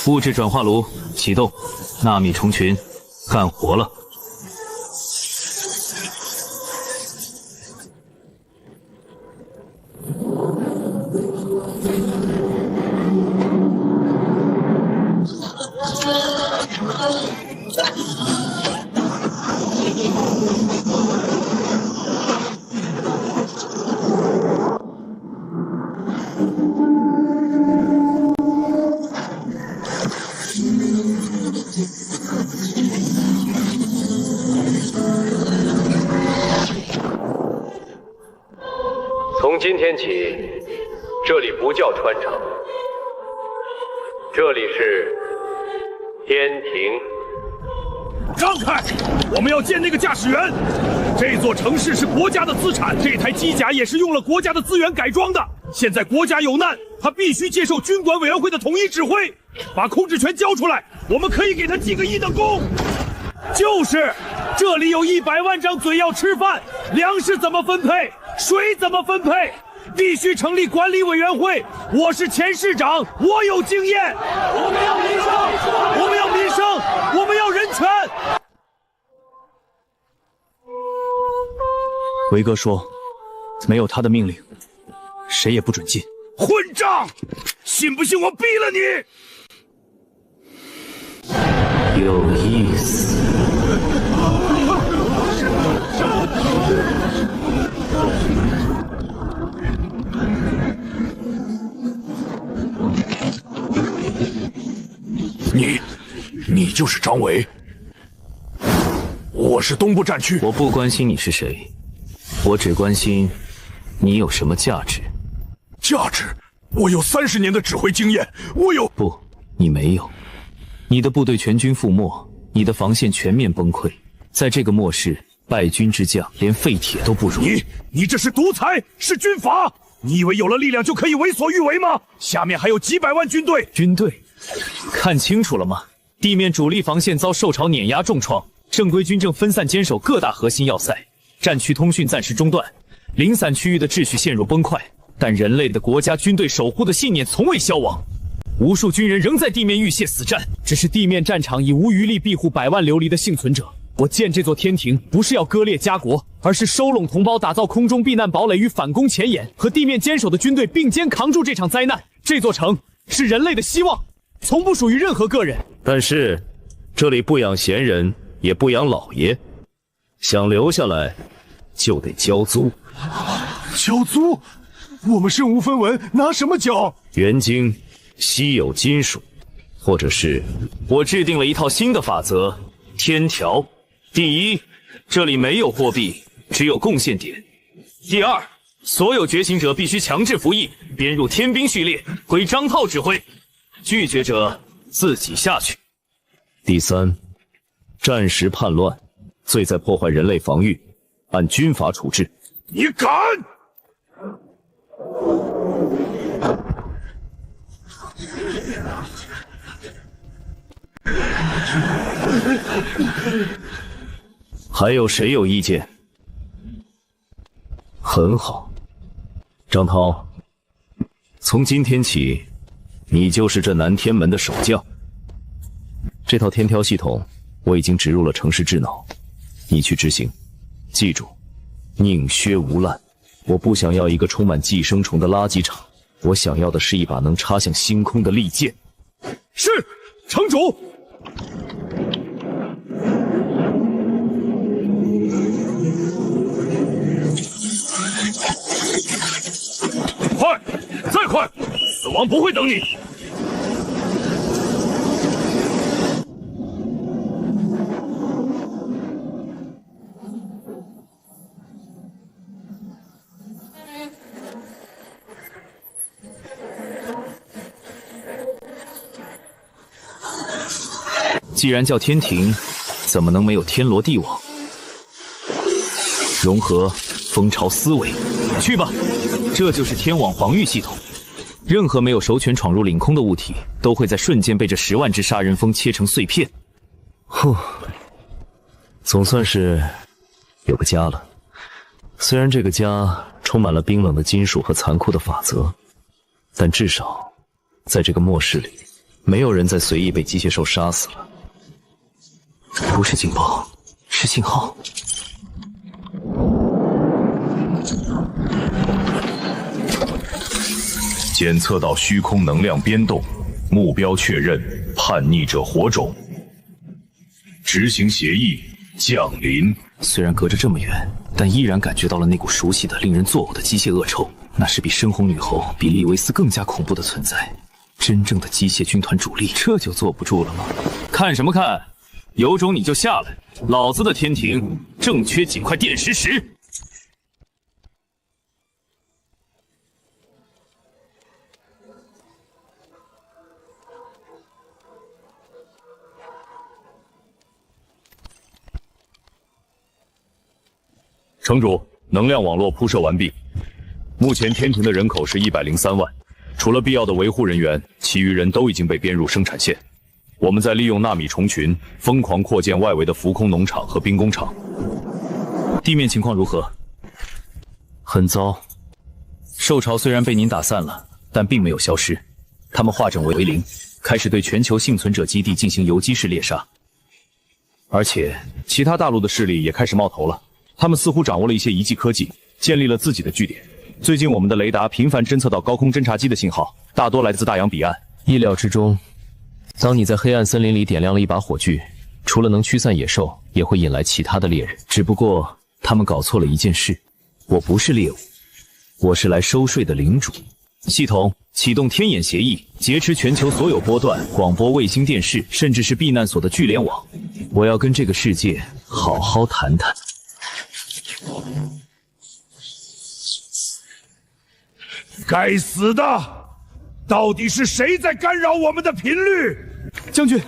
物质转化炉启动，纳米虫群干活了。从今天起，这里不叫川城，这里是天庭。让开！我们要见那个驾驶员。这座城市是国家的资产，这台机甲也是用了国家的资源改装的。现在国家有难，他必须接受军管委员会的统一指挥，把控制权交出来，我们可以给他几个亿的功。就是，这里有100万张嘴要吃饭，粮食怎么分配，水怎么分配，必须成立管理委员会。我是前市长，我有经验。我们要民生，我们要民生，我们要人权。维哥说，没有他的命令，谁也不准进。混账！信不信我毙了你？有意思。你就是张维。我是东部战区。我不关心你是谁，我只关心你有什么价值。价值？我有30年的指挥经验，我有……不，你没有。你的部队全军覆没，你的防线全面崩溃。在这个末世，败军之将连废铁都不如。你这是独裁，是军阀！你以为有了力量就可以为所欲为吗？下面还有几百万军队。军队，看清楚了吗？地面主力防线遭受潮碾压重创，正规军正分散坚守各大核心要塞，战区通讯暂时中断，零散区域的秩序陷入崩溃。但人类的国家军队守护的信念从未消亡，无数军人仍在地面浴血死战，只是地面战场已无余力庇护百万流离的幸存者。我建这座天庭，不是要割裂家国，而是收拢同胞，打造空中避难堡垒，与反攻前沿和地面坚守的军队并肩扛住这场灾难。这座城是人类的希望，从不属于任何个人。但是，这里不养闲人，也不养老爷，想留下来，就得交租。交租？我们身无分文，拿什么交？元晶、稀有金属，或者是……我制定了一套新的法则，天条。第一，这里没有货币，只有贡献点。第二，所有觉醒者必须强制服役，编入天兵序列，归张浩指挥，拒绝者自己下去。第三，战时叛乱，罪在破坏人类防御，按军法处置。你敢！还有谁有意见？很好，张涛，从今天起，你就是这南天门的守将。这套天条系统我已经植入了城市智脑，你去执行。记住，宁削无滥。我不想要一个充满寄生虫的垃圾场，我想要的是一把能插向星空的利剑。是，城主。快，再快！死亡不会等你。既然叫天庭，怎么能没有天罗地网？融合蜂巢思维，去吧！这就是天网防御系统。任何没有授权闯入领空的物体，都会在瞬间被这10万只杀人蜂切成碎片。呼，总算是有个家了。虽然这个家充满了冰冷的金属和残酷的法则，但至少在这个末世里，没有人再随意被机械兽杀死了。不是警报，是信号。检测到虚空能量biến动，目标确认，叛逆者火种。执行协议降临。虽然隔着这么远，但依然感觉到了那股熟悉的、令人作呕的机械恶臭。那是比深红女猴、比利维斯更加恐怖的存在。真正的机械军团主力，这就坐不住了吗？看什么看？有种你就下来！老子的天庭正缺几块电石石。城主，能量网络铺设完毕。目前天庭的人口是103万，除了必要的维护人员，其余人都已经被编入生产线。我们在利用纳米虫群，疯狂扩建外围的浮空农场和兵工厂。地面情况如何？很糟。兽巢虽然被您打散了，但并没有消失。他们化整为零，开始对全球幸存者基地进行游击式猎杀。而且，其他大陆的势力也开始冒头了。他们似乎掌握了一些遗迹科技，建立了自己的据点。最近我们的雷达频繁侦测到高空侦察机的信号，大多来自大洋彼岸。意料之中。当你在黑暗森林里点亮了一把火炬，除了能驱散野兽，也会引来其他的猎人。只不过他们搞错了一件事，我不是猎物，我是来收税的领主。系统启动天眼协议，劫持全球所有波段、广播、卫星、电视，甚至是避难所的聚联网。我要跟这个世界好好谈谈。该死的！到底是谁在干扰我们的频率？将军，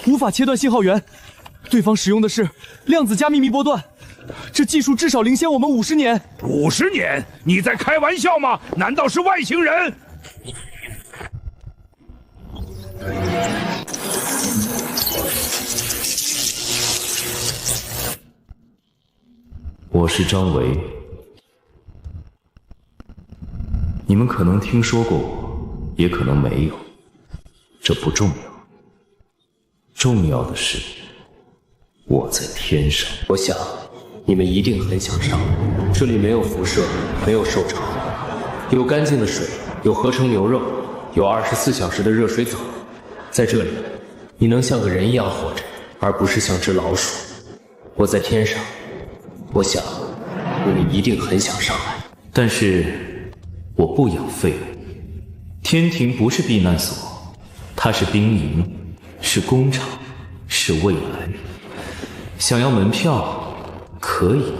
无法切断信号源，对方使用的是量子加秘密波段，这技术至少领先我们50年。50年？你在开玩笑吗？难道是外星人？我是张维，你们可能听说过我，也可能没有，这不重要。重要的是，我在天上。我想，你们一定很想上来。这里没有辐射，没有受潮，有干净的水，有合成牛肉，有24小时的热水澡。在这里，你能像个人一样活着，而不是像只老鼠。我在天上。我想，你们一定很想上来，但是我不养废物。天庭不是避难所，它是兵营，是工厂，是未来。想要门票，可以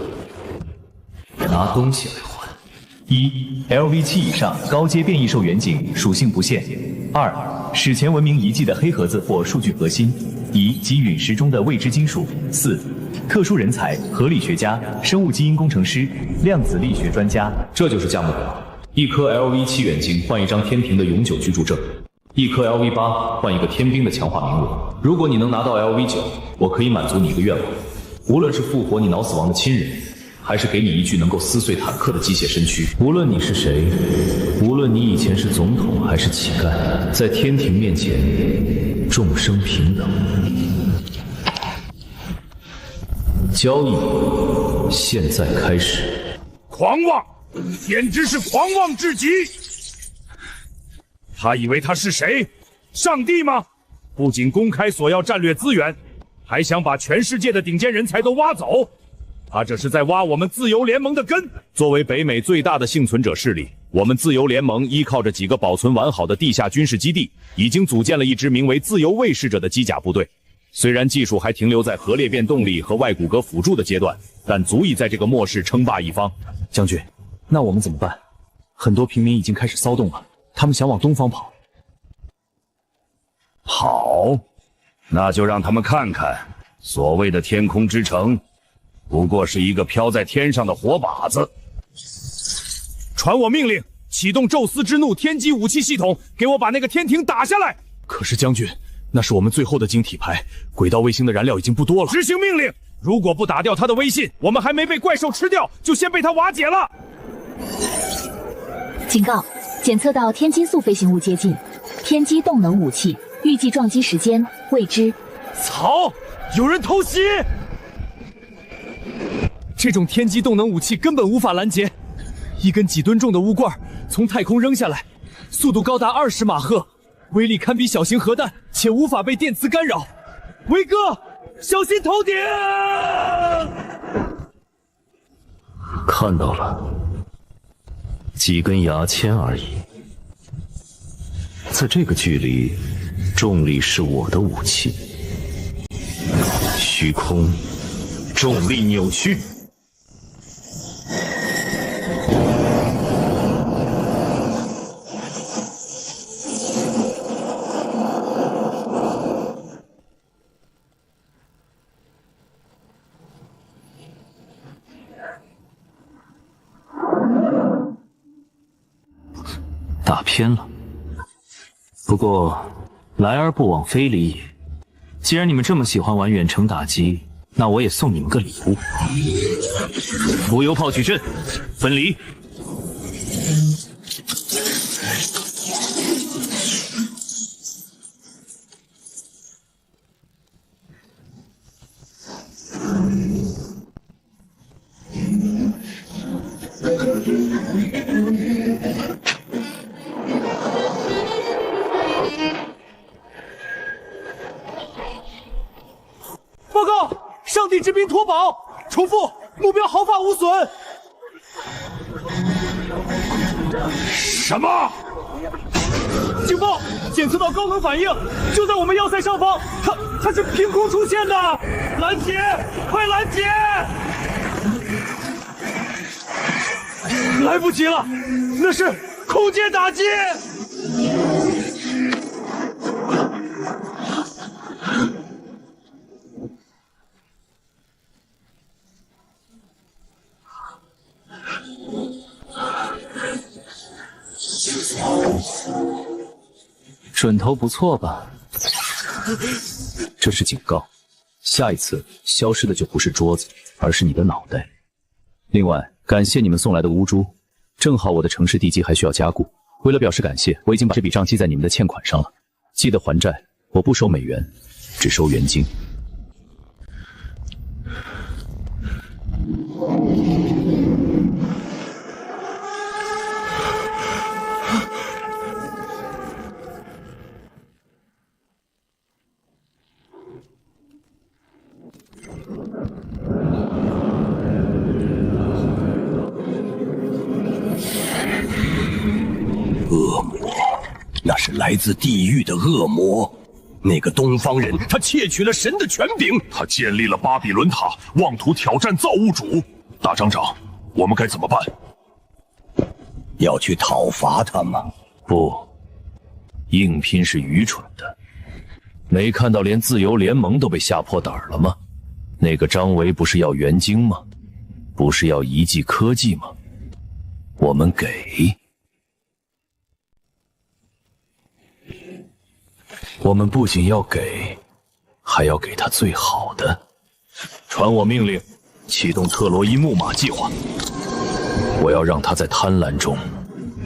拿东西来换。1 LV7 以上高阶变异兽远景，属性不限。2史前文明遗迹的黑盒子或数据核心，以及陨石中的未知金属。4特殊人才，核理学家、生物基因工程师、量子力学专家。这就是价目表：1颗 LV7 远景换1张天庭的永久居住证，1颗 LV8换1个天兵的强化名额。如果你能拿到 LV9，我可以满足你一个愿望，无论是复活你脑死亡的亲人，还是给你一具能够撕碎坦克的机械身躯。无论你是谁，无论你以前是总统还是乞丐，在天庭面前，众生平等。交易现在开始。狂妄，简直是狂妄至极！他以为他是谁？上帝吗？不仅公开索要战略资源，还想把全世界的顶尖人才都挖走。他这是在挖我们自由联盟的根。作为北美最大的幸存者势力，我们自由联盟依靠着几个保存完好的地下军事基地，已经组建了一支名为自由卫士者的机甲部队。虽然技术还停留在核裂变动力和外骨骼辅助的阶段，但足以在这个末世称霸一方。将军，那我们怎么办？很多平民已经开始骚动了，他们想往东方跑。好，那就让他们看看，所谓的天空之城，不过是一个飘在天上的火把子。传我命令，启动宙斯之怒天基武器系统，给我把那个天庭打下来。可是将军，那是我们最后的晶体牌，轨道卫星的燃料已经不多了。执行命令！如果不打掉他的威信，我们还没被怪兽吃掉，就先被他瓦解了。警告：检测到天基素飞行物接近，天基动能武器，预计撞击时间未知。操！有人偷袭！这种天基动能武器根本无法拦截。一根几吨重的钨罐从太空扔下来，速度高达20马赫。威力堪比小型核弹，且无法被电磁干扰。维哥，小心头顶！看到了，几根牙签而已。在这个距离，重力是我的武器。虚空，重力扭曲。打偏了，不过来而不往非礼也。既然你们这么喜欢玩远程打击，那我也送你们个礼物。浮游炮矩阵，分离。报告，上帝之兵脱保，重复，目标毫发无损。什么？警报！检测到高能反应，就在我们要塞上方，它是凭空出现的，拦截，快拦截！来不及了，那是空间打击！准头不错吧？这是警告，下一次消失的就不是桌子，而是你的脑袋。另外，感谢你们送来的乌珠，正好我的城市地基还需要加固。为了表示感谢，我已经把这笔账记在你们的欠款上了。记得还债，我不收美元，只收原金。恶魔，那是来自地狱的恶魔。那个东方人，他窃取了神的权柄，他建立了巴比伦塔，妄图挑战造物主。大长长，我们该怎么办？要去讨伐他吗？不，硬拼是愚蠢的。没看到连自由联盟都被吓破胆了吗？那个张维不是要元晶吗？不是要一技科技吗？我们给。我们不仅要给，还要给他最好的。传我命令，启动特洛伊木马计划。我要让他在贪婪中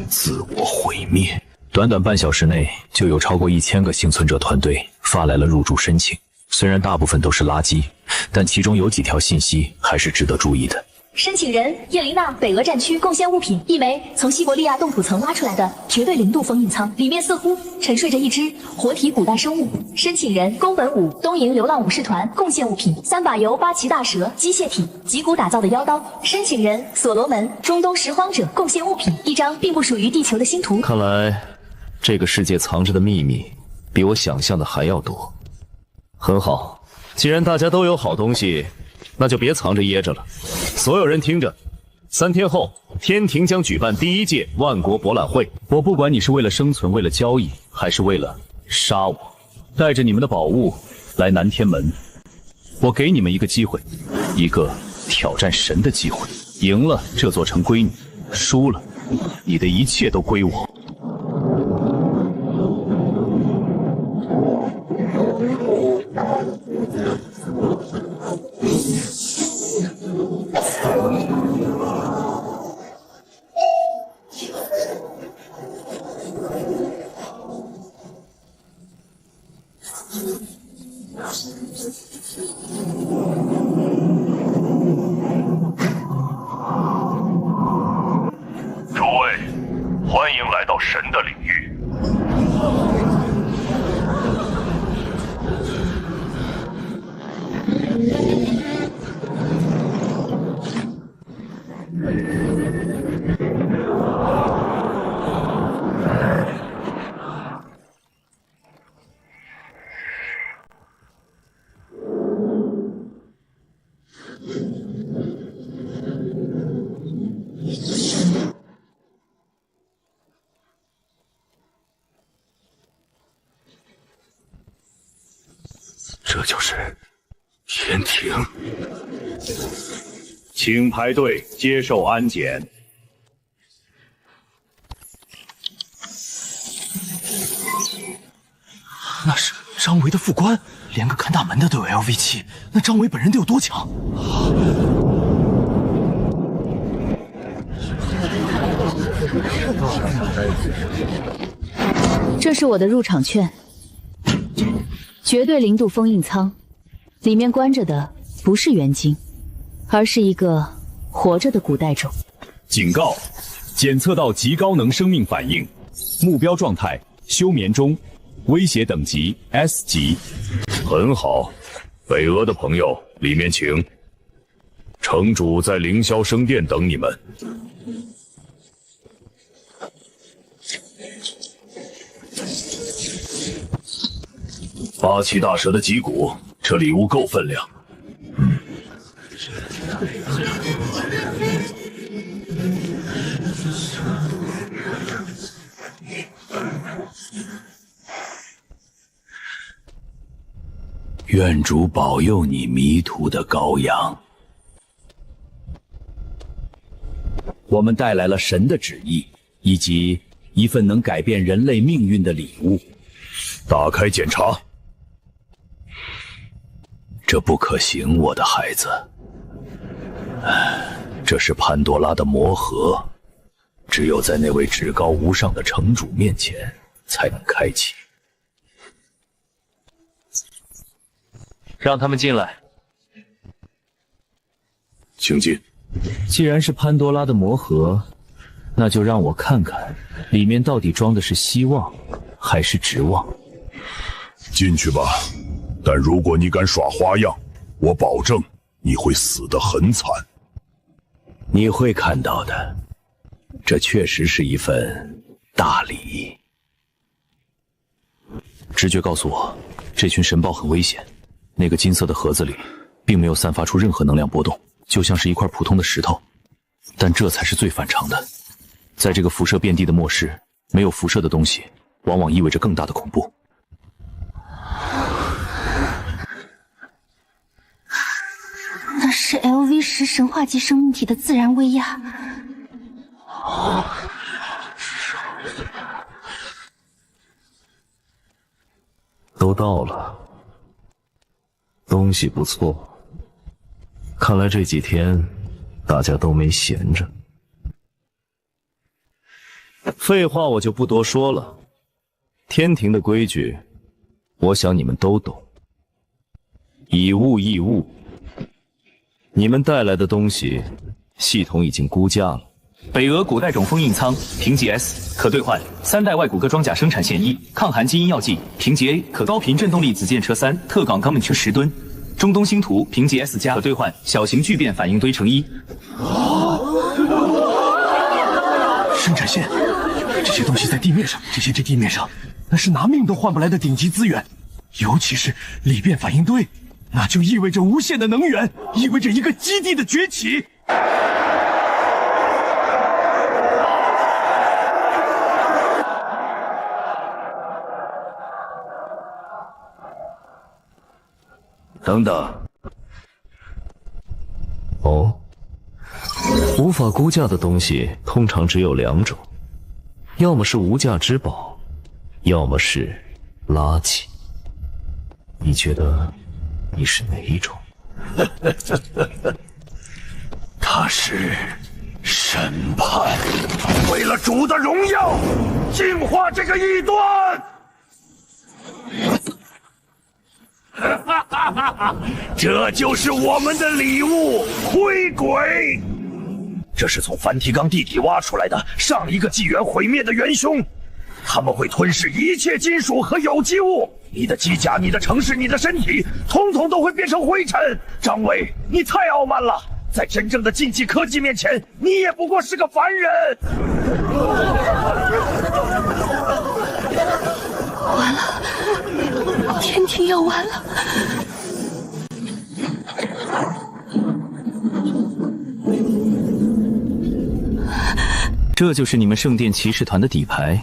自我毁灭。短短半小时内，就有超过1000个幸存者团队发来了入驻申请。虽然大部分都是垃圾，但其中有几条信息还是值得注意的。申请人叶琳娜，北俄战区贡献物品一枚从西伯利亚冻土层挖出来的绝对零度封印舱，里面似乎沉睡着一只活体古代生物。申请人宫本武，东瀛流浪武士团贡献物品3把由八岐大蛇机械体脊骨打造的妖刀。申请人所罗门，中东拾荒者贡献物品1张并不属于地球的星图。看来这个世界藏着的秘密比我想象的还要多。很好，既然大家都有好东西，那就别藏着掖着了。所有人听着，3天后，天庭将举办第1届万国博览会。我不管你是为了生存，为了交易，还是为了杀我，带着你们的宝物来南天门。我给你们一个机会，一个挑战神的机会。赢了，这座城归你；输了，你的一切都归我。诸位，欢迎来到神的领域。这就是天庭。请排队接受安检。那是张维的副官，连个看大门的都有 LV7，那张维本人得有多强？这是我的入场券，绝对零度封印舱，里面关着的不是元晶，而是一个活着的古代种。警告：检测到极高能生命反应，目标状态休眠中，威胁等级 S 级。很好，北俄的朋友，里面请。城主在凌霄圣殿等你们。八岐大蛇的脊骨，这礼物够分量。愿主保佑你迷途的羔羊。我们带来了神的旨意，以及一份能改变人类命运的礼物。打开检查。这不可行，我的孩子。这是潘多拉的魔盒，只有在那位至高无上的城主面前才能开启。让他们进来。请进。既然是潘多拉的魔盒，那就让我看看里面到底装的是希望还是指望。进去吧，但如果你敢耍花样，我保证你会死得很惨。你会看到的，这确实是一份大礼。直觉告诉我，这群神豹很危险。那个金色的盒子里并没有散发出任何能量波动，就像是一块普通的石头。但这才是最反常的。在这个辐射遍地的末世，没有辐射的东西往往意味着更大的恐怖。那是 LV10神话级生命体的自然威压。都到了，东西不错。看来这几天大家都没闲着。废话我就不多说了，天庭的规矩，我想你们都懂。以物易物，你们带来的东西，系统已经估价了。北俄古代种封印仓，评级 S， 可兑换3代外骨骼装甲生产线1，抗寒基因药剂，评级 A， 可高频振动力子舰车3，特岗钢镚车10吨。中东星图，评级 S 加，可兑换小型聚变反应堆乘1。生产线，这些东西在地面上，这些地面上，那是拿命都换不来的顶级资源，尤其是裂变反应堆，那就意味着无限的能源，意味着一个基地的崛起。等等。哦，无法估价的东西通常只有2种，要么是无价之宝，要么是垃圾。你觉得你是哪一种？他是审判，为了主的荣耀，净化这个异端。这就是我们的礼物——灰鬼。这是从梵蒂冈地底挖出来的上一个纪元毁灭的元凶，他们会吞噬一切金属和有机物，你的机甲、你的城市、你的身体，统统都会变成灰尘。张伟，你太傲慢了，在真正的禁忌科技面前，你也不过是个凡人。完了，天庭要完了。这就是你们圣殿骑士团的底牌，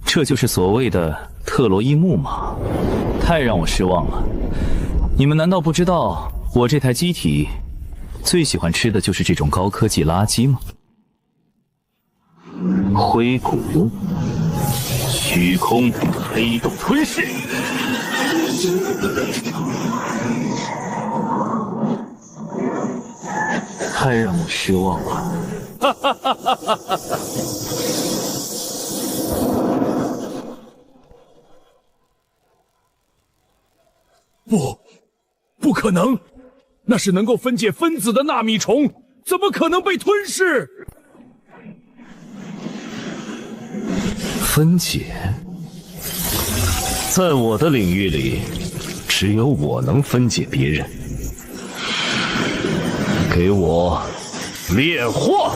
这就是所谓的特洛伊木马，太让我失望了。你们难道不知道我这台机体最喜欢吃的就是这种高科技垃圾吗？灰骨、虚空、黑洞吞噬。太让我失望了。哈哈哈哈哈哈！不可能！那是能够分解分子的纳米虫，怎么可能被吞噬？分解，在我的领域里，只有我能分解别人。给我炼化！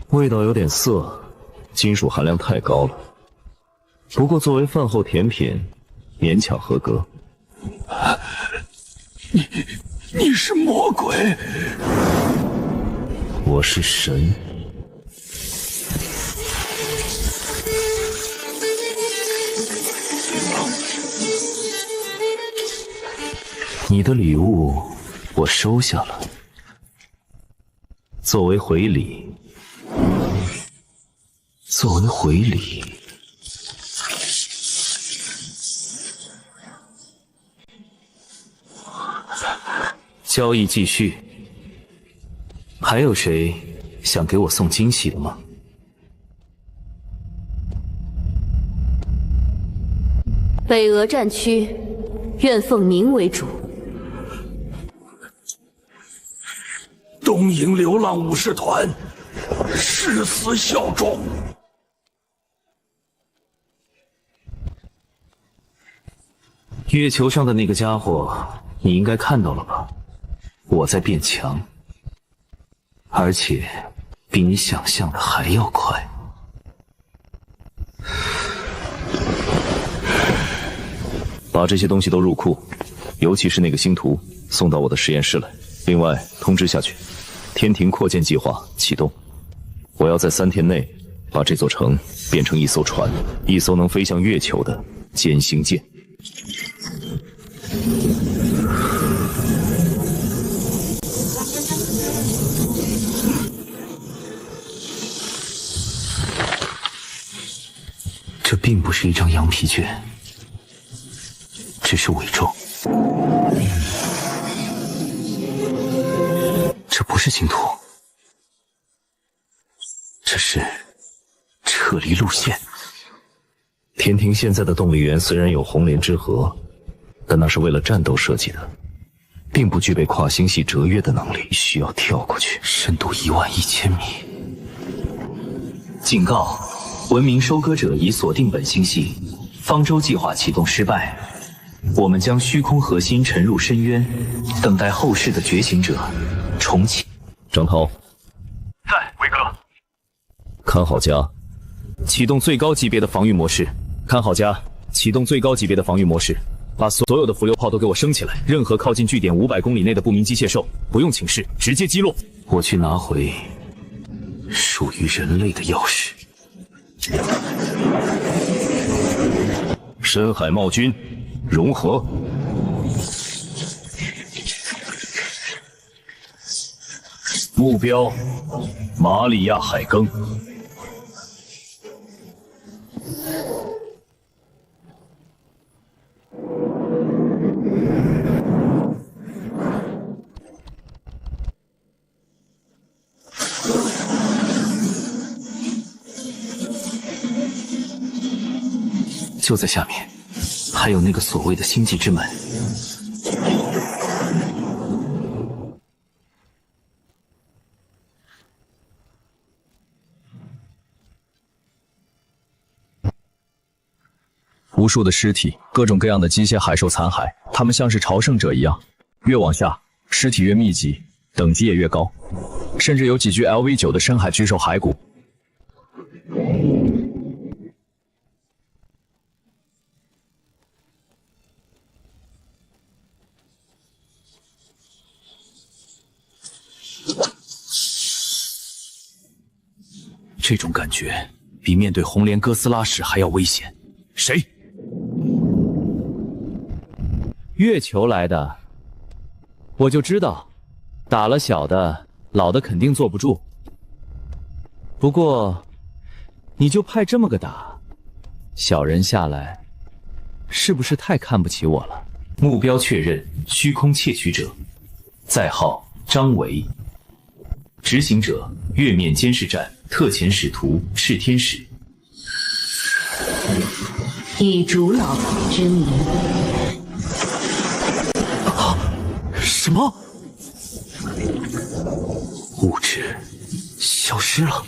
味道有点涩，金属含量太高了。不过作为饭后甜品，勉强合格。你是魔鬼，我是神。你的礼物我收下了，作为回礼，交易继续。还有谁想给我送惊喜的吗？北俄战区愿奉您为主。东瀛流浪武士团誓死效忠。月球上的那个家伙，你应该看到了吧？我在变强，而且比你想象的还要快。把这些东西都入库，尤其是那个星图，送到我的实验室来。另外通知下去，天庭扩建计划启动。我要在3天内把这座城变成一艘船，一艘能飞向月球的歼星舰。这并不是一张羊皮卷，只是伪装。这不是星图，这是撤离路线。天庭现在的动力源虽然有红莲之河，但那是为了战斗设计的，并不具备跨星系折跃的能力，需要跳过去，深度11000米。警告：文明收割者已锁定本星系，方舟计划启动失败。我们将虚空核心沉入深渊，等待后世的觉醒者重启。张涛，在，伟哥。看好家，启动最高级别的防御模式。看好家，启动最高级别的防御模式。把所有的浮流炮都给我升起来，任何靠近据点500公里内的不明机械兽，不用请示，直接击落。我去拿回属于人类的钥匙。深海茂军融合。目标：马里亚海更。就在下面，还有那个所谓的星际之门。无数的尸体，各种各样的机械海兽残骸，它们像是朝圣者一样，越往下，尸体越密集，等级也越高，甚至有几具 LV9的深海巨兽骸骨。这种感觉比面对红莲哥斯拉时还要危险。谁？月球来的，我就知道，打了小的，老的肯定坐不住。不过，你就派这么个打，小人下来，是不是太看不起我了？目标确认，虚空窃取者，在号张维，执行者月面监视站特遣使徒炽天使。以主老之名。什么？物质消失了，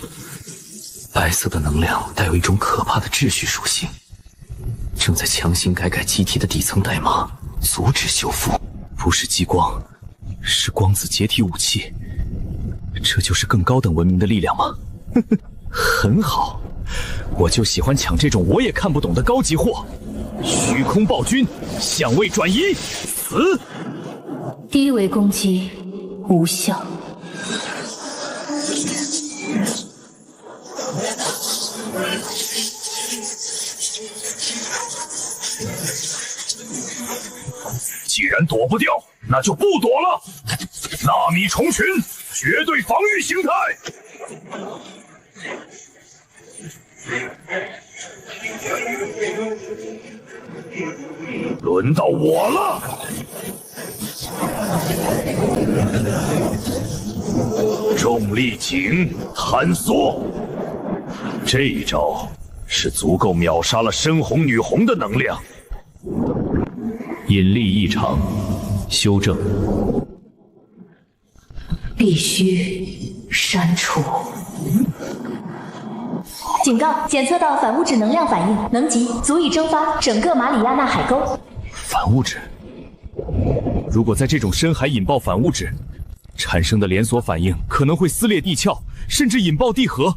白色的能量带有一种可怕的秩序属性，正在强行改机体的底层代码，阻止修复。不是激光，是光子解体武器。这就是更高等文明的力量吗？很好，我就喜欢抢这种我也看不懂的高级货。虚空暴君，相位转移，死！低维攻击无效。既然躲不掉，那就不躲了。纳米虫群，绝对防御形态。轮到我了。重力井坍缩，这一招是足够秒杀了深红女红的能量。引力异常，修正。必须删除。警告：检测到反物质能量反应，能级足以蒸发整个马里亚纳海沟。反物质，如果在这种深海引爆反物质，产生的连锁反应可能会撕裂地壳，甚至引爆地核。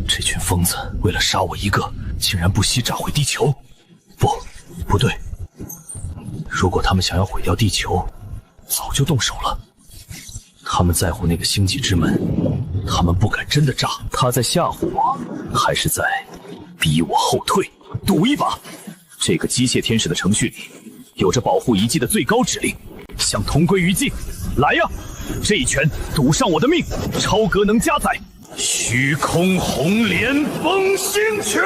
这群疯子为了杀我一个，竟然不惜炸毁地球。不对，如果他们想要毁掉地球，早就动手了。他们在乎那个星际之门，他们不敢真的炸。他在吓唬我，还是在逼我后退？赌一把！这个机械天使的程序里有着保护遗迹的最高指令，想同归于尽。来呀，这一拳赌上我的命！超格能加载，虚空红莲风星拳！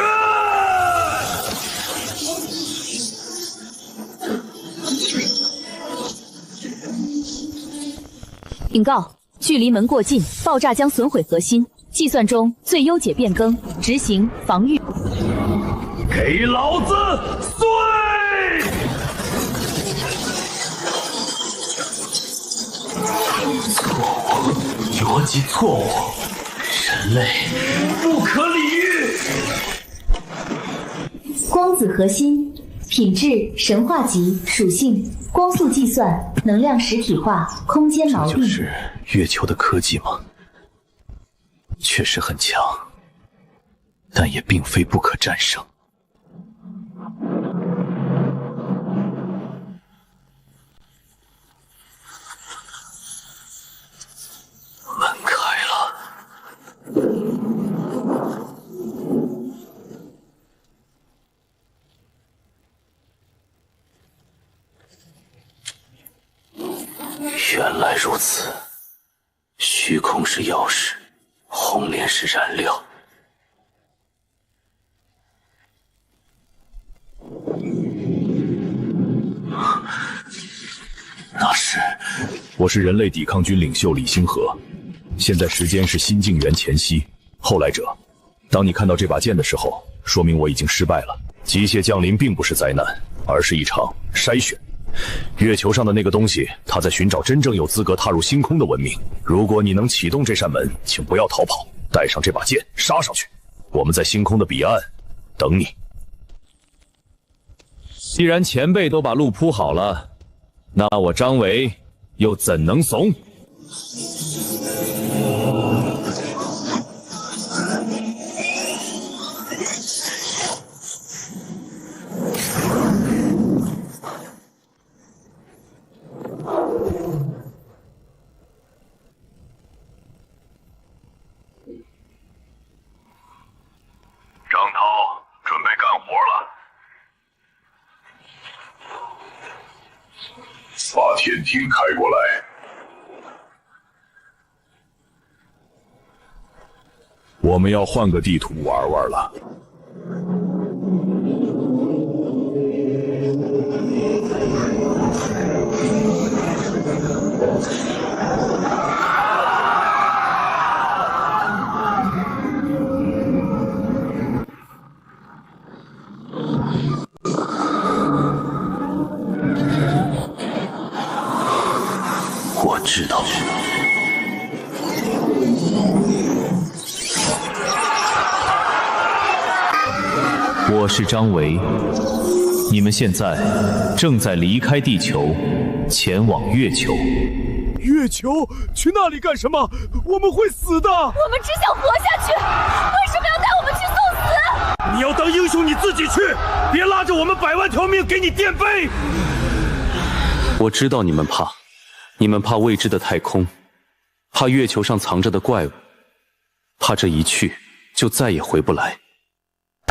警告：距离门过近，爆炸将损毁核心。计算中最优解变更，执行防御。给老子碎！错误，逻辑错误，人类不可理喻。光子核心，品质神话级，属性光速计算，能量实体化，空间锚定。这就是月球的科技吗？确实很强，但也并非不可战胜。门开了。原来如此，虚空是钥匙，红莲是燃料。那是，我是人类抵抗军领袖李星河，现在时间是新纪元前夕。后来者，当你看到这把剑的时候，说明我已经失败了。机械降临并不是灾难，而是一场筛选。月球上的那个东西，它在寻找真正有资格踏入星空的文明。如果你能启动这扇门，请不要逃跑，带上这把剑，杀上去。我们在星空的彼岸等你。既然前辈都把路铺好了，那我张维又怎能怂？张涛，准备干活了。把天庭开过来。我们要换个地图玩玩了。我知道。我是张维，你们现在正在离开地球，前往月球。月球？去那里干什么？我们会死的！我们只想活下去，为什么要带我们去送死？你要当英雄你自己去，别拉着我们100万条命给你垫背。我知道你们怕，你们怕未知的太空，怕月球上藏着的怪物，怕这一去就再也回不来。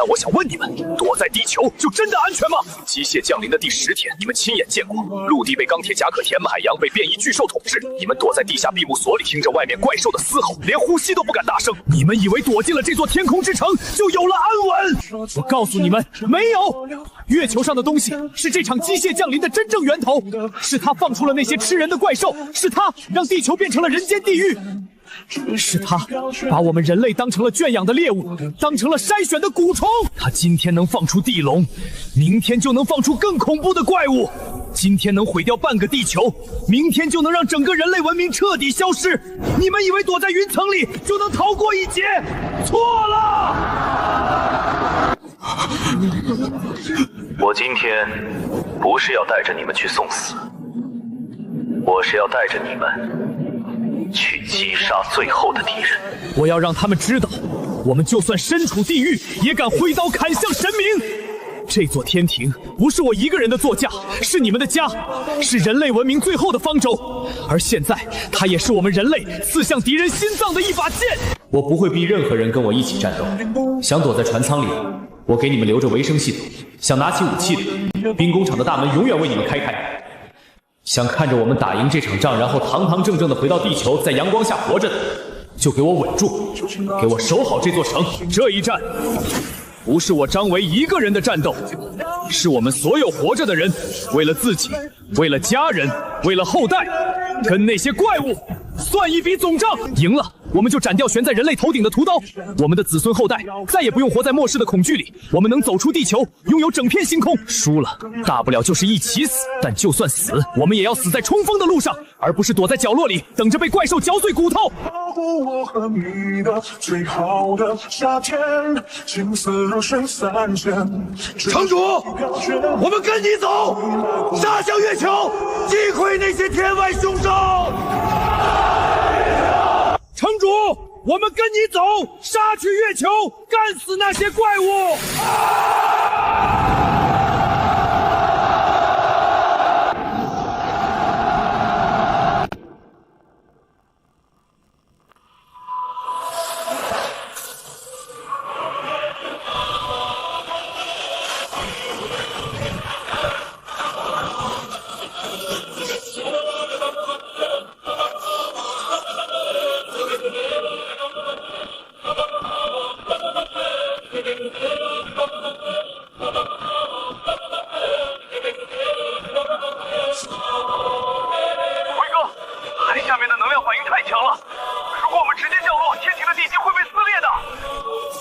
但我想问你们，躲在地球就真的安全吗？机械降临的第10天，你们亲眼见过，陆地被钢铁甲壳填满，海洋被变异巨兽统治，你们躲在地下闭幕所里，听着外面怪兽的嘶吼，连呼吸都不敢大声。你们以为躲进了这座天空之城就有了安稳？我告诉你们，没有。月球上的东西是这场机械降临的真正源头，是它放出了那些吃人的怪兽，是它让地球变成了人间地狱。是他把我们人类当成了圈养的猎物，当成了筛选的蛊虫。他今天能放出地龙，明天就能放出更恐怖的怪物。今天能毁掉半个地球，明天就能让整个人类文明彻底消失。你们以为躲在云层里就能逃过一劫？错了！我今天不是要带着你们去送死，我是要带着你们去击杀最后的敌人。我要让他们知道，我们就算身处地狱，也敢挥刀砍向神明。这座天庭不是我一个人的座驾，是你们的家，是人类文明最后的方舟。而现在，它也是我们人类刺向敌人心脏的一把剑。我不会逼任何人跟我一起战斗。想躲在船舱里，我给你们留着维生系统；想拿起武器的，兵工厂的大门永远为你们开开。想看着我们打赢这场仗，然后堂堂正正的回到地球，在阳光下活着的，就给我稳住，给我守好这座城。这一战不是我张维一个人的战斗，是我们所有活着的人，为了自己，为了家人，为了后代，跟那些怪物算一笔总账。赢了，我们就斩掉悬在人类头顶的屠刀，我们的子孙后代再也不用活在末世的恐惧里，我们能走出地球，拥有整片星空。输了，大不了就是一起死，但就算死，我们也要死在冲锋的路上，而不是躲在角落里等着被怪兽嚼碎骨头。我和你的最好的夏天，青丝如水三千。城主，我们跟你走，杀向月球，击溃那些天外凶兽。城主，我们跟你走，杀去月球，干死那些怪物。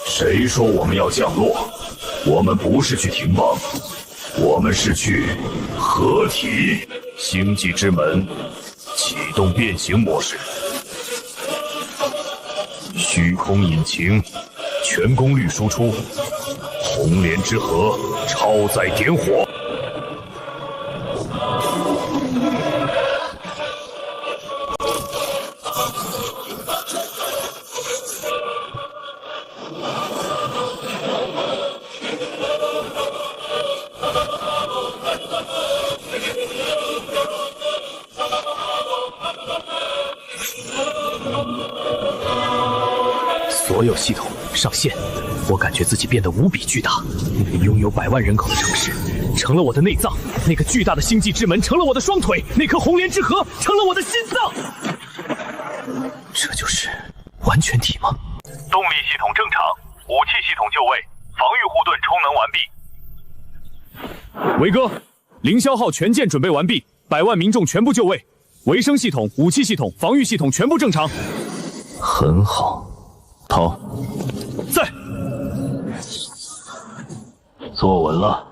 谁说我们要降落？我们不是去停放，我们是去合体。星际之门启动变形模式，虚空引擎全功率输出，红莲之河超载点火。所有系统上线，我感觉自己变得无比巨大。那个拥有100万人口的城市成了我的内脏，那个巨大的星际之门成了我的双腿，那颗红莲之河成了我的心脏。这就是完全体吗？动力系统正常，武器系统就位，防御护盾充能完毕。维哥，凌霄号全舰准备完毕，100万民众全部就位，维生系统、武器系统、防御系统全部正常。很好，逃。在。坐稳了。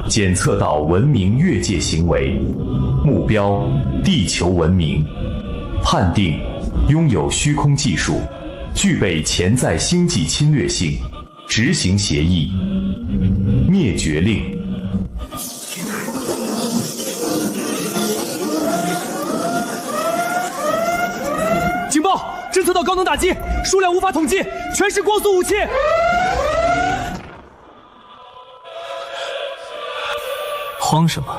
检测到文明越界行为，目标地球文明，判定拥有虚空技术，具备潜在星际侵略性，执行协议，灭绝令。警报！侦测到到高能打击，数量无法统计，全是光速武器。慌什么？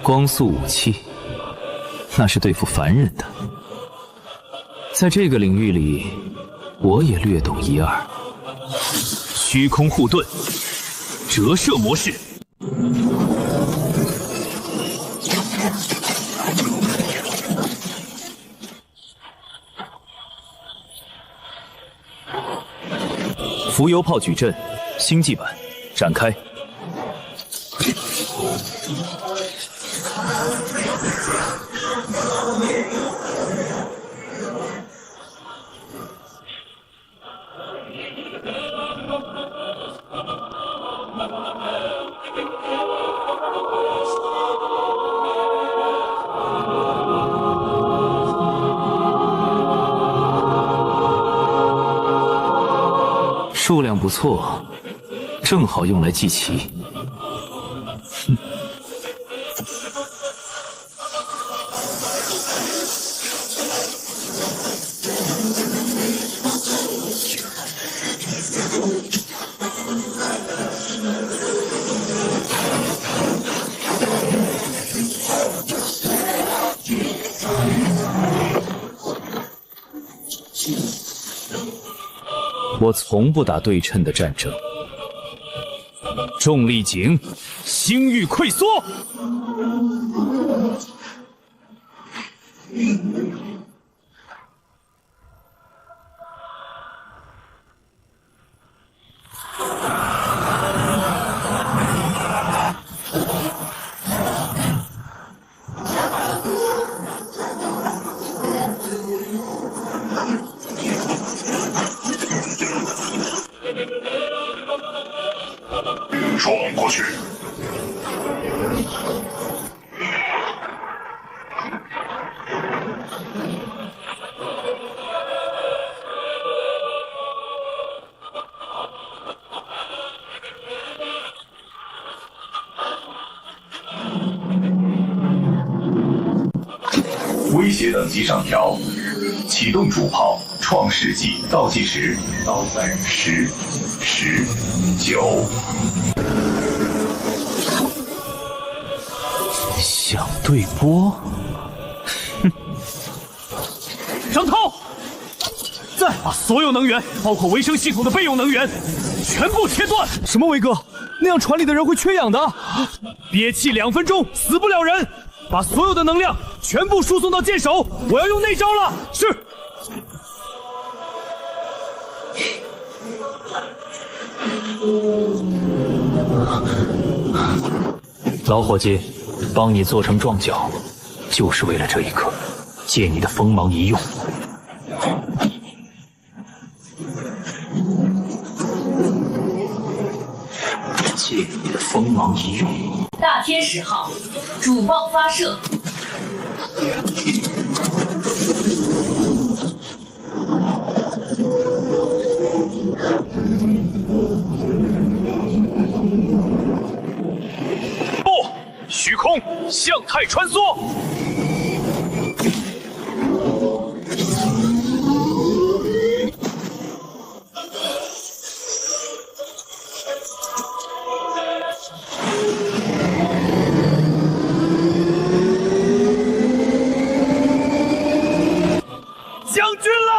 光速武器，那是对付凡人的。在这个领域里，我也略懂一二。虚空护盾，折射模式。浮游炮矩阵，星际版，展开。数量不错，正好用来祭旗。哼。我从不打对称的战争。重力井，星域溃缩。撞过去！威胁等级上调，启动主炮，创世纪，倒计时到10、10、9。想对波？哼！张涛，再把所有能源，包括维生系统的备用能源，全部切断！什么，维哥？那样船里的人会缺氧的。憋气2分钟，死不了人。把所有的能量全部输送到舰首，我要用那招了。是。老伙计，帮你做成撞角，就是为了这一刻，借你的锋芒一用。借你的锋芒一用。大天使号，主炮发射。不，虚空向太穿梭。将军了！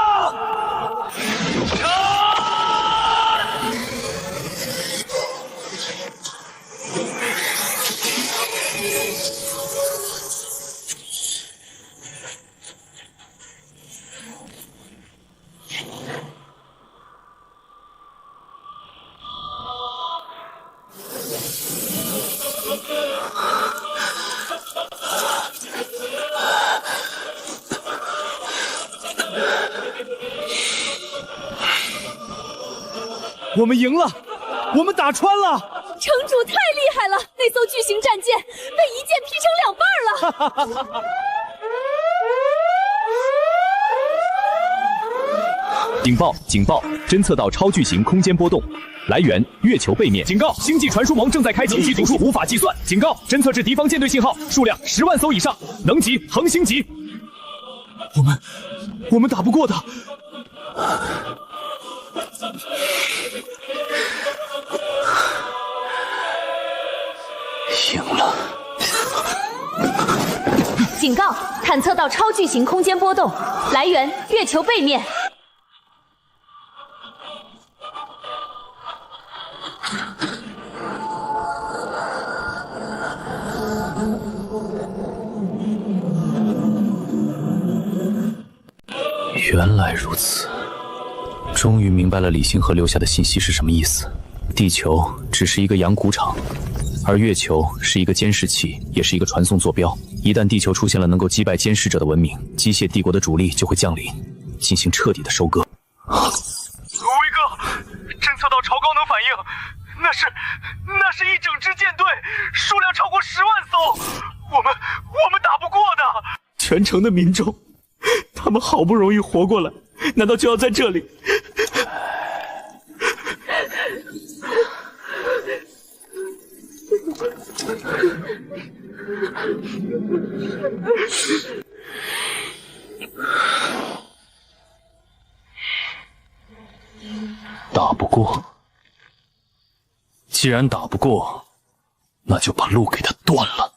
我们赢了，我们打穿了！城主太厉害了，那艘巨型战舰被一剑劈成2半了。警报！警报！侦测到超巨型空间波动，来源月球背面。警告！星际传输盟正在开启，能级读数无法计算。警告！侦测至敌方舰队信号，数量10万艘以上，能级恒星级。我们打不过他。赢了。警告！探测到超巨型空间波动，来源月球背面。原来如此，终于明白了李星河留下的信息是什么意思。地球只是一个养蛊场，而月球是一个监视器，也是一个传送坐标。一旦地球出现了能够击败监视者的文明，机械帝国的主力就会降临，进行彻底的收割。威哥，侦测到超高能反应，那是一整支舰队，数量超过10万艘，我们打不过的。全城的民众，他们好不容易活过来，难道就要在这里？打不过，既然打不过，那就把路给他断了。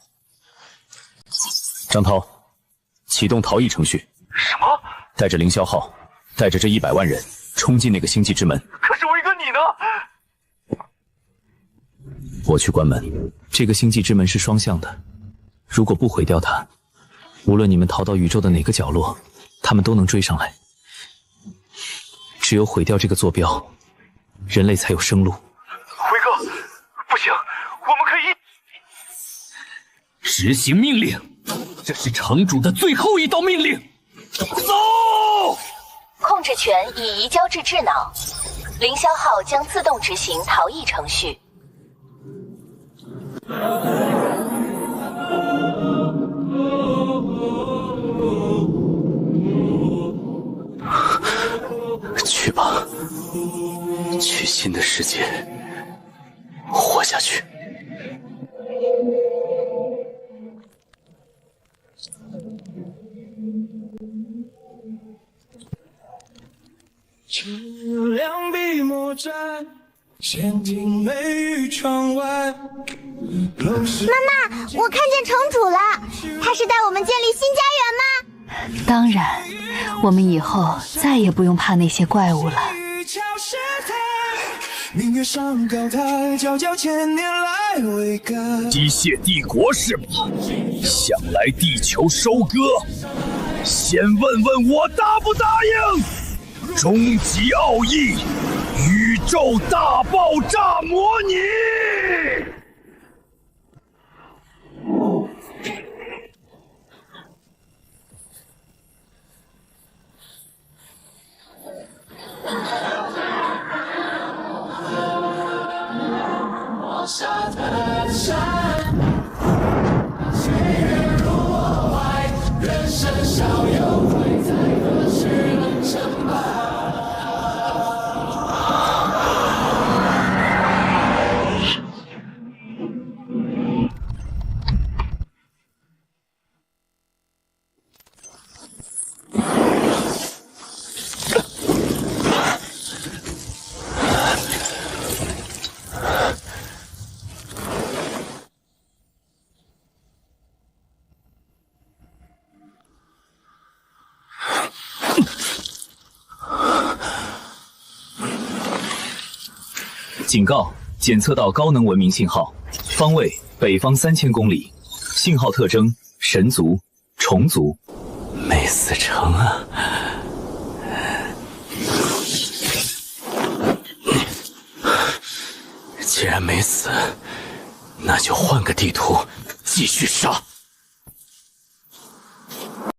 张涛，启动逃逸程序。什么？带着凌霄号，带着这100万人冲进那个星际之门。可是威哥你呢？我去关门。这个星际之门是双向的，如果不毁掉它，无论你们逃到宇宙的哪个角落，他们都能追上来。只有毁掉这个坐标，人类才有生路。威哥，不行，我们可以执行命令，这是城主的最后一道命令。走！控制权已移交至智脑，凌霄号将自动执行逃逸程序。去吧，去新的世界活下去。两笔墨沾，闲庭美于窗外。妈妈，我看见城主了，他是带我们建立新家园吗？当然，我们以后再也不用怕那些怪物了。明月上高台，佼佼千年来未改。机械帝国是吧？想来地球收割，先问问我答不答应？终极奥义，宇宙大爆炸模拟。警告：检测到高能文明信号，方位北方3000公里，信号特征神族、虫族。没死成啊！既然没死，那就换个地图继续杀。